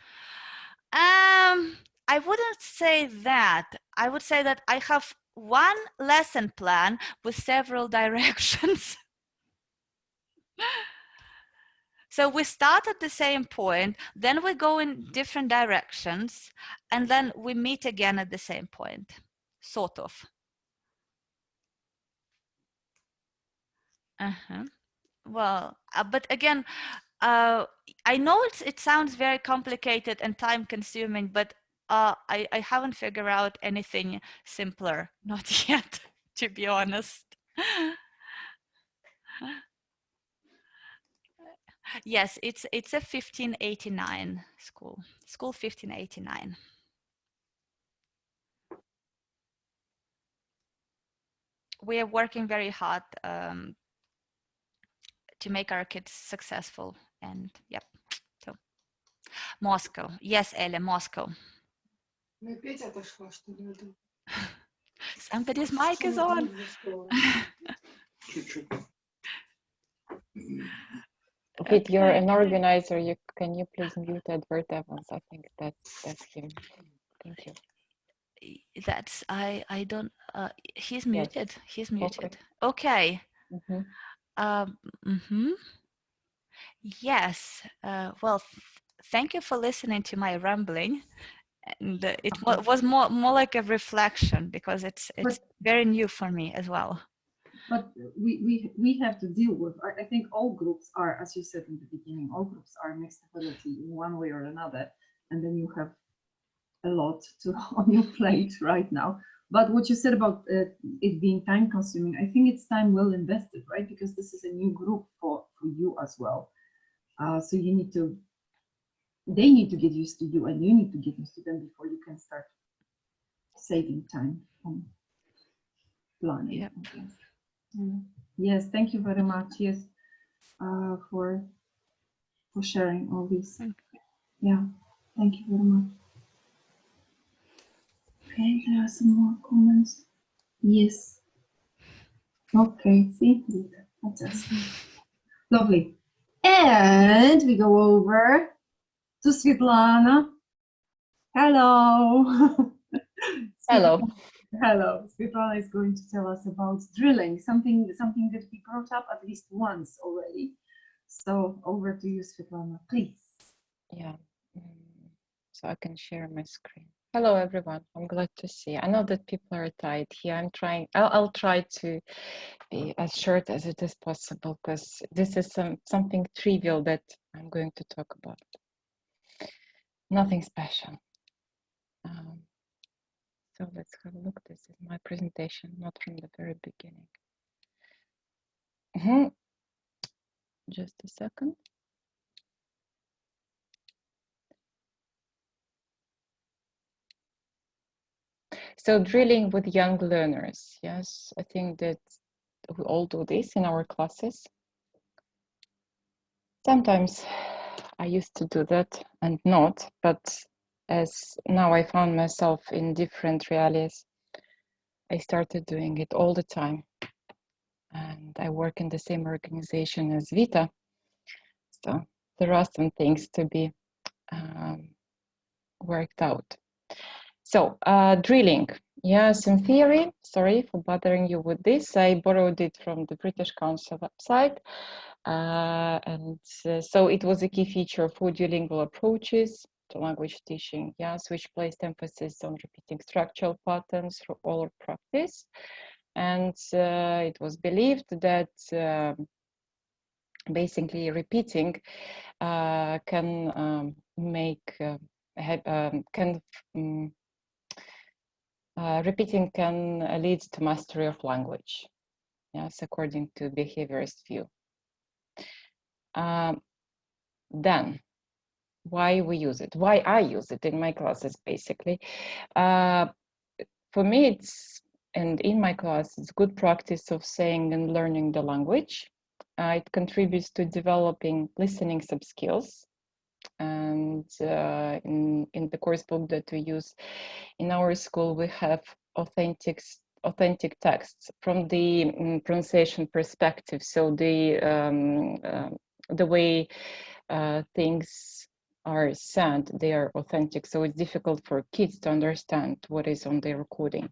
I wouldn't say that. I would say that I have one lesson plan with several directions. So we start at the same point, then we go in different directions, and then we meet again at the same point, sort of. Well, but again, I know it sounds very complicated and time consuming, but I haven't figured out anything simpler, not yet, to be honest. Yes, it's a 1589 school 1589. We are working very hard to make our kids successful, and yep. So Moscow, yes, Elia, Moscow. Somebody's mic is on.
Pete, you're an organizer. Can you please mute Edward Evans? I think that's him. Thank you.
That's I don't. He's muted.
Yes.
He's muted. Okay. Yes. Well, thank you for listening to my rambling. And it was more like a reflection, because it's very new for me as well.
But we have to deal with, I think all groups are, as you said in the beginning, all groups are mixed ability in one way or another, and then you have a lot on your plate right now. But what you said about it being time consuming, I think it's time well invested, right? Because this is a new group for you as well. So you need to, they need to get used to you, and you need to get used to them before you can start saving time on planning.
Yep.
Yes, thank you very much. Yes, for sharing all this. Yeah, thank you very much. Okay, there are some more comments. Yes. Okay, see, fantastic, lovely. And we go over to Svetlana. Hello.
Hello.
Hello. Svetlana is going to tell us about drilling, something that we brought up at least once already. So over to you, Svetlana, please.
Yeah. So I can share my screen. Hello, everyone. I'm glad to see. I know that people are tired here. I'm trying. I'll try to be as short as it is possible, because this is something trivial that I'm going to talk about. Nothing special. So let's have a look. This is my presentation, not from the very beginning. Just a second. So drilling with young learners. Yes, I think that we all do this in our classes. Sometimes I used to do that and not, but as now I found myself in different realities, I started doing it all the time. And I work in the same organization as Vita. So there are some things to be worked out. So drilling, yes, in theory, sorry for bothering you with this. I borrowed it from the British Council website. So it was a key feature of audio-lingual approaches to language teaching, yes, which placed emphasis on repeating structural patterns through all practice. And it was believed that basically repeating can repeating can lead to mastery of language, yes, according to behaviorist view. Then, why we use it? Why I use it in my classes, basically. For me, and in my class, it's good practice of saying and learning the language. It contributes to developing listening sub-skills. And in the course book that we use in our school, we have authentic texts from the pronunciation perspective. So the way things are sent, they are authentic. So it's difficult for kids to understand what is on the recording.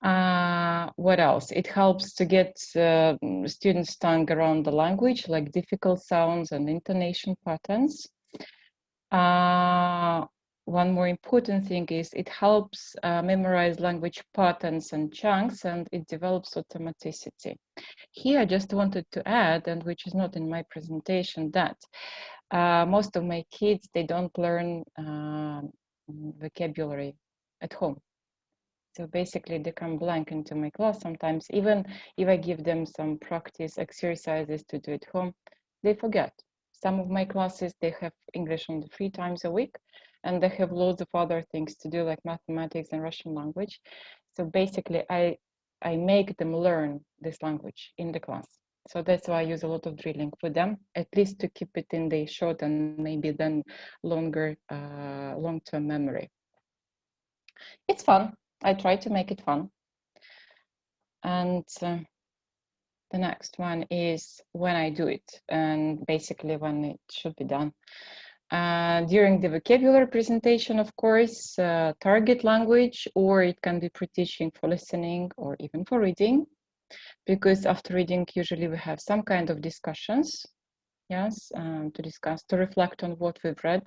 What else? It helps to get students' tongue around the language, like difficult sounds and intonation patterns. One more important thing is it helps memorize language patterns and chunks, and it develops automaticity. Here, I just wanted to add, and which is not in my presentation, that most of my kids, they don't learn vocabulary at home. So basically, they come blank into my class sometimes. Even if I give them some practice exercises to do at home, they forget. Some of my classes, they have English only 3 times a week, and they have loads of other things to do, like mathematics and Russian language. So basically, I make them learn this language in the class. So that's why I use a lot of drilling for them, at least to keep it in the short and maybe then longer, long-term memory. It's fun. I try to make it fun. And the next one is when I do it, and basically when it should be done. During the vocabulary presentation, of course, target language, or it can be pre-teaching for listening or even for reading, because after reading, usually we have some kind of discussions, yes, to discuss, to reflect on what we've read.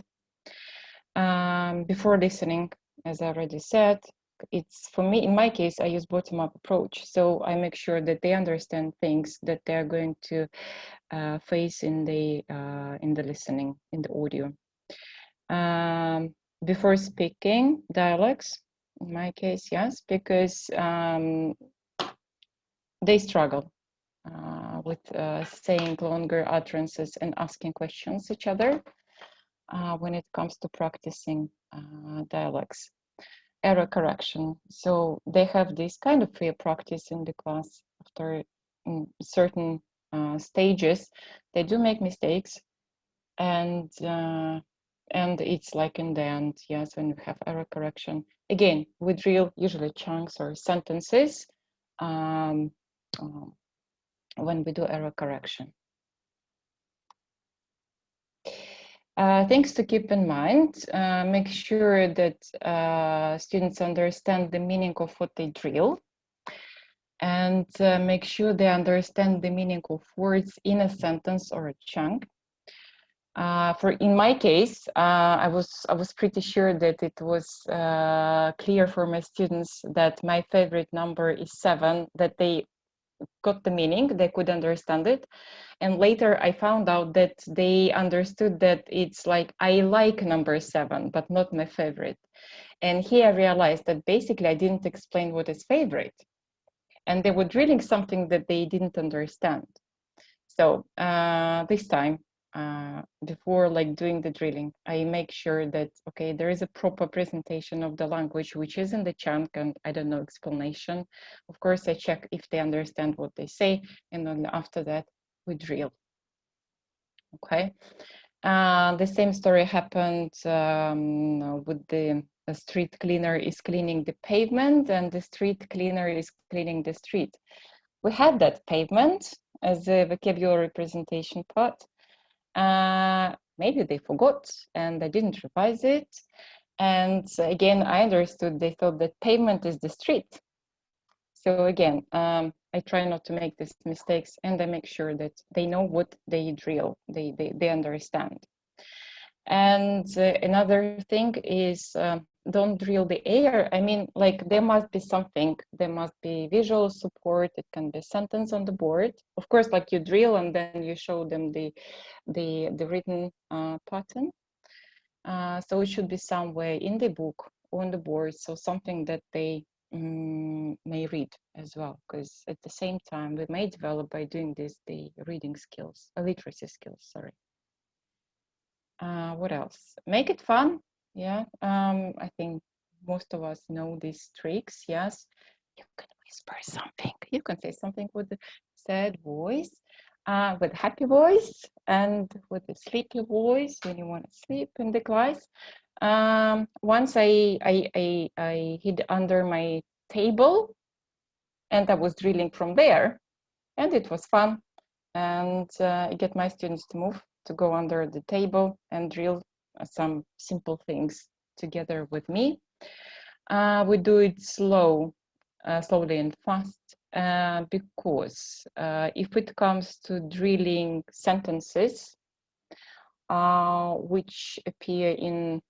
Before listening, as I already said, it's, for me, in my case, I use bottom-up approach. So I make sure that they understand things that they're going to face in the listening, in the audio. Before speaking, dialects, in my case, yes, because they struggle with saying longer utterances and asking questions each other when it comes to practicing dialects. Error correction. So they have this kind of free practice in the class. After certain stages, they do make mistakes, and it's like in the end, yes, when you have error correction. Again, we drill usually chunks or sentences when we do error correction. Things to keep in mind, make sure that students understand the meaning of what they drill, and make sure they understand the meaning of words in a sentence or a chunk. In my case, I was pretty sure that it was clear for my students that my favorite number is 7, that they got the meaning, they could understand it. And later I found out that they understood that it's like, I like number 7, but not my favorite. And here I realized that basically I didn't explain what is favorite. And they were drilling something that they didn't understand. So this time, before like doing the drilling, I make sure that, okay, there is a proper presentation of the language, which is in the chunk, and I don't know, explanation. Of course, I check if they understand what they say, and then after that, we drill. Okay. The same story happened with the street cleaner is cleaning the pavement, and the street cleaner is cleaning the street. We had that pavement as a vocabulary presentation part. Maybe they forgot and I didn't revise it. And again, I understood they thought that pavement is the street. So again, I try not to make these mistakes, and I make sure that they know what they drill, they understand. And another thing is don't drill the air. I mean, like there must be something, there must be visual support, it can be a sentence on the board. Of course, like you drill and then you show them the written pattern. So it should be somewhere in the book, on the board, so something that they may read as well, because at the same time we may develop by doing this the reading skills, literacy skills, sorry. What else? Make it fun. Yeah, I think most of us know these tricks. Yes, you can whisper something, you can say something with a sad voice, with happy voice, and with a sleepy voice when you want to sleep in the class. Once I hid under my table and I was drilling from there, and it was fun. And I get my students to move, to go under the table and drill some simple things together with me. We do it slowly and fast, because if it comes to drilling sentences which appear in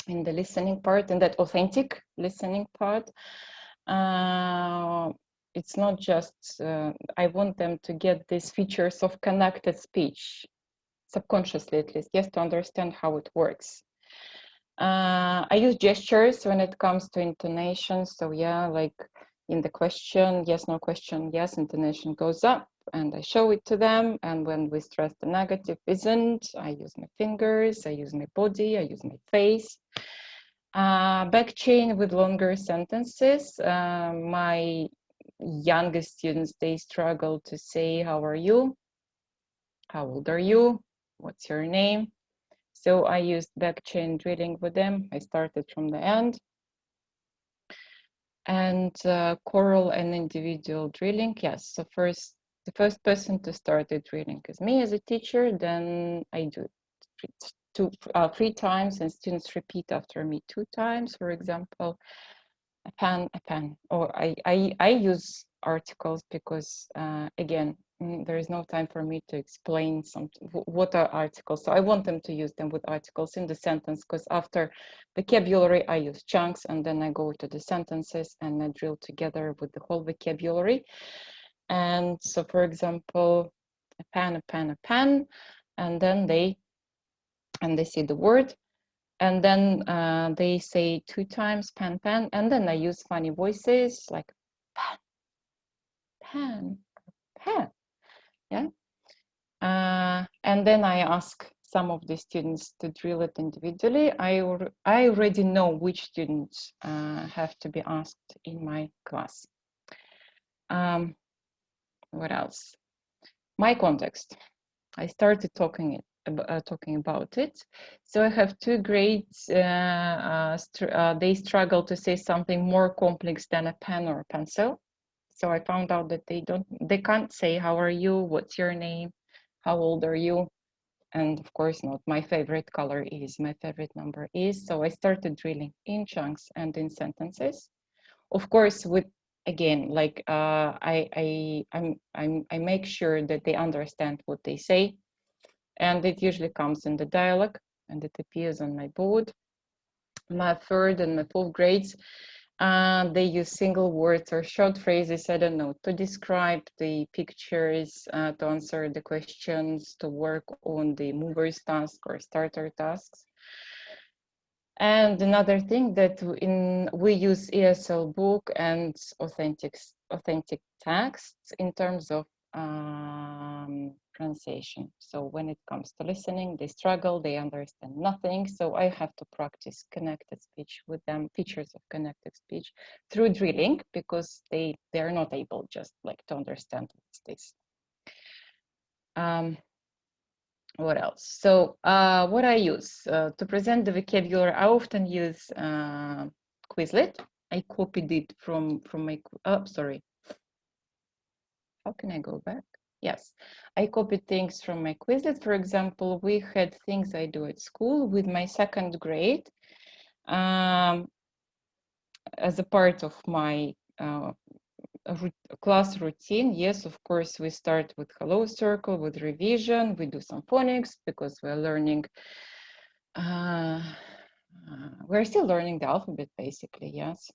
the listening part, and that authentic listening part, it's not just I want them to get these features of connected speech subconsciously, at least, yes, to understand how it works. I use gestures when it comes to intonation. So yeah, like in the question, yes, no question, yes, intonation goes up and I show it to them. And when we stress the negative isn't, I use my fingers, I use my body, I use my face. Back chain with longer sentences. My youngest students, they struggle to say, how are you? How old are you? What's your name? So I used back chain drilling with them. I started from the end. And choral and individual drilling, yes. So the first person to start the drilling is me as a teacher. Then I do it 3 times, and students repeat after me 2 times. For example, a pen. Or I use articles because again, there is no time for me to explain what are articles. So I want them to use them with articles in the sentence, because after vocabulary, I use chunks, and then I go to the sentences and I drill together with the whole vocabulary. And so, for example, a pen, and then they see the word. And then they say 2 times pen, and then I use funny voices like pen, yeah. And then I ask some of the students to drill it individually. I already know which students have to be asked in my class. What else? My context. I started talking about it. So I have 2 grades. They struggle to say something more complex than a pen or a pencil. So I found out that they can't say how are you, what's your name, how old are you, and of course not my favorite color is, my favorite number is. So I started drilling in chunks and in sentences. Of course, with again, like I make sure that they understand what they say. And it usually comes in the dialogue, and it appears on my board. My 3rd and my 4th grades, they use single words or short phrases, I don't know, to describe the pictures, to answer the questions, to work on the movers task or starter tasks. And another thing that we use ESL book and authentic texts in terms of pronunciation. So when it comes to listening, they struggle, they understand nothing. So I have to practice connected speech with them, features of connected speech through drilling, because they are not able just like to understand what's this. What else? So what I use to present the vocabulary, I often use Quizlet. I copied it from my, sorry. How can I go back? Yes, I copied things from my Quizlet. For example, we had things I do at school with my 2nd grade as a part of my class routine. Yes, of course, we start with hello circle, with revision. We do some phonics because we're learning. We're still learning the alphabet, basically, yes.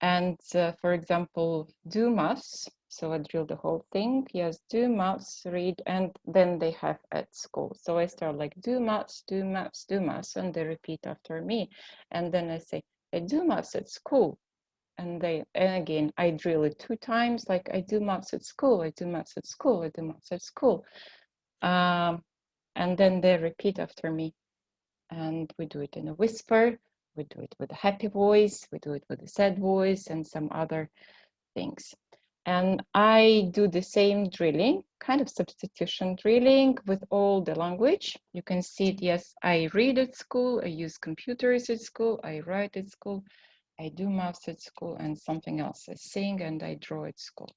And for example, do maths. So I drill the whole thing. Yes, do maths, read, and then they have at school. So I start like do maths, do maths, do maths, and they repeat after me. And then I say, I do maths at school. And again, I drill it 2 times, like I do maths at school, I do maths at school, I do maths at school. And then they repeat after me. And we do it in a whisper, we do it with a happy voice, we do it with a sad voice, and some other things. And I do the same drilling, kind of substitution drilling with all the language. You can see it, yes, I read at school, I use computers at school, I write at school, I do maths at school, and something else. I sing and I draw at school.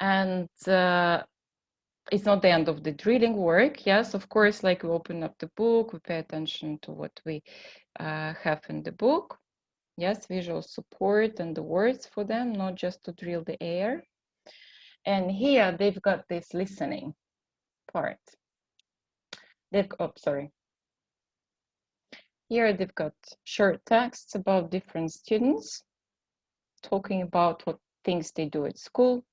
And it's not the end of the drilling work. Yes, of course, like we open up the book, we pay attention to what we have in the book. Yes, visual support and the words for them, not just to drill the air. And here they've got this listening part. Here they've got short texts about different students, talking about what things they do at school.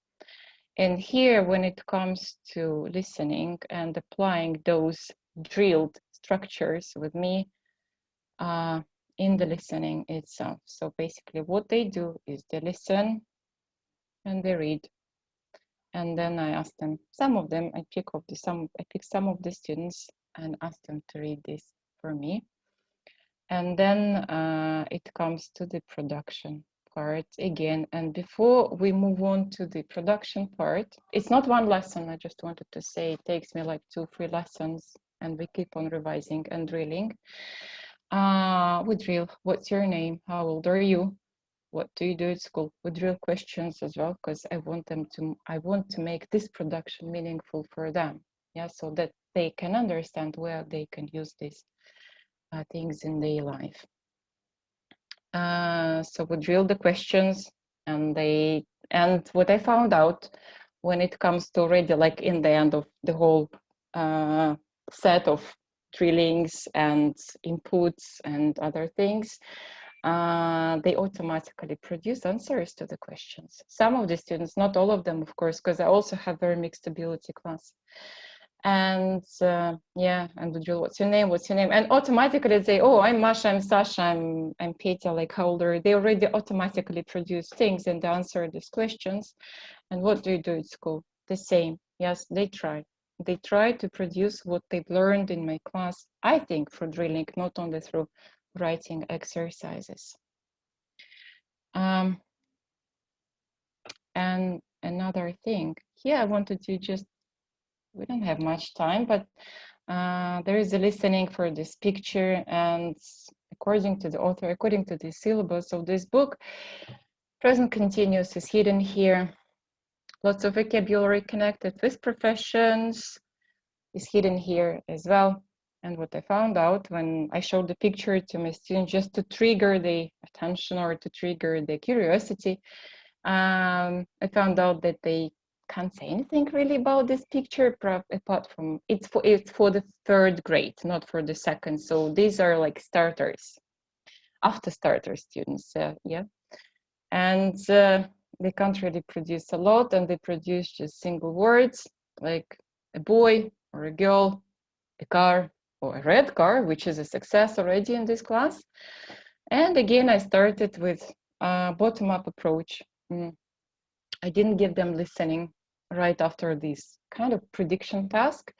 And here, when it comes to listening and applying those drilled structures with me in the listening itself. So basically what they do is they listen and they read. And then I ask them, some of them, I pick some of the students and ask them to read this for me. And then it comes to the production part again. And before we move on to the production part, it's not one lesson. I just wanted to say it takes me like 2-3 lessons, and we keep on revising and drilling. We drill, what's your name? How old are you? What do you do at school? We drill questions as well, because I want to make this production meaningful for them. Yeah, so that they can understand where they can use these things in their life. So we drill the questions, and what I found out when it comes to already like in the end of the whole set of drillings and inputs and other things, they automatically produce answers to the questions. Some of the students, not all of them, of course, because I also have very mixed ability class. And yeah, and we drill, what's your name, and automatically they say, oh, I'm Masha, I'm Sasha, I'm Petya, like how old are you? They already automatically produce things and answer these questions. And what do you do at school? The same. Yes, they try to produce what they've learned in my class, I think, for drilling, not only through writing exercises. And another thing here, I wanted to just, we don't have much time, but there is a listening for this picture, and according to the author, according to the syllabus of this book, present continuous is hidden here. Lots of vocabulary connected with professions is hidden here as well. And what I found out when I showed the picture to my students, just to trigger the attention or to trigger the curiosity, I found out that they can't say anything really about this picture, apart from it's for the 3rd grade, not for the 2nd. So these are like starters, after starter students, yeah. And they can't really produce a lot, and they produce just single words like a boy or a girl, a car, or a red car, which is a success already in this class. And again, I started with a bottom-up approach. I didn't give them listening right after this kind of prediction task.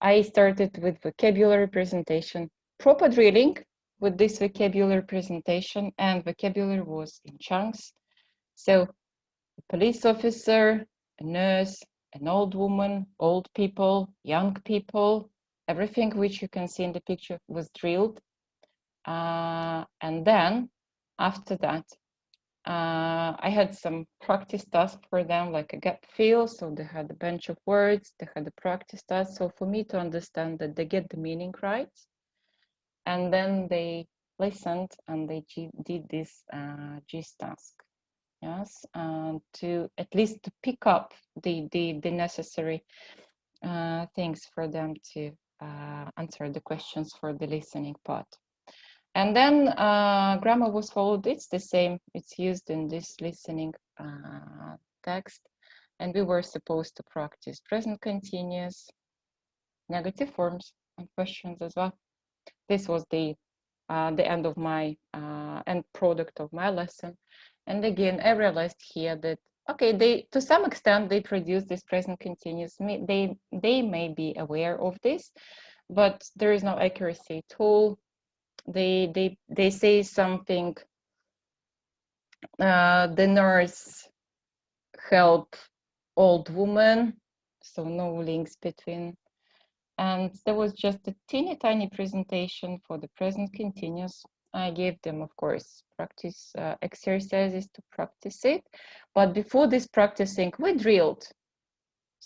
I started with vocabulary presentation, proper drilling with this vocabulary presentation, and vocabulary was in chunks. So a police officer, a nurse, an old woman, old people, young people, everything which you can see in the picture was drilled. And then after that, I had some practice tasks for them, like a gap fill. So they had a bunch of words, they had a practice task. So for me to understand that they get the meaning right. And then they listened and they did this GIS task. Yes, to at least to pick up the necessary things for them to answer the questions for the listening part. And then grammar was followed. It's the same. It's used in this listening text. And we were supposed to practice present continuous, negative forms, and questions as well. This was the end of my end product of my lesson. And again, I realized here that, okay, they, to some extent, they produce this present continuous. They may be aware of this, but there is no accuracy at all. They say something, the nurse help old woman, so no links between. And there was just a teeny tiny presentation for the present continuous. I gave them, of course, practice exercises to practice it. But before this practicing, we drilled.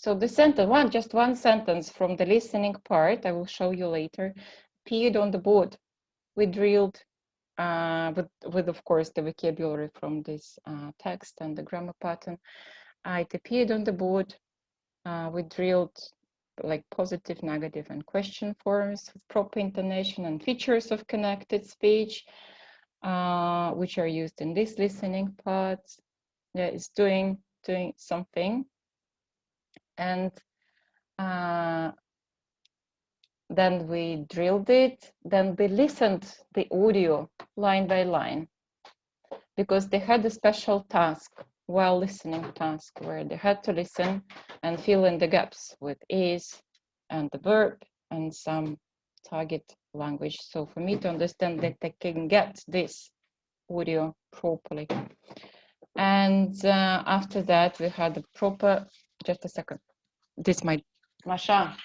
So the sentence, just one sentence from the listening part, I will show you later, appeared on the board. We drilled with of course the vocabulary from this text and the grammar pattern. It appeared on the board. We drilled like positive, negative, and question forms with proper intonation and features of connected speech, which are used in this listening part. Yeah, it's doing something, and then we drilled it. Then we listened the audio line by line, because they had a special task, while listening task, where they had to listen and fill in the gaps with is and the verb and some target language. So for me to understand that they can get this audio properly. And after that, we had a proper, just a second. This might, Masha.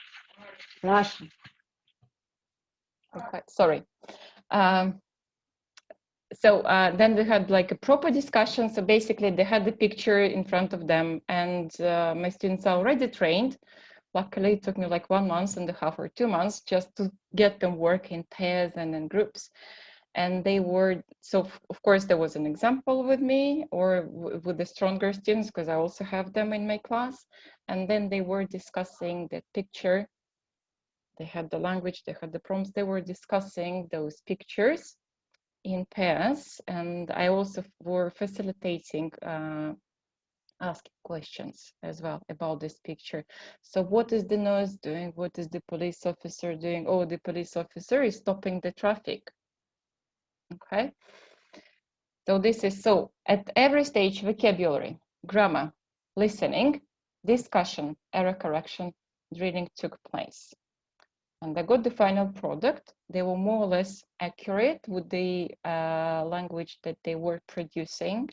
Okay, sorry. So then we had like a proper discussion. So basically they had the picture in front of them, and my students are already trained. Luckily, it took me like 1.5 months or 2 months just to get them work in pairs and in groups. And they were, so of course there was an example with me or with the stronger students, because I also have them in my class. And then they were discussing the picture. They had the language, they had the prompts, they were discussing those pictures in pairs, and I also were facilitating asking questions as well about this picture. So what is the nurse doing? What is the police officer doing? Oh, the police officer is stopping the traffic. Okay. So this is, so at every stage, vocabulary, grammar, listening, discussion, error correction, drilling took place. And I got the final product. They were more or less accurate with the language that they were producing.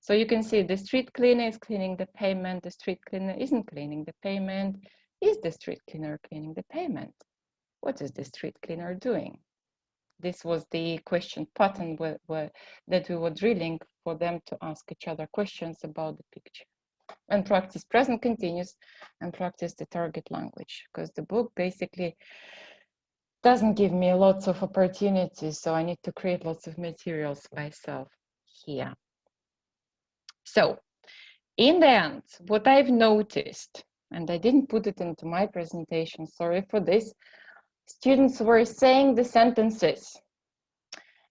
So you can see the street cleaner is cleaning the pavement. The street cleaner isn't cleaning the pavement. Is the street cleaner cleaning the pavement? What is the street cleaner doing? This was the question pattern that we were drilling for them to ask each other questions about the picture. And practice present continuous and practice the target language, because the book basically doesn't give me lots of opportunities, so I need to create lots of materials myself here. So in the end, what I've noticed, and I didn't put it into my presentation, sorry for this, students were saying the sentences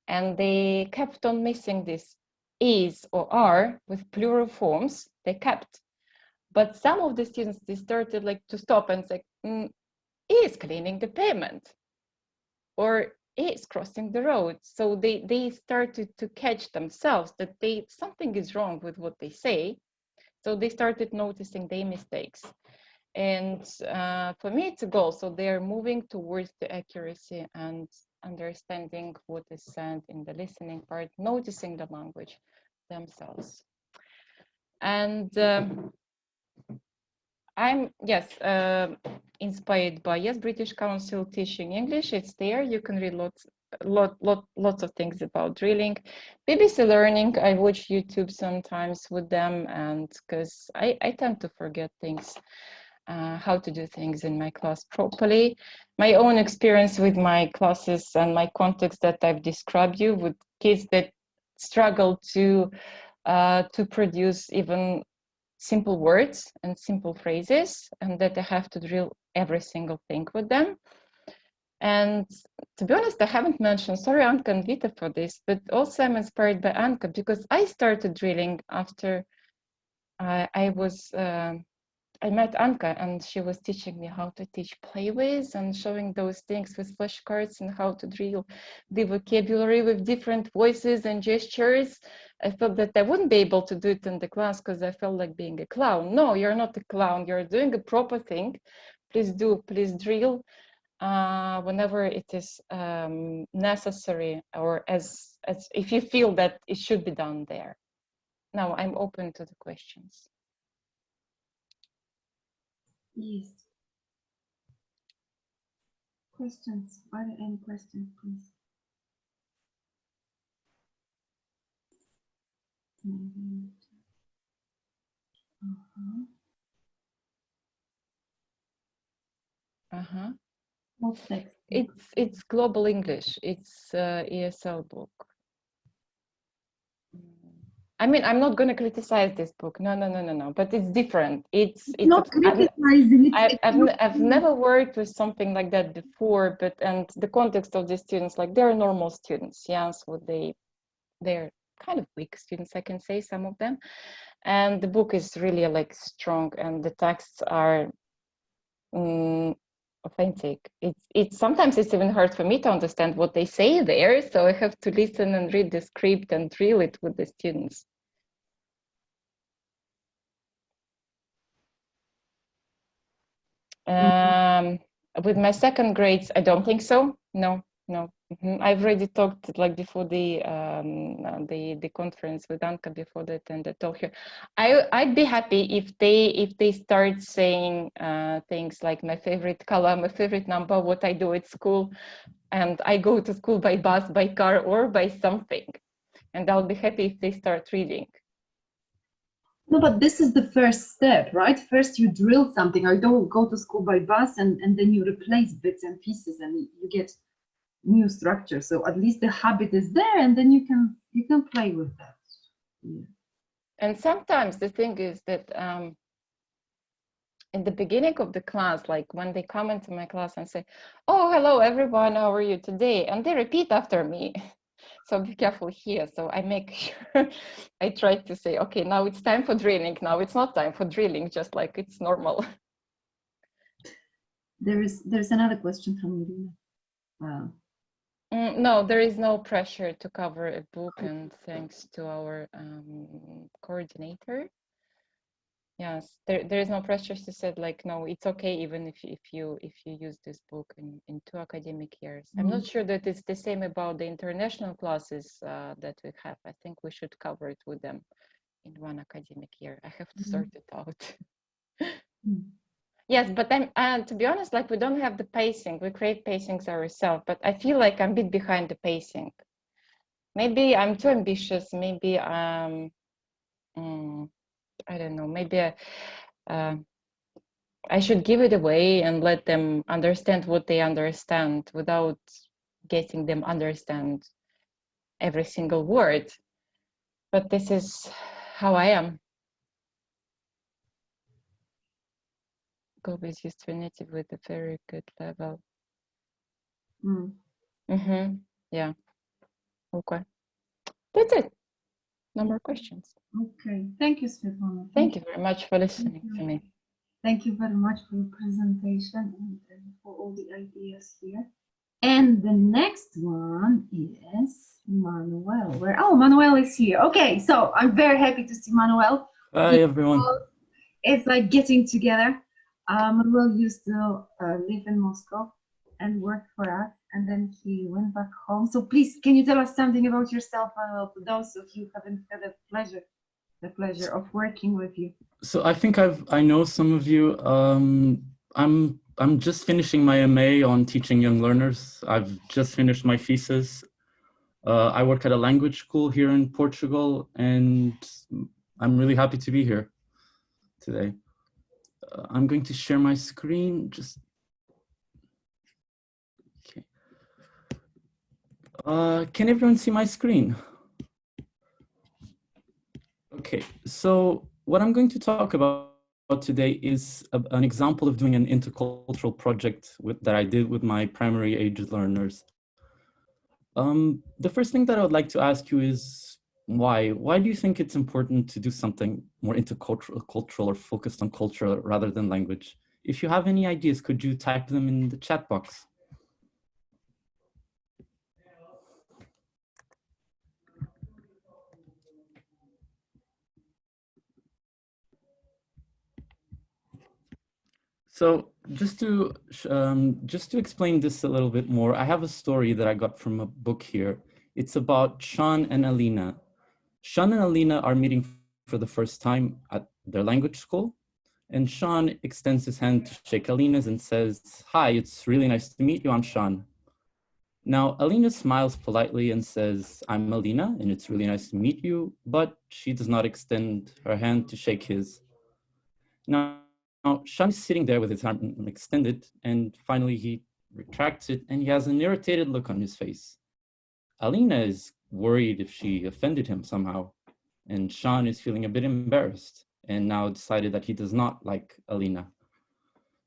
and they kept on missing this is or are with plural forms. They kept. But some of the students, they started like to stop and say, is cleaning the pavement or is crossing the road. So they started to catch themselves that something is wrong with what they say. So they started noticing their mistakes. And for me, it's a goal. So they're moving towards the accuracy and understanding what is said in the listening part, noticing the language themselves. And I'm, yes, inspired by, British Council Teaching English. It's there. You can read lots of things about drilling. BBC Learning, I watch YouTube sometimes with them, and because I tend to forget things, how to do things in my class properly. My own experience with my classes and my context that I've described you with kids that struggle to produce even simple words and simple phrases, and that I have to drill every single thing with them. And to be honest, I haven't mentioned, sorry Anka and Vita for this, but also I'm inspired by Anka, because I started drilling after I met Anka, and she was teaching me how to teach playways and showing those things with flashcards and how to drill the vocabulary with different voices and gestures. I felt that I wouldn't be able to do it in the class because I felt like being a clown. No, you're not a clown. You're doing a proper thing. Please drill whenever it is necessary, or as if you feel that it should be done there. Now I'm open to the questions.
Yes. Questions? Are there any questions, please?
Uh-huh.
What text?
It's Global English. It's ESL book. I mean, I'm not going to criticize this book. No. But it's different. It's
not criticizing.
I've never worked with something like that before. But and the context of the students, like they're normal students, yeah. So they're kind of weak students, I can say, some of them. And the book is really like strong, and the texts are authentic. It's sometimes it's even hard for me to understand what they say there, so I have to listen and read the script and drill it with the students. With my second grades, I don't think so. No. I've already talked like before the conference with Anka before that, and I told her I'd be happy if they start saying things like my favorite color, my favorite number, what I do at school, and I go to school by bus, by car, or by something, and I'll be happy if they start reading.
No, but this is the first step, right? First you drill something, or don't go to school by bus, and then you replace bits and pieces, and you get new structure. So at least the habit is there, and then you can play with that. Yeah.
And sometimes the thing is that in the beginning of the class, like when they come into my class and say, "Oh, hello everyone, how are you today?" and they repeat after me. So be careful here. So I make sure I try to say, okay, now it's time for drilling. Now it's not time for drilling, just like it's normal.
There's another question from Irina. Wow.
No, there is no pressure to cover a book, and thanks to our coordinator. Yes, there is no pressure. She said, like, no, it's okay even if you use this book in 2 academic years. I'm not sure that it's the same about the international classes that we have. I think we should cover it with them in 1 academic year. I have to sort it out. Yes, but I'm to be honest, like we don't have the pacing. We create pacings ourselves, but I feel like I'm a bit behind the pacing. Maybe I'm too ambitious. Maybe I don't know, maybe I should give it away and let them understand what they understand without getting them understand every single word. But this is how I am. Go with used to native with a very good level. Yeah. Okay. That's it. No more questions.
Okay. Thank you, Svetlana.
Thank you very much for listening to me.
Thank you very much for your presentation and for all the ideas here. And the next one is Manuel. Manuel is here. Okay, so I'm very happy to see Manuel.
Hi, everyone.
It's like getting together. Manuel used to live in Moscow and work for us, and then he went back home. So please, can you tell us something about yourself, Manuel, for those of you who haven't had the pleasure of working with you?
So I think I know some of you. I'm just finishing my MA on teaching young learners. I've just finished my thesis. I work at a language school here in Portugal, and I'm really happy to be here today. I'm going to share my screen. Okay. Can everyone see my screen? Okay, so what I'm going to talk about today is an example of doing an intercultural project that I did with my primary age learners. The first thing that I would like to ask you is why? Why do you think it's important to do something more intercultural or focused on culture rather than language? If you have any ideas, could you type them in the chat box? So just to explain this a little bit more, I have a story that I got from a book here. It's about Chan and Alina. Chan and Alina are meeting for the first time at their language school, and Chan extends his hand to shake Alina's and says, "Hi, it's really nice to meet you, I'm Chan." Now, Alina smiles politely and says, "I'm Alina, and it's really nice to meet you," but she does not extend her hand to shake his. Now, Shan is sitting there with his arm extended, and finally he retracts it, and he has an irritated look on his face. Alina is worried if she offended him somehow, and Shan is feeling a bit embarrassed, and now decided that he does not like Alina.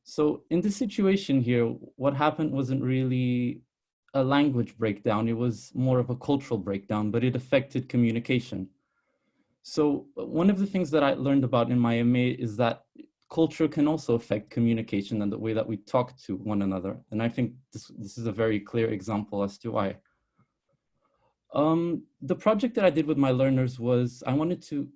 So in this situation here, what happened wasn't really a language breakdown, it was more of a cultural breakdown, but it affected communication. So one of the things that I learned about in my MA is that culture can also affect communication and the way that we talk to one another. And I think this is a very clear example as to why. The project that I did with my learners was I wanted to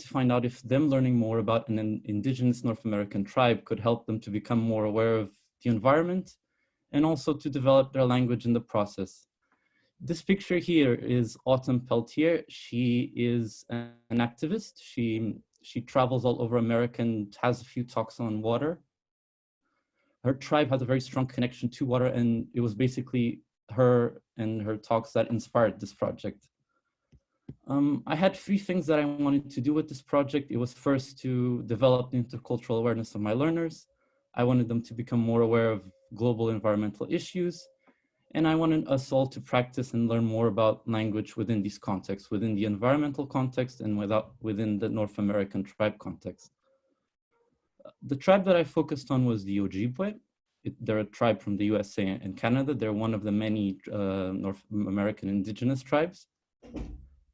find out if them learning more about an indigenous North American tribe could help them to become more aware of the environment and also to develop their language in the process. This picture here is Autumn Peltier. She is an activist. She travels all over America and has a few talks on water. Her tribe has a very strong connection to water, and it was basically her and her talks that inspired this project. I had 3 things that I wanted to do with this project. It was first to develop the intercultural awareness of my learners. I wanted them to become more aware of global environmental issues. And I wanted us all to practice and learn more about language within these contexts, within the environmental context and within the North American tribe context. The tribe that I focused on was the Ojibwe. They're a tribe from the USA and Canada. They're one of the many North American indigenous tribes.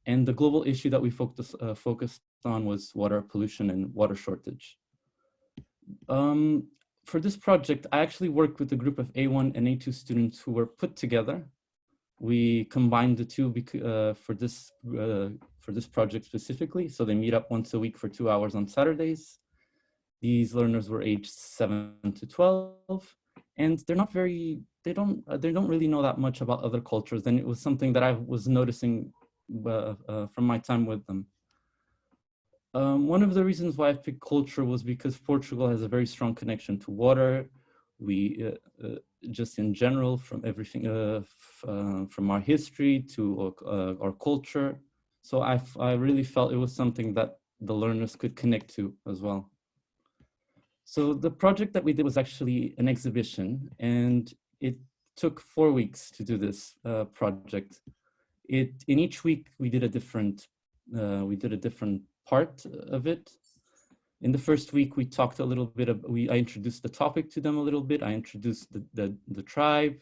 And the global issue that we focused on was water pollution and water shortage. For this project, I actually worked with a group of A1 and A2 students who were put together. We combined the two for this project specifically. So they meet up once a week for 2 hours on Saturdays. These learners were aged 7 to 12, and they don't really know that much about other cultures. And it was something that I was noticing from my time with them. One of the reasons why I picked culture was because Portugal has a very strong connection to water. We, just in general, from everything, from our history to our culture. So I really felt it was something that the learners could connect to as well. So the project that we did was actually an exhibition, and it took 4 weeks to do this project. In each week we did a different part of it. In the first week we talked a little bit I introduced the topic to them a little bit. I introduced the tribe,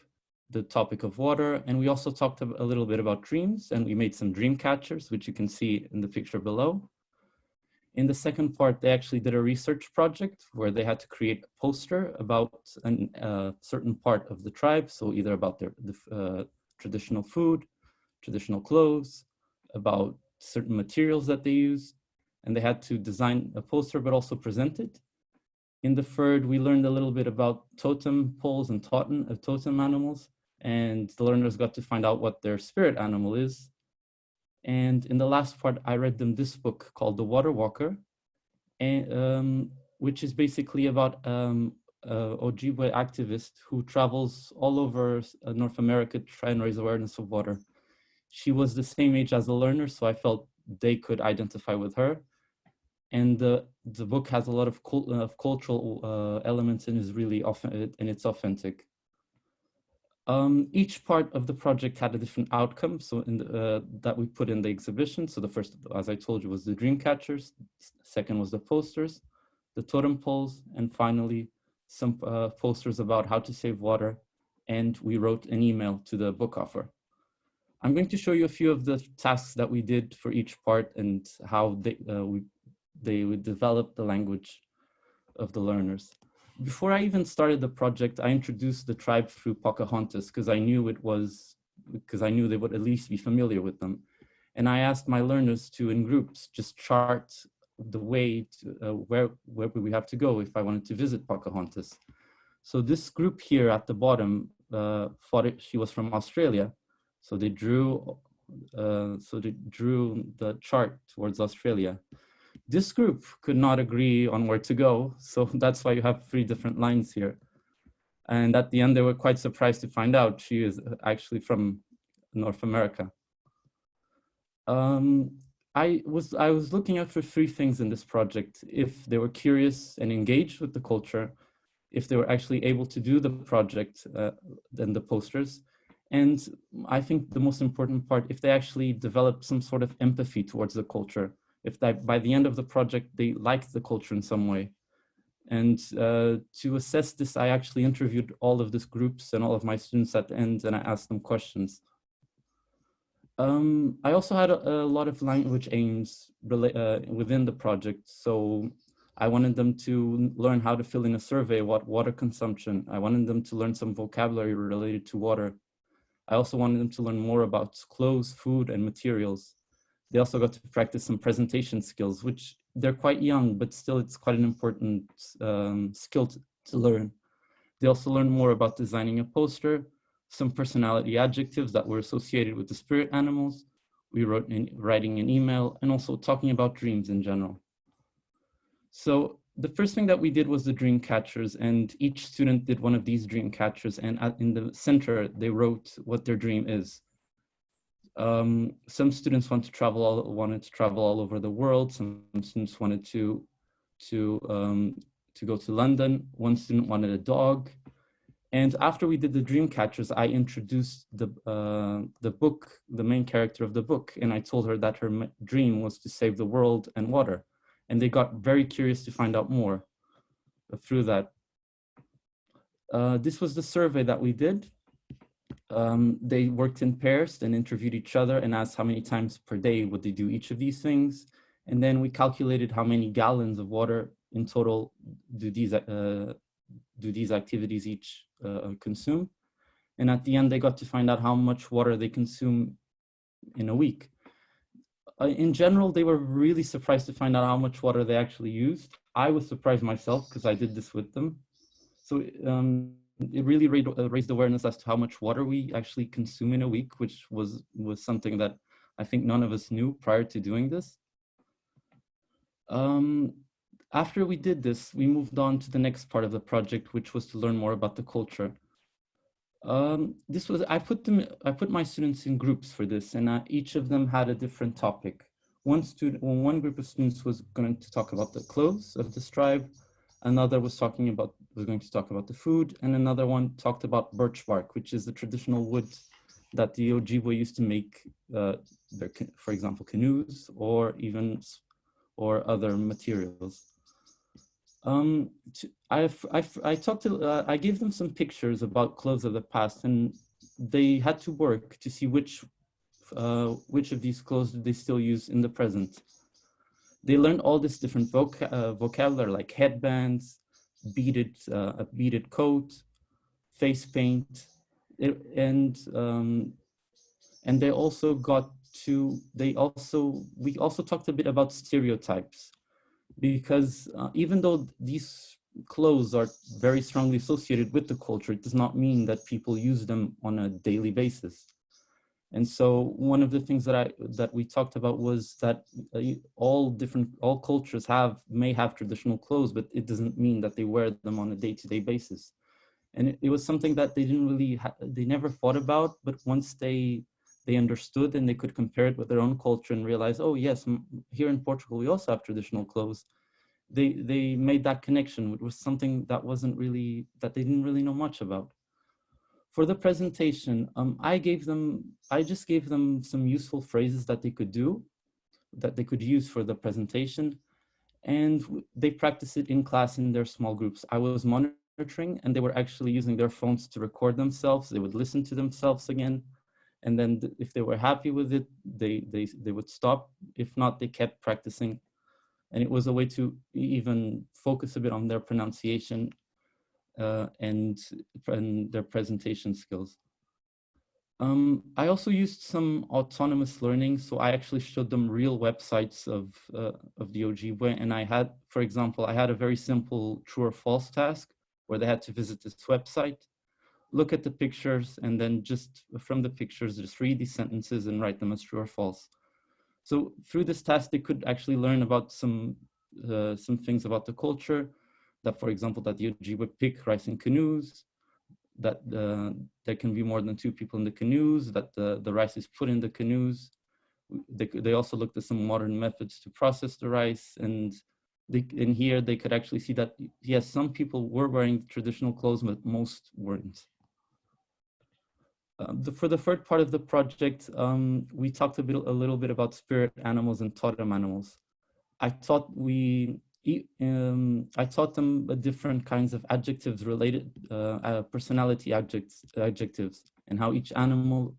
the topic of water, and we also talked a little bit about dreams, and we made some dream catchers, which you can see in the picture below. In the second part, they actually did a research project where they had to create a poster about a certain part of the tribe. So either about their traditional food, traditional clothes, about certain materials that they use. And they had to design a poster, but also present it. In the third, we learned a little bit about totem poles and totem animals. And the learners got to find out what their spirit animal is. And in the last part, I read them this book called The Water Walker, and, which is basically about Ojibwe activist who travels all over North America to try and raise awareness of water. She was the same age as the learner, so I felt they could identify with her. And the book has a lot of cultural elements and is really and it's authentic. Each part of the project had a different outcome, so that we put in the exhibition. So the first, as I told you, was the dream catchers. Second was the posters, the totem poles, and finally some posters about how to save water. And we wrote an email to the book offer. I'm going to show you a few of the tasks that we did for each part and how they would develop the language of the learners. Before I even started the project, I introduced the tribe through Pocahontas because I knew they would at least be familiar with them. And I asked my learners to, in groups, just chart the way to, where would we have to go if I wanted to visit Pocahontas. So this group here at the bottom she was from Australia. So they drew the chart towards Australia. This group could not agree on where to go, so that's why you have 3 different lines here. And at the end, they were quite surprised to find out she is actually from North America. I was looking out for three things in this project: if they were curious and engaged with the culture, if they were actually able to do the project, then the posters, and I think the most important part, if they actually developed some sort of empathy towards the culture, if that by the end of the project they liked the culture in some way. And to assess this, I actually interviewed all of these groups and all of my students at the end, and I asked them questions. I also had a lot of language aims within the project. So I wanted them to learn how to fill in a survey about water consumption. I wanted them to learn some vocabulary related to water. I also wanted them to learn more about clothes, food, and materials. They also got to practice some presentation skills, which they're quite young, but still it's quite an important skill to learn. They also learned more about designing a poster, some personality adjectives that were associated with the spirit animals. We writing an email, and also talking about dreams in general. So the first thing that we did was the dream catchers, and each student did one of these dream catchers, and in the center, they wrote what their dream is. Some students wanted to travel all over the world. Some students wanted to go to London. One student wanted a dog. And after we did the dream catchers, I introduced the book, the main character of the book, and I told her that her dream was to save the world and water. And they got very curious to find out more through that. This was the survey that we did. They worked in pairs and interviewed each other and asked how many times per day would they do each of these things. And then we calculated how many gallons of water in total do these activities each consume. And at the end, they got to find out how much water they consume in a week. In general, they were really surprised to find out how much water they actually used. I was surprised myself because I did this with them. So it really raised awareness as to how much water we actually consume in a week, which was something that I think none of us knew prior to doing this. After we did this, we moved on to the next part of the project, which was to learn more about the culture. I put my students in groups for this, and each of them had a different topic. One group of students was going to talk about the clothes of this tribe. Another was going to talk about the food, and another one talked about birch bark, which is the traditional wood that the Ojibwe used to make, for example, canoes or other materials. I gave them some pictures about clothes of the past, and they had to work to see which of these clothes they still use in the present. They learned all this different vocabulary, like headbands, a beaded coat, face paint, and they also got to. We also talked a bit about stereotypes, because even though these clothes are very strongly associated with the culture, it does not mean that people use them on a daily basis. And so one of the things that we talked about was that all cultures may have traditional clothes, but it doesn't mean that they wear them on a day-to-day basis. And it was something that they never thought about, but once they understood and they could compare it with their own culture and realize, oh yes, here in Portugal we also have traditional clothes. They made that connection, which was something that they didn't really know much about. For the presentation, I just gave them some useful phrases that they could use for the presentation, and they practiced it in class in their small groups. I was monitoring, and they were actually using their phones to record themselves. They would listen to themselves again, and then if they were happy with it, they would stop. If not, they kept practicing, and it was a way to even focus a bit on their pronunciation and their presentation skills. I also used some autonomous learning, so I actually showed them real websites of the Ojibwe, and for example, I had a very simple true or false task where they had to visit this website, look at the pictures, and then just from the pictures, just read these sentences and write them as true or false. So through this task, they could actually learn about some things about the culture, that, for example, that the Ojibwe pick rice in canoes, that there can be more than 2 people in the canoes, that the rice is put in the canoes, they also looked at some modern methods to process the rice, and in here they could actually see that yes, some people were wearing traditional clothes, but most weren't. For the third part of the project, we talked a little bit about spirit animals and totem animals. I taught them different kinds of adjectives related, personality adjectives, and how each animal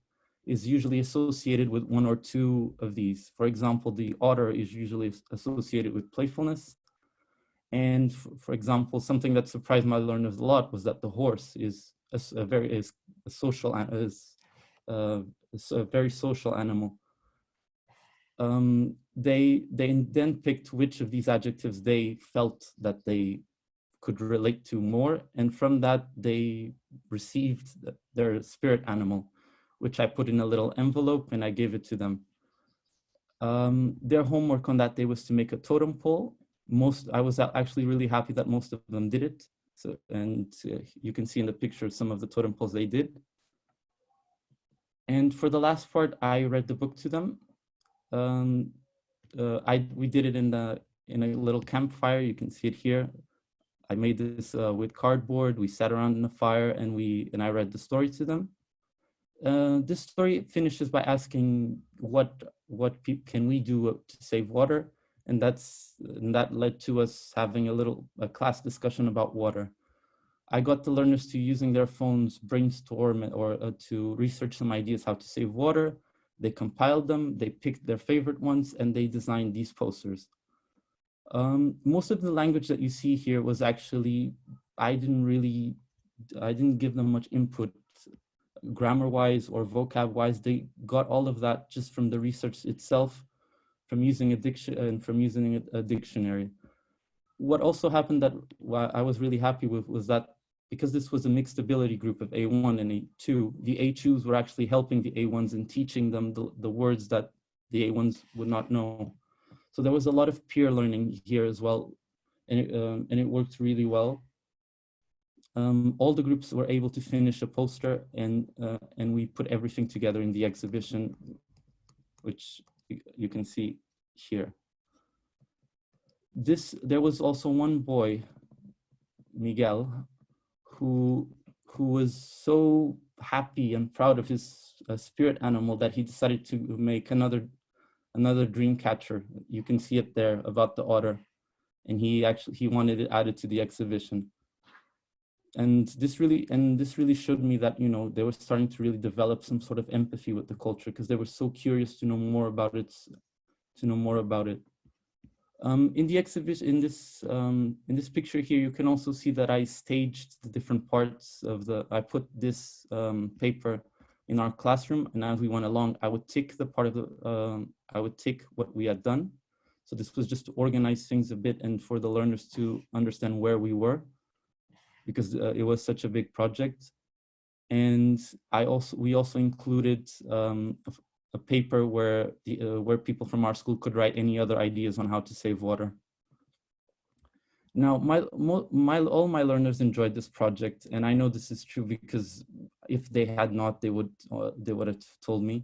is usually associated with one or two of these. For example, the otter is usually associated with playfulness. And for example, something that surprised my learners a lot was that the horse is a very social animal. They then picked which of these adjectives they felt that they could relate to more, and from that they received their spirit animal, which I put in a little envelope and I gave it to them. Their homework on that day was to make a totem pole. I was actually really happy that most of them did it. So, and you can see in the picture some of the totem poles they did. And for the last part, I read the book to them. We did it in a little campfire. You can see it here. I made this with cardboard. We sat around in a fire and I read the story to them. This story finishes by asking what can we do to save water, and that led to us having a class discussion about water. I got the learners to, using their phones, brainstorm or to research some ideas how to save water. They compiled them, they picked their favorite ones, and they designed these posters. Most of the language that you see here was actually, I didn't give them much input grammar-wise or vocab-wise. They got all of that just from the research itself, from using a dictionary. What also happened that I was really happy with was that because this was a mixed ability group of A1 and A2, the A2s were actually helping the A1s and teaching them the words that the A1s would not know. So there was a lot of peer learning here as well, and it worked really well. All the groups were able to finish a poster, and we put everything together in the exhibition, which you can see here. There was also one boy, Miguel, who was so happy and proud of his spirit animal that he decided to make another dream catcher. You can see it there about the otter, and he wanted it added to the exhibition. And this really showed me that, you know, they were starting to really develop some sort of empathy with the culture because they were so curious to know more about it. In the exhibition, in this picture here, you can also see that I staged the different parts of I put this paper in our classroom, and as we went along, I would tick I would tick what we had done. So this was just to organize things a bit and for the learners to understand where we were, because it was such a big project. And we also included a paper where people from our school could write any other ideas on how to save water. Now, all my learners enjoyed this project, and I know this is true because if they had not, they would have told me.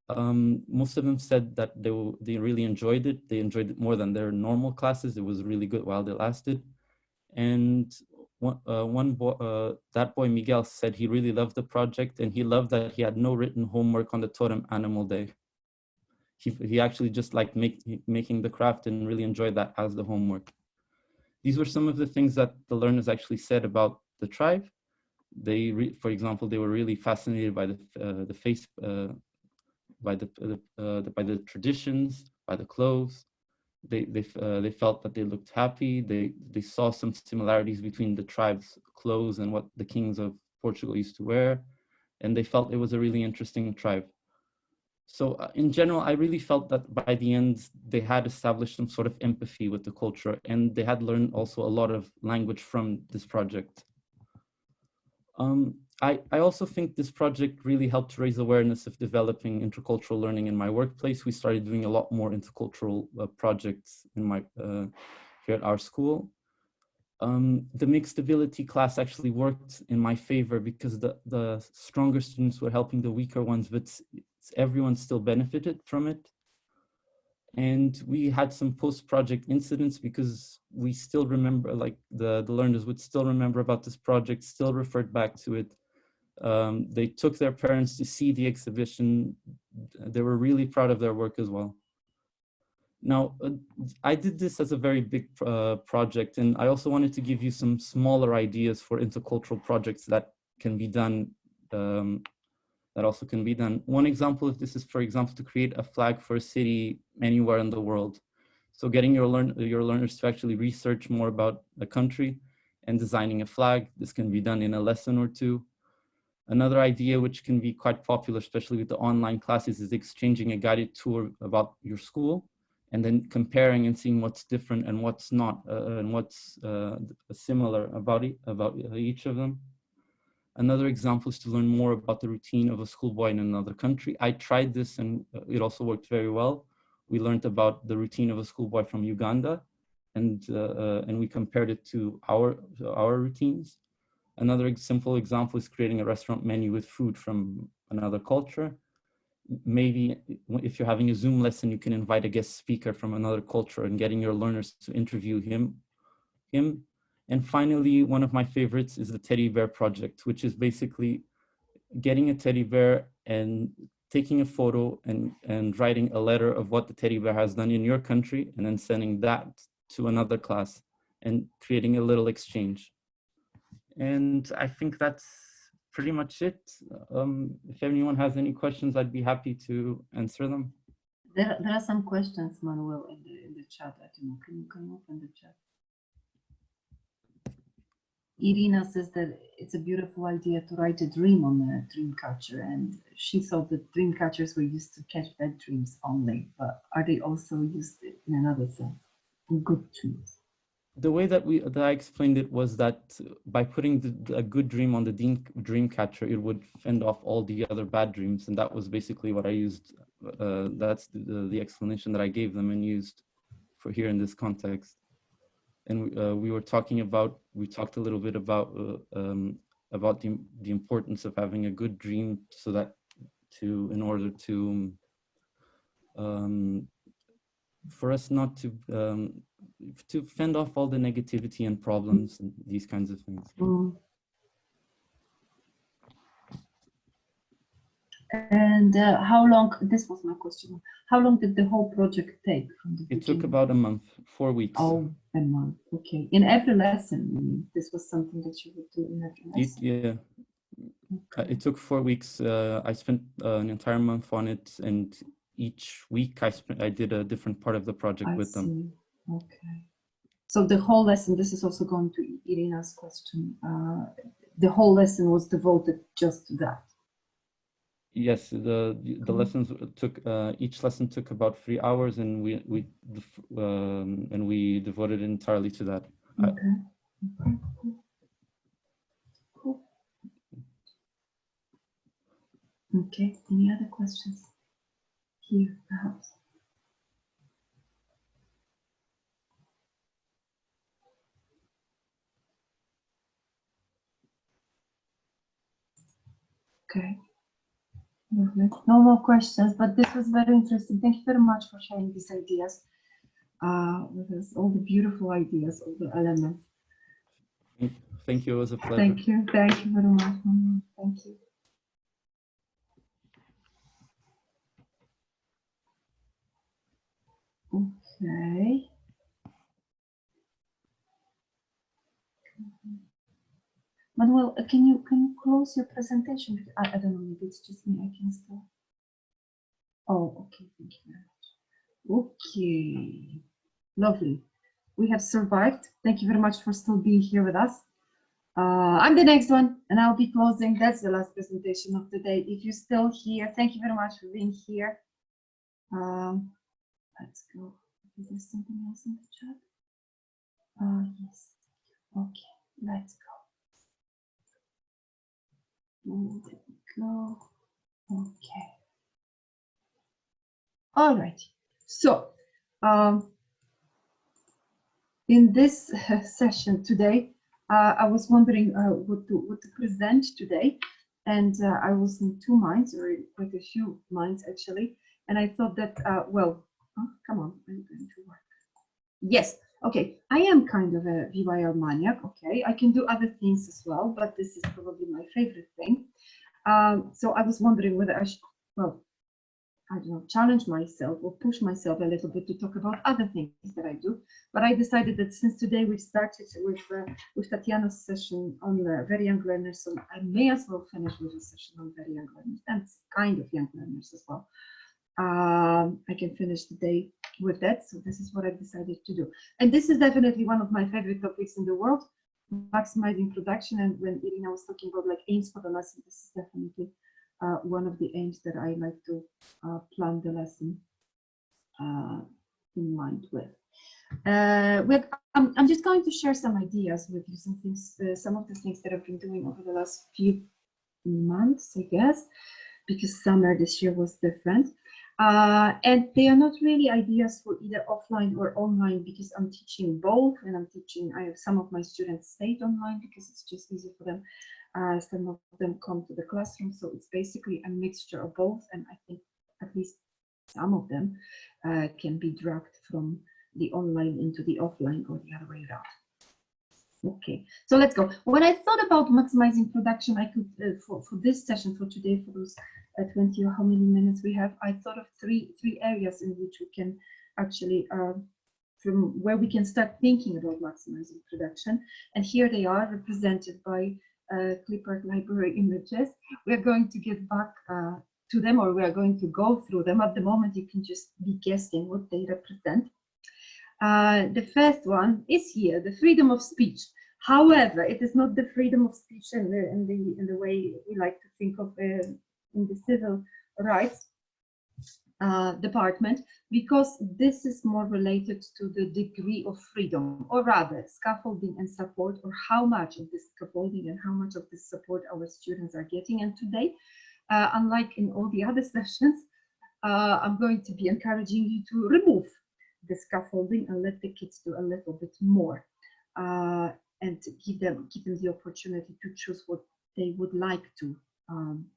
Most of them said that they really enjoyed it. They enjoyed it more than their normal classes. It was really good while they lasted. And that boy Miguel said he really loved the project, and he loved that he had no written homework on the totem animal day. He actually just liked making the craft and really enjoyed that as the homework. These were some of the things that the learners actually said about the tribe. For example, they were really fascinated by by the traditions, by the clothes. They felt that they looked happy. They saw some similarities between the tribe's clothes and what the kings of Portugal used to wear, and they felt it was a really interesting tribe. So in general, I really felt that by the end, they had established some sort of empathy with the culture, and they had learned also a lot of language from this project. I also think this project really helped to raise awareness of developing intercultural learning in my workplace. We started doing a lot more intercultural projects here at our school. The mixed ability class actually worked in my favor because the stronger students were helping the weaker ones, but everyone still benefited from it. And we had some post-project incidents because we still remember, like the learners would still remember about this project, still referred back to it. They took their parents to see the exhibition. They were really proud of their work as well. Now, I did this as a very big project, and I also wanted to give you some smaller ideas for intercultural projects that can be done, that also can be done. One example of this is, for example, to create a flag for a city anywhere in the world. So getting your learners to actually research more about the country and designing a flag. This can be done in a lesson or two. Another idea which can be quite popular, especially with the online classes, is exchanging a guided tour about your school and then comparing and seeing what's different and what's not, and what's similar about each of them. Another example is to learn more about the routine of a schoolboy in another country. I tried this and it also worked very well. We learned about the routine of a schoolboy from Uganda, and we compared it to our routines. Another simple example is creating a restaurant menu with food from another culture. Maybe if you're having a Zoom lesson, you can invite a guest speaker from another culture and getting your learners to interview him. And finally, one of my favorites is the teddy bear project, which is basically getting a teddy bear and taking a photo and writing a letter of what the teddy bear has done in your country, and then sending that to another class and creating a little exchange. And I think that's pretty much it. If anyone has any questions, I'd be happy to answer them.
There are some questions, Manuel, in the chat. I don't know. Can you open the chat? Irina says that it's a beautiful idea to write a dream on a dream catcher, and she thought that dream catchers were used to catch bad dreams only, but are they also used in another sense, in good dreams?
The way that I explained it was that by putting a good dream on the dream catcher, it would fend off all the other bad dreams, and that was basically what I used. That's the explanation that I gave them and used for here in this context. And we talked a little bit about the importance of having a good dream, so that in order to for us not to fend off all the negativity and problems and these kinds of things.
And how long, this was my question, how long did the whole project take from the beginning?
It took about a month, 4 weeks.
Oh, a month, okay. In every lesson, this was something that you would do in every lesson?
Yeah. Okay. It took 4 weeks. I spent an entire month on it, and each week I did a different part of the project with them.
Okay. So the whole lesson, this is also going to Irina's question, the whole lesson was devoted just to that? Yes, the lessons took, each lesson took about 3 hours, and we devoted it entirely to that. Okay. Cool. Okay, any other questions here, perhaps? Okay. No more questions, but this was very interesting. Thank you very much for sharing these ideas with us, all the beautiful ideas, all the elements.
Thank you, it was a pleasure.
Thank you very much. Thank you. Okay. Manuel, can you close your presentation? I don't know, maybe it's just me. I can still. Oh, okay. Thank you very much. Okay, lovely. We have survived. Thank you very much for still being here with us. I'm the next one, and I'll be closing. That's the last presentation of the day. If you're still here, thank you very much for being here. Let's go. Is there something else in the chat? Yes. Okay, let's go. There we go. Okay. All right. So, in this session today, I was wondering what to present today, and I was in two minds, or quite a few minds actually. And I thought that, well, oh, come on, I'm going to work. Yes, okay, I am kind of a VYR maniac, okay. I can do other things as well, but this is probably my favorite thing. So I was wondering whether I should, well, I don't know, challenge myself or push myself a little bit to talk about other things that I do. But I decided that since today we started with Tatiana's session on very young learners, so I may as well finish with a session on very young learners and kind of young learners as well. I can finish the day with that. So this is what I've decided to do. And this is definitely one of my favorite topics in the world, maximizing production. And when Irina was talking about like aims for the lesson, this is definitely one of the aims that I like to plan the lesson in mind with. I'm just going to share some ideas with you, some things, some of the things that I've been doing over the last few months, I guess, because summer this year was different. And they are not really ideas for either offline or online, because I'm teaching both, and I have some of my students stayed online because it's just easy for them. Some of them come to the classroom, so it's basically a mixture of both, and I think at least some of them can be dragged from the online into the offline or the other way around. Okay, so let's go. When I thought about maximizing production, I could, for this session for today, for those 20 or how many minutes we have, I thought of three areas in which we can actually, from where we can start thinking about maximizing production. And here they are, represented by clipart library images. We're going to get back to them, or we are going to go through them. At the moment, you can just be guessing what they represent. The first one is here, the freedom of speech. However, it is not the freedom of speech in the way we like to think of in the civil rights department, because this is more related to the degree of freedom, or rather scaffolding and support, or how much of this scaffolding and how much of this support our students are getting. And today, unlike in all the other sessions, I'm going to be encouraging you to remove the scaffolding and let the kids do a little bit more, and give them the opportunity to choose what they would like to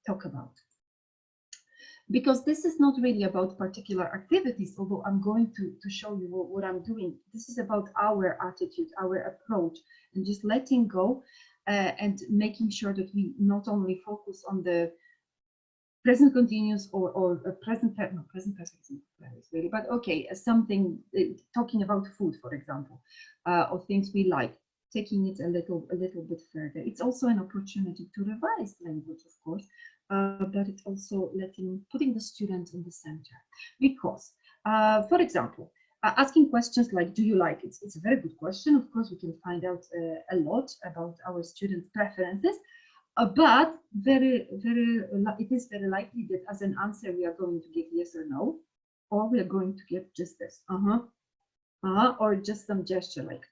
talk about. Because this is not really about particular activities, although I'm going to show you what I'm doing. This is about our attitude, our approach, and just letting go and making sure that we not only focus on the present continuous or present perfect, no, present perfect is really, but okay, something, talking about food, for example, or things we like, taking it a little bit further. It's also an opportunity to revise language, of course, but it's also putting the student in the center. Because, for example, asking questions like, do you like it? It's a very good question. Of course, we can find out a lot about our students' preferences. But it is very likely that as an answer we are going to give yes or no, or we are going to give just this, or just some gesture like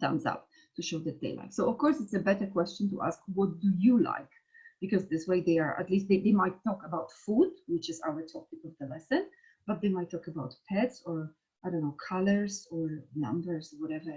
thumbs up to show that they like. So of course it's a better question to ask, what do you like? Because this way they are, at least they might talk about food, which is our topic of the lesson, but they might talk about pets, or I don't know, colors or numbers, whatever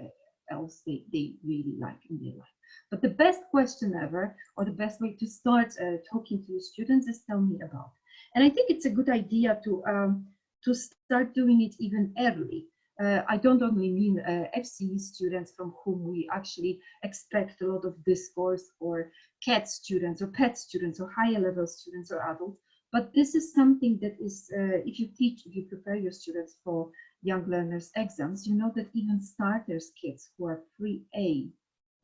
else they really like in their life. But the best question ever, or the best way to start talking to your students, is tell me about. And I think it's a good idea to start doing it even early. I don't only mean FCE students from whom we actually expect a lot of discourse, or CAT students or PET students or higher level students or adults, but this is something that is, if you prepare your students for young learners exams, you know that even starters kids who are pre-A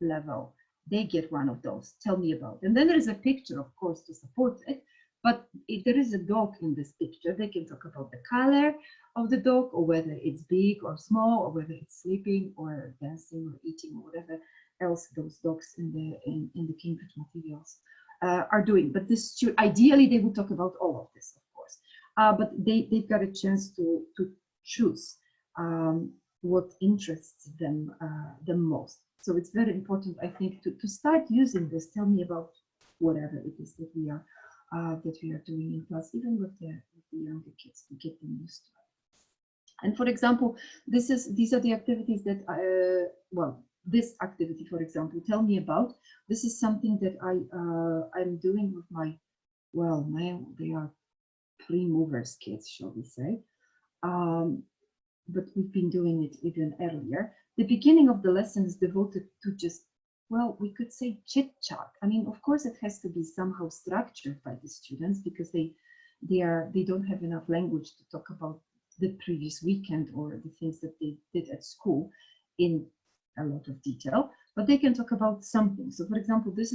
level, they get one of those, tell me about. And then there is a picture, of course, to support it. But if there is a dog in this picture, they can talk about the color of the dog, or whether it's big or small, or whether it's sleeping or dancing or eating, or whatever else those dogs in the Cambridge materials are doing. But this ideally they would talk about all of this, of course. But they've got a chance to choose what interests them the most. So it's very important, I think, to start using this. Tell me about whatever it is that we are doing in class, even with the younger kids, to get them used to it. And for example, these are the activities that well, this activity, for example, tell me about. This is something that I'm doing with my, well, they are pre-movers kids, shall we say. But we've been doing it even earlier. The beginning of the lesson is devoted to just, well, we could say chit chat. I mean, of course, it has to be somehow structured by the students because they don't have enough language to talk about the previous weekend or the things that they did at school in a lot of detail, but they can talk about something. So, for example, this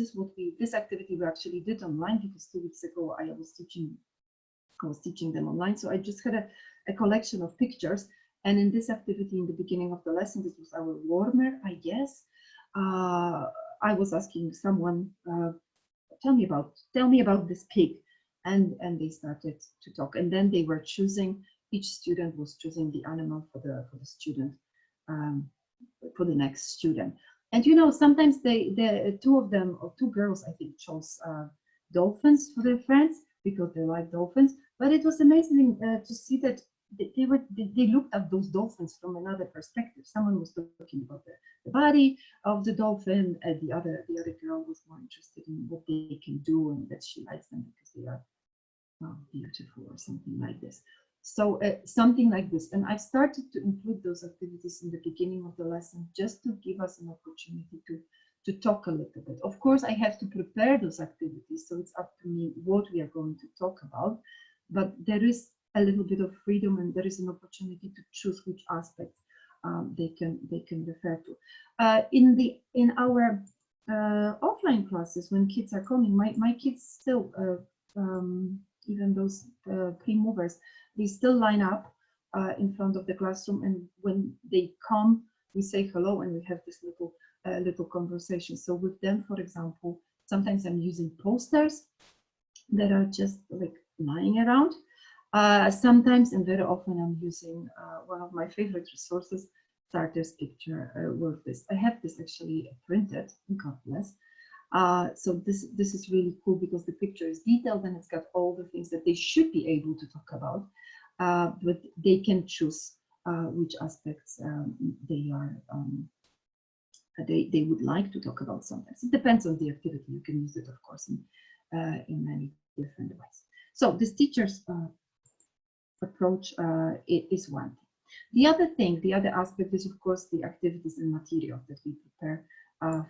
activity we actually did online because 2 weeks ago I was teaching them online. So I just had a collection of pictures. And in this activity, in the beginning of the lesson, this was our warmer, I guess. I was asking someone, tell me about this pig, and they started to talk. And then they were choosing. Each student was choosing the animal for the student, for the next student. And you know, sometimes the two of them, or two girls, I think, chose dolphins for their friends because they like dolphins. But it was amazing to see that they looked at those dolphins from another perspective. Someone was talking about the body of the dolphin, and the other girl was more interested in what they can do and that she likes them because they are beautiful or something like this. So something like this. And I've started to include those activities in the beginning of the lesson just to give us an opportunity to talk a little bit. Of course, I have to prepare those activities, so it's up to me what we are going to talk about. But there is a little bit of freedom, and there is an opportunity to choose which aspects they can refer to. In our offline classes, when kids are coming, my kids still, even those pre-movers, they still line up in front of the classroom, and when they come, we say hello, and we have this little conversation. So with them, for example, sometimes I'm using posters that are just like lying around. Sometimes, and very often, I'm using one of my favorite resources, Starter's picture worklist. I have this actually printed, God bless. So this is really cool because the picture is detailed and it's got all the things that they should be able to talk about, but they can choose which aspects they would like to talk about. Sometimes it depends on the activity. You can use it, of course, in many different ways. So this teacher's approach is one thing. The other aspect is, of course, the activities and material that we prepare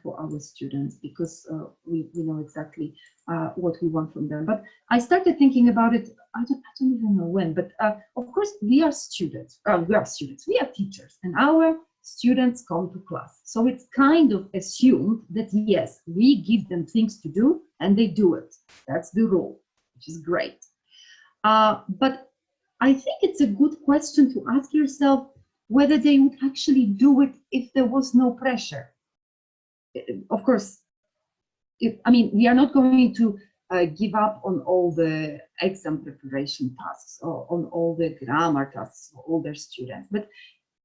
for our students, because we know exactly what we want from them. But I started thinking about it, I don't even know when, but of course we are students, we are teachers, and our students come to class. So it's kind of assumed that yes, we give them things to do and they do it. That's the rule, which is great. But I think it's a good question to ask yourself whether they would actually do it if there was no pressure. Of course, we are not going to give up on all the exam preparation tasks or on all the grammar tasks for all their students, but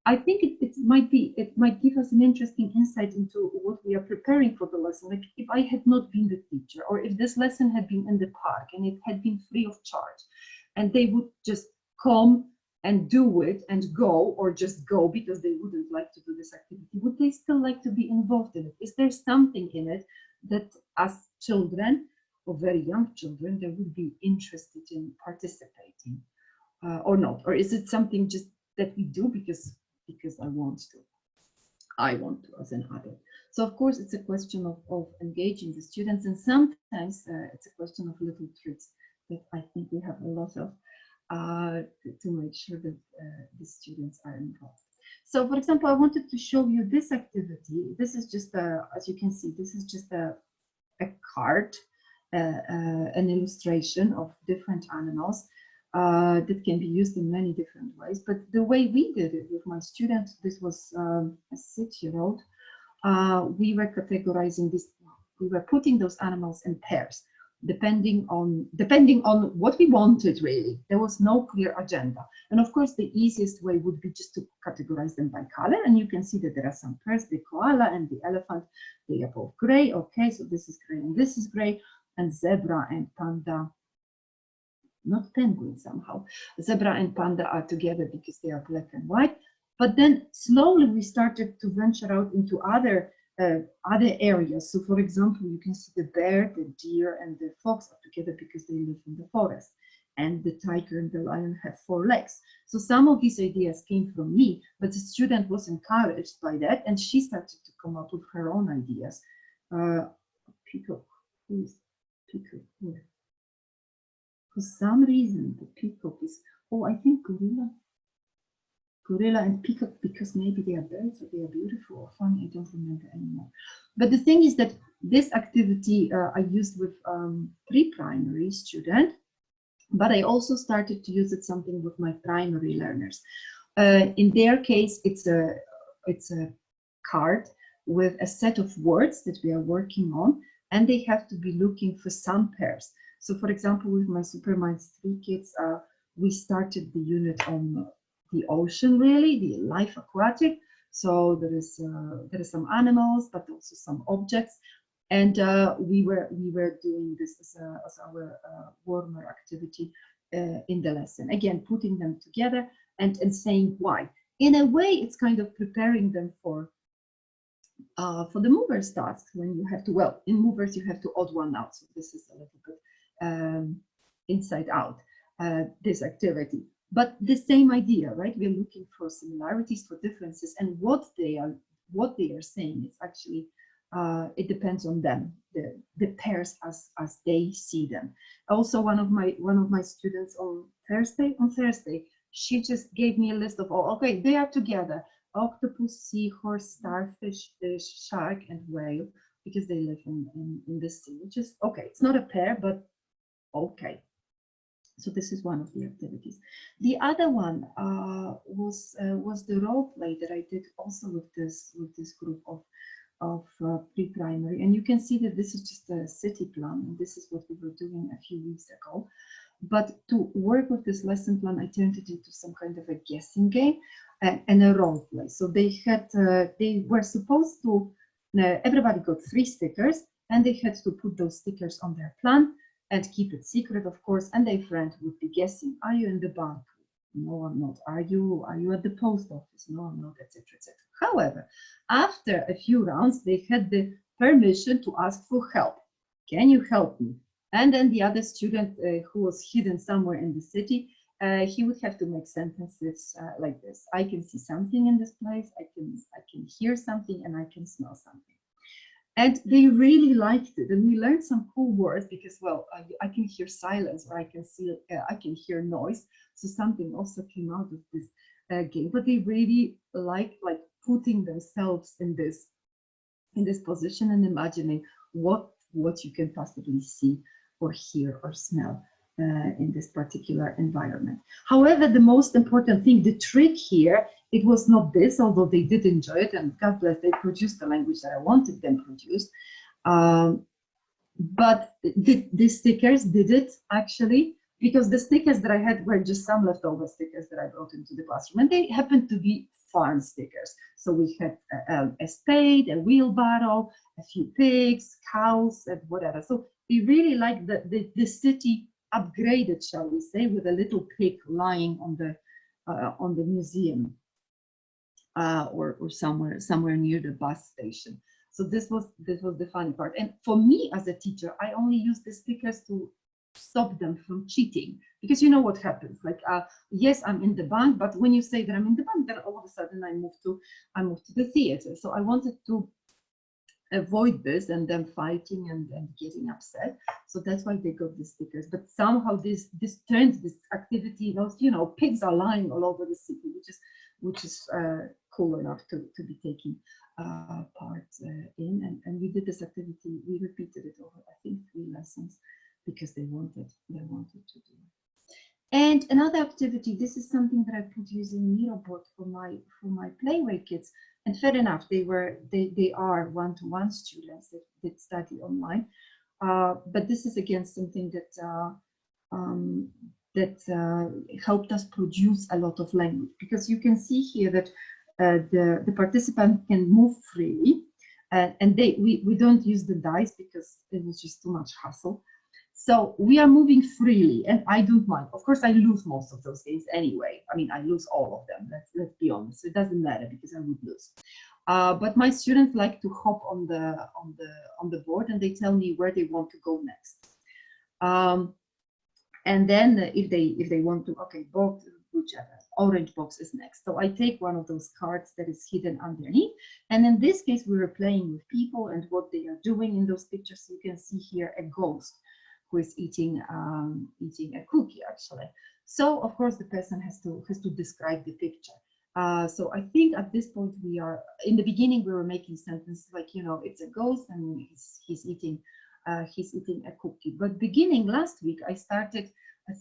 I think it might give us an interesting insight into what we are preparing for the lesson. Like if I had not been the teacher, or if this lesson had been in the park and it had been free of charge, and they would just come and do it and go, or just go because they wouldn't like to do this activity, would they still like to be involved in it? Is there something in it that as children, or very young children, they would be interested in participating or not? Or is it something just that we do because I want to as an adult? So of course it's a question of engaging the students, and sometimes it's a question of little tricks that I think we have a lot of to make sure that the students are involved. So for example, I wanted to show you this activity. This is just as you can see, this is just a card, an illustration of different animals that can be used in many different ways. But the way we did it with my students, this was a 6-year-old, we were categorizing this, we were putting those animals in pairs, depending on what we wanted, really. There was no clear agenda. And of course, the easiest way would be just to categorize them by color. And you can see that there are some pairs, the koala and the elephant, they are both gray. Okay, so this is gray and this is gray. And zebra and panda, not penguin somehow. Zebra and panda are together because they are black and white. But then slowly we started to venture out into other areas. So for example, you can see the bear, the deer, and the fox are together because they live in the forest. And the tiger and the lion have 4 legs. So some of these ideas came from me, but the student was encouraged by that, and she started to come up with her own ideas. Peacock, who is peacock here? For some reason, the peacock is, oh, I think gorilla. Gorilla and peacock, because maybe they are birds or they are beautiful or funny, I don't remember anymore. But the thing is that this activity I used with pre-primary student, but I also started to use it something with my primary learners. In their case, it's a card with a set of words that we are working on, and they have to be looking for some pairs. So for example, with my Superminds 3 kids, we started the unit on the ocean, really, the life aquatic. So there is some animals, but also some objects. And we were doing this as our warmer activity in the lesson. Again, putting them together and saying why. In a way, it's kind of preparing them for the movers task, when you have to, well, in movers you have to odd one out. So this is a little bit inside out, this activity. But the same idea, right? We're looking for similarities, for differences, and what they are saying is actually it depends on them, the pairs as they see them. Also, one of my students on Thursday, she just gave me a list of all. Okay, they are together: octopus, seahorse, starfish, fish, shark, and whale, because they live in the sea. Which is okay. It's not a pair, but okay. So this is one of the activities. The other one was the role play that I did also with this group of pre-primary, and you can see that this is just a city plan, and this is what we were doing a few weeks ago. But to work with this lesson plan, I turned it into some kind of a guessing game and a role play. So they were supposed to, everybody got 3 stickers, and they had to put those stickers on their plan and keep it secret, of course, and their friend would be guessing: are you in the bank? No, I'm not. Are you at the post office? No, I'm not, etc., etc. However, after a few rounds, they had the permission to ask for help. Can you help me? And then the other student who was hidden somewhere in the city, he would have to make sentences like this: I can see something in this place, I can hear something, and I can smell something. And they really liked it, and we learned some cool words because, well, I can hear silence, or I can hear noise. So something also came out of this game. But they really like putting themselves in this position and imagining what you can possibly see or hear or smell in this particular environment. However, the most important thing, the trick here, it was not this, although they did enjoy it, and God bless, they produced the language that I wanted them produced. But the stickers did it actually, because the stickers that I had were just some leftover stickers that I brought into the classroom, and they happened to be farm stickers. So we had a spade, a wheelbarrow, a few pigs, cows, and whatever. So we really liked the city upgraded, shall we say, with a little pig lying on the museum or somewhere near the bus station. So this was the fun part. And for me as a teacher, I only use the stickers to stop them from cheating, because you know what happens. Like, yes, I'm in the bank, but when you say that I'm in the bank, then all of a sudden I move to the theater. So I wanted to avoid this and them fighting and getting upset. So that's why they got the stickers. But somehow this turned this activity, pigs are lying all over the city, which is cool enough to be taken part in. And we did this activity, we repeated it over, I think, 3 lessons, because they wanted to do it. And another activity, this is something that I put using Miroboard for my Playway kids. And fair enough, they are one-to-one students that study online. But this is again something that helped us produce a lot of language, because you can see here that the participant can move freely, and we don't use the dice because it was just too much hassle. So we are moving freely, and I don't mind. Of course, I lose most of those games anyway. I mean, I lose all of them. Let's be honest. It doesn't matter because I would lose. But my students like to hop on the board, and they tell me where they want to go next. And then if they want to, okay, box, whichever, orange box is next. So I take one of those cards that is hidden underneath. And in this case, we were playing with people and what they are doing in those pictures. You can see here a ghost who is eating a cookie, actually. So of course the person has to describe the picture. So I think at this point we are, in the beginning we were making sentences like, you know, it's a ghost and he's eating a cookie. But beginning last week, I started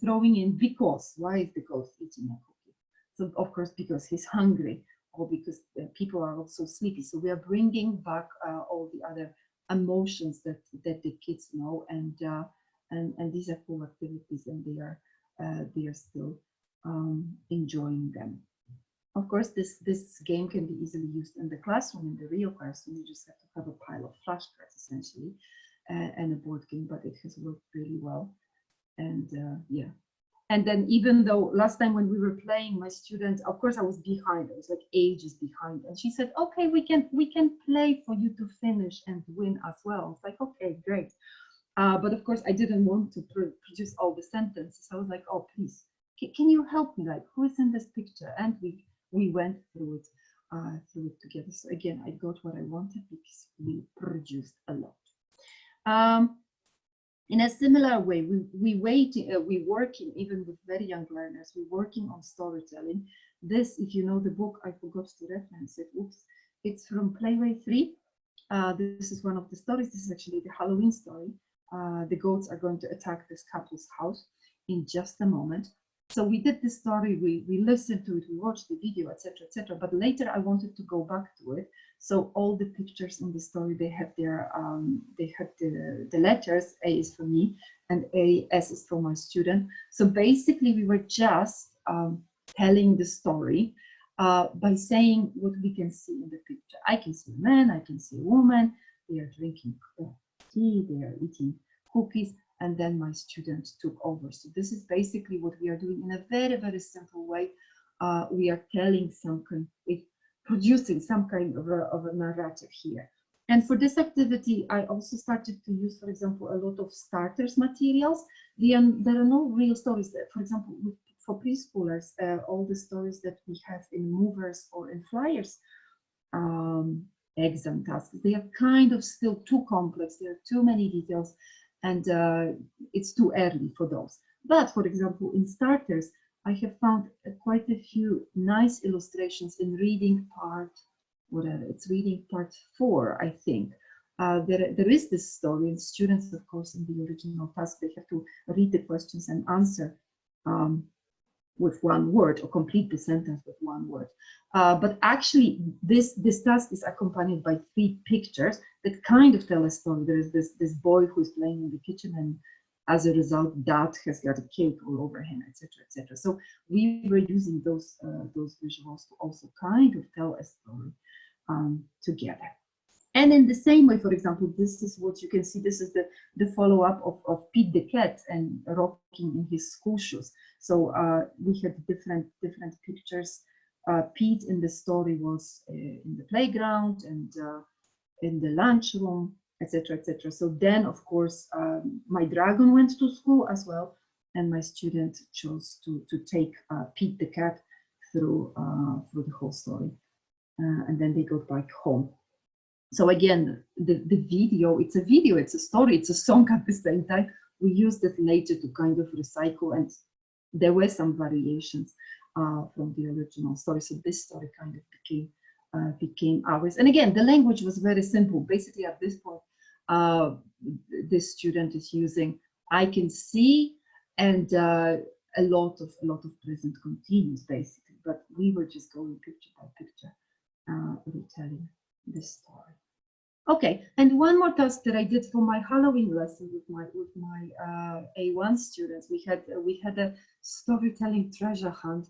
throwing in because. Why is the ghost eating a cookie? So of course, because he's hungry, or because people are also sleepy. So we are bringing back all the other emotions that the kids know, and these are cool activities, and they are still enjoying them. Of course, this game can be easily used in the classroom, in the real classroom. You just have to have a pile of flashcards, essentially, and a board game, but it has worked really well. And yeah. And then even though last time when we were playing, my student, of course I was behind, I was like ages behind. And she said, okay, we can play for you to finish and win as well. I was like, okay, great. But of course I didn't want to produce all the sentences. I was like, oh, please, can you help me? Like, who is in this picture? And we went through it together. So again, I got what I wanted because we produced a lot. In a similar way, we working even with very young learners. We're working on storytelling. This, if you know the book, I forgot to reference it. Oops, it's from Playway 3. This is one of the stories. This is actually the Halloween story. The goats are going to attack this couple's house in just a moment. So we did this story, we listened to it, we watched the video, etc., etc. But later I wanted to go back to it. So all the pictures in the story, they have their the letters. A is for me and S is for my student. So basically we were just telling the story by saying what we can see in the picture. I can see a man, I can see a woman, they are drinking tea, they are eating cookies, and then my student took over. So this is basically what we are doing in a very, very simple way. We are telling producing some kind of a narrative here. And for this activity, I also started to use, for example, a lot of starters materials. There are no real stories. For example, for preschoolers, all the stories that we have in movers or in flyers, exam tasks, they are kind of still too complex. There are too many details, and it's too early for those. But for example, in starters, I have found quite a few nice illustrations in reading part, whatever, it's reading part 4, I think. There is this story, and students, of course, in the original task, they have to read the questions and answer with one word, or complete the sentence with one word. But actually, this task is accompanied by 3 pictures that kind of tell a story. There is this boy who is playing in the kitchen, and as a result, Dad has got a cake all over him, etc., etc. So we were using those visuals to also kind of tell a story together. And in the same way, for example, this is what you can see. This is the follow-up of Pete the cat and rocking in his school shoes. So we had different pictures. Pete in the story was in the playground and in the lunchroom, etc., etc. So then, of course, my dragon went to school as well, and my student chose to take Pete the cat through the whole story, and then they got back home. So again, the video, it's a story, it's a song at the same time. We used it later to kind of recycle, and there were some variations from the original story. So this story kind of became ours. And again, the language was very simple. Basically, at this point, this student is using I can see and a lot of present continuous, basically. But we were just going picture by picture, retelling this story. Okay, and one more task that I did for my Halloween lesson with my A1 students. We had a storytelling treasure hunt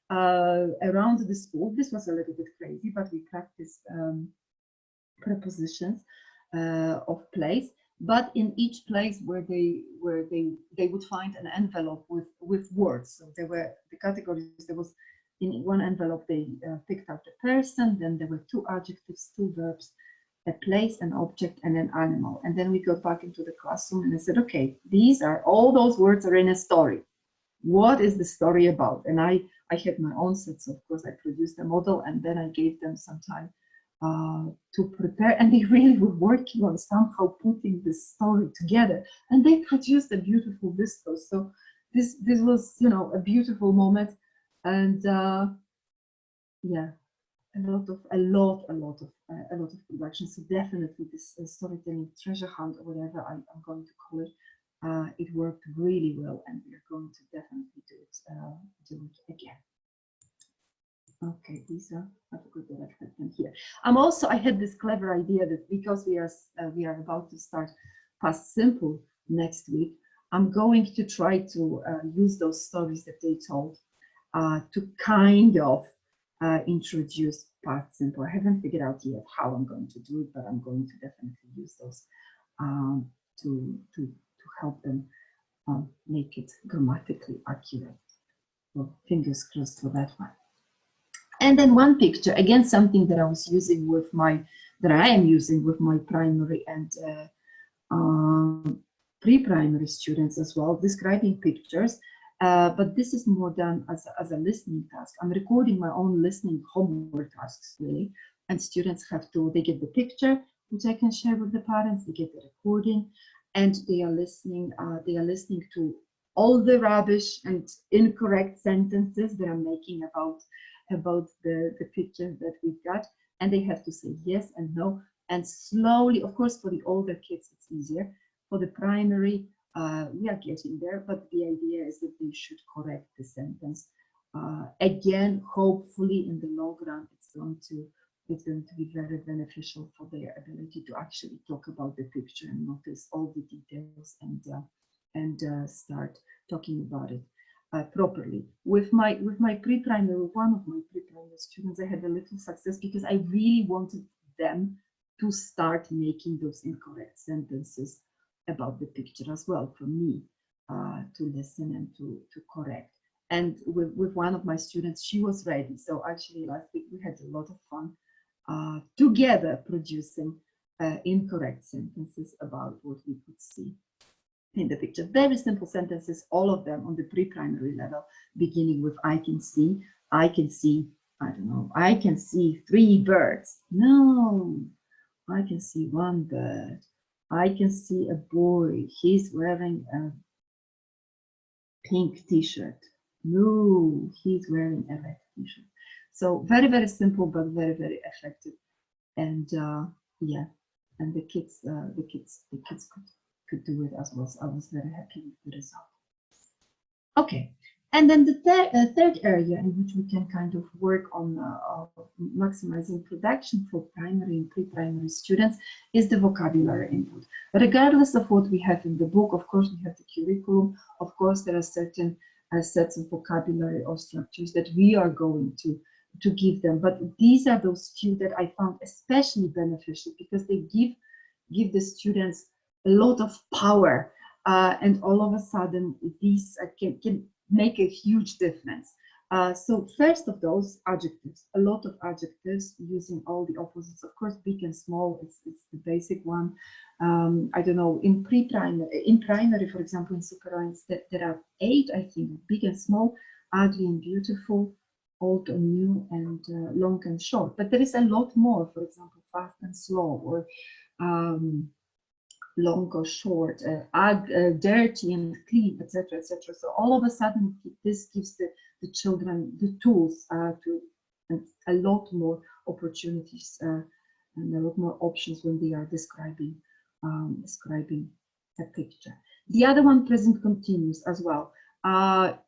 around the school. This was a little bit crazy, but we practiced prepositions of place. but in each place where they would find an envelope with words. So there were the categories. There was in one envelope they picked out a person. Then there were 2 adjectives, 2 verbs, a place, an object, and an animal. And then we go back into the classroom and I said, okay, these are all those words are in a story. What is the story about? And I had my own sets, of course. I produced a model and then I gave them some time to prepare, and they really were working on somehow putting this story together, and they produced a beautiful discourse. So this was, you know, a beautiful moment, and yeah, a lot of production. So definitely this storytelling treasure hunt, or whatever I'm going to call it, it worked really well, and we are going to definitely do it again. Okay, Lisa, I forgot that I had them here. I had this clever idea that because we are about to start past simple next week, I'm going to try to use those stories that they told to kind of introduce past simple. I haven't figured out yet how I'm going to do it, but I'm going to definitely use those to help them make it grammatically accurate. Well, fingers crossed for that one. And then one picture, again, something that I was using with that I am using with my primary and pre-primary students as well, describing pictures. But this is more done as a listening task. I'm recording my own listening homework tasks, really. And students they get the picture, which I can share with the parents. They get the recording, and they are listening to all the rubbish and incorrect sentences that I'm making about the picture that we've got, and they have to say yes and no, and slowly. Of course, for the older kids it's easier. For the primary, we are getting there, but the idea is that they should correct the sentence. Again, hopefully in the long run it's going to be very beneficial for their ability to actually talk about the picture and notice all the details and start talking about it properly. With my pre-primary, one of my pre-primary students, I had a little success because I really wanted them to start making those incorrect sentences about the picture as well for me to listen and to correct. And with one of my students, she was ready. So actually last week we had a lot of fun together producing incorrect sentences about what we could see in the picture. Very simple sentences, all of them on the pre-primary level, beginning with I can see, I don't know, I can see 3 birds. No, I can see 1 bird. I can see a boy, he's wearing a pink t-shirt. No, he's wearing a red t-shirt. So very, very simple, but very, very effective. And yeah, and the kids could do it as well. So I was very happy with the result. Okay, and then the third area in which we can kind of work on maximizing production for primary and pre-primary students is the vocabulary input. Regardless of what we have in the book, of course, we have the curriculum. Of course, there are certain sets of vocabulary or structures that we are going to give them. But these are those few that I found especially beneficial because they give the students a lot of power, and all of a sudden these can make a huge difference. So first of those, adjectives, a lot of adjectives using all the opposites, of course, big and small, it's the basic one. I don't know, in primary, for example, in superlines, there are 8, I think, big and small, ugly and beautiful, old and new, and long and short. But there is a lot more, for example, fast and slow, or long or short, dirty and clean, etc., etc. So all of a sudden, this gives the children the tools to and a lot more opportunities and a lot more options when they are describing a picture. The other one, present continuous as well.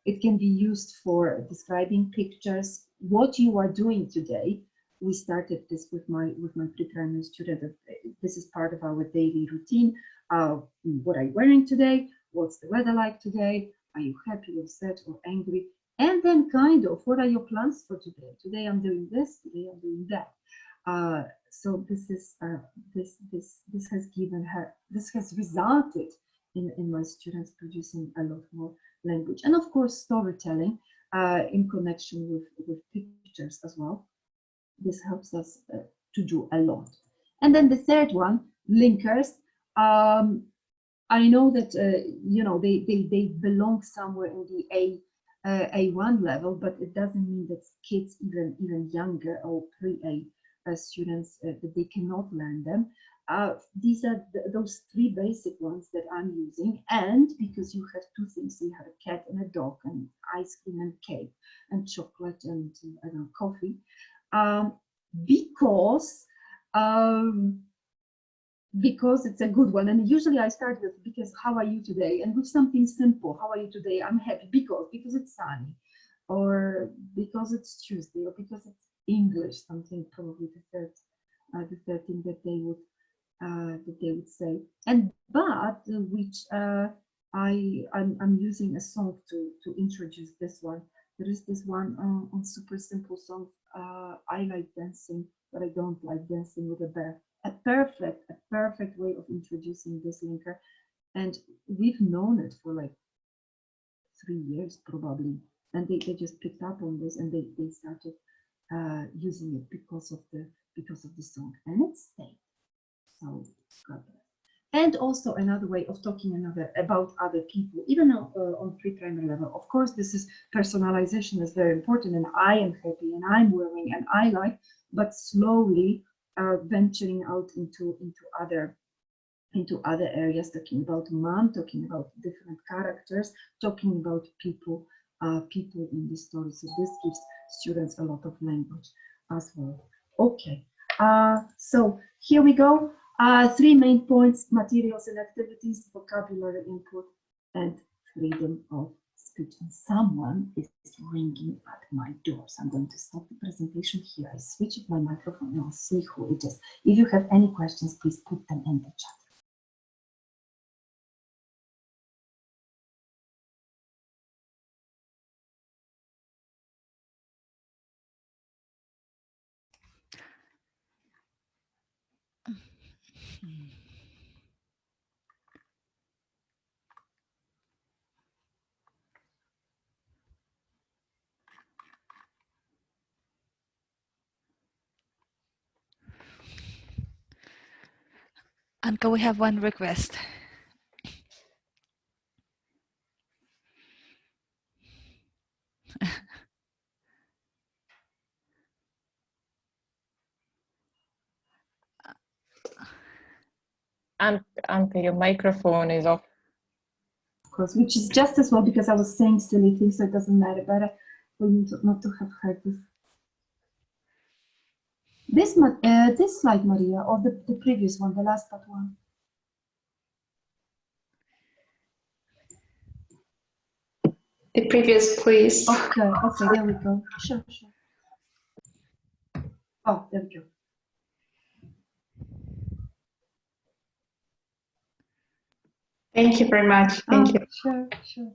It can be used for describing pictures, what you are doing today. We started this with my pre-primary student. This is part of our daily routine. What are you wearing today? What's the weather like today? Are you happy or sad or angry? And then kind of, what are your plans for today? Today I'm doing this, today I'm doing that. So this is this has given her, this has resulted in my students producing a lot more language, and of course storytelling in connection with pictures as well. This helps us to do a lot. And then the third one, linkers. I know that you know, they belong somewhere in the A1 level, but it doesn't mean that kids even younger or pre-A students that they cannot learn them. These are those three basic ones that I'm using, and because you have two things, you have a cat and a dog, and ice cream and cake, and chocolate and I don't know, coffee, because it's a good one. And usually I start with because how are you today, and with something simple. How are you today? I'm happy because it's sunny, or because it's Tuesday, or because it's English, something probably the third thing that they would say. And but which I'm using a song to introduce this one. There is this one on super simple song. I like dancing, but I don't like dancing with a bear. A perfect way of introducing this linker, and we've known it for like 3 years probably, and they just picked up on this, and they started using it because of the song, and it stayed. So God bless. And also another way of talking about other people, even on pre-primary level. Of course, this is personalization is very important, and I am happy, and I'm willing, and I like, but slowly venturing out into other areas, talking about mom, talking about different characters, talking about people in the story. So this gives students a lot of language as well. Okay, so here we go. 3 main points: materials and activities, vocabulary input, and freedom of speech. And someone is ringing at my door, so I'm going to stop the presentation here. I switch off my microphone and I'll see who it is. If you have any questions, please put them in the chat.
Anka, we have one request.
Anka, your microphone is off.
Of course, which is just as well, because I was saying silly things, so it doesn't matter. Better for you not to have heard this. This slide, Maria, or the previous one, the last but one.
The previous, please.
Okay, there we go. Sure. Oh, there we go.
Thank you very much. Thank you.
Sure.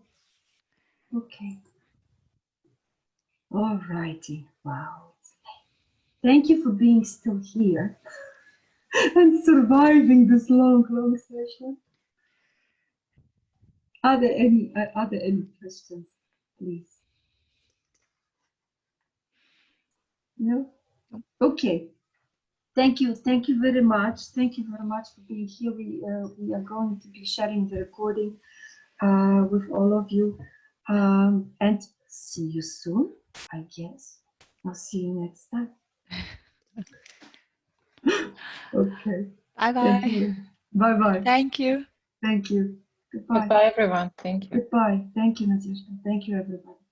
Okay. All righty. Wow. Thank you for being still here and surviving this long session. Are there any questions, please? No? Okay. Thank you very much. Thank you very much for being here. We are going to be sharing the recording with all of you, and see you soon, I guess. I'll see you next time. Okay.
Bye-bye.
Bye-bye.
Thank you.
Thank you. Goodbye.
Goodbye, everyone. Thank you.
Goodbye. Thank you, Nadezhda. Thank you, everybody.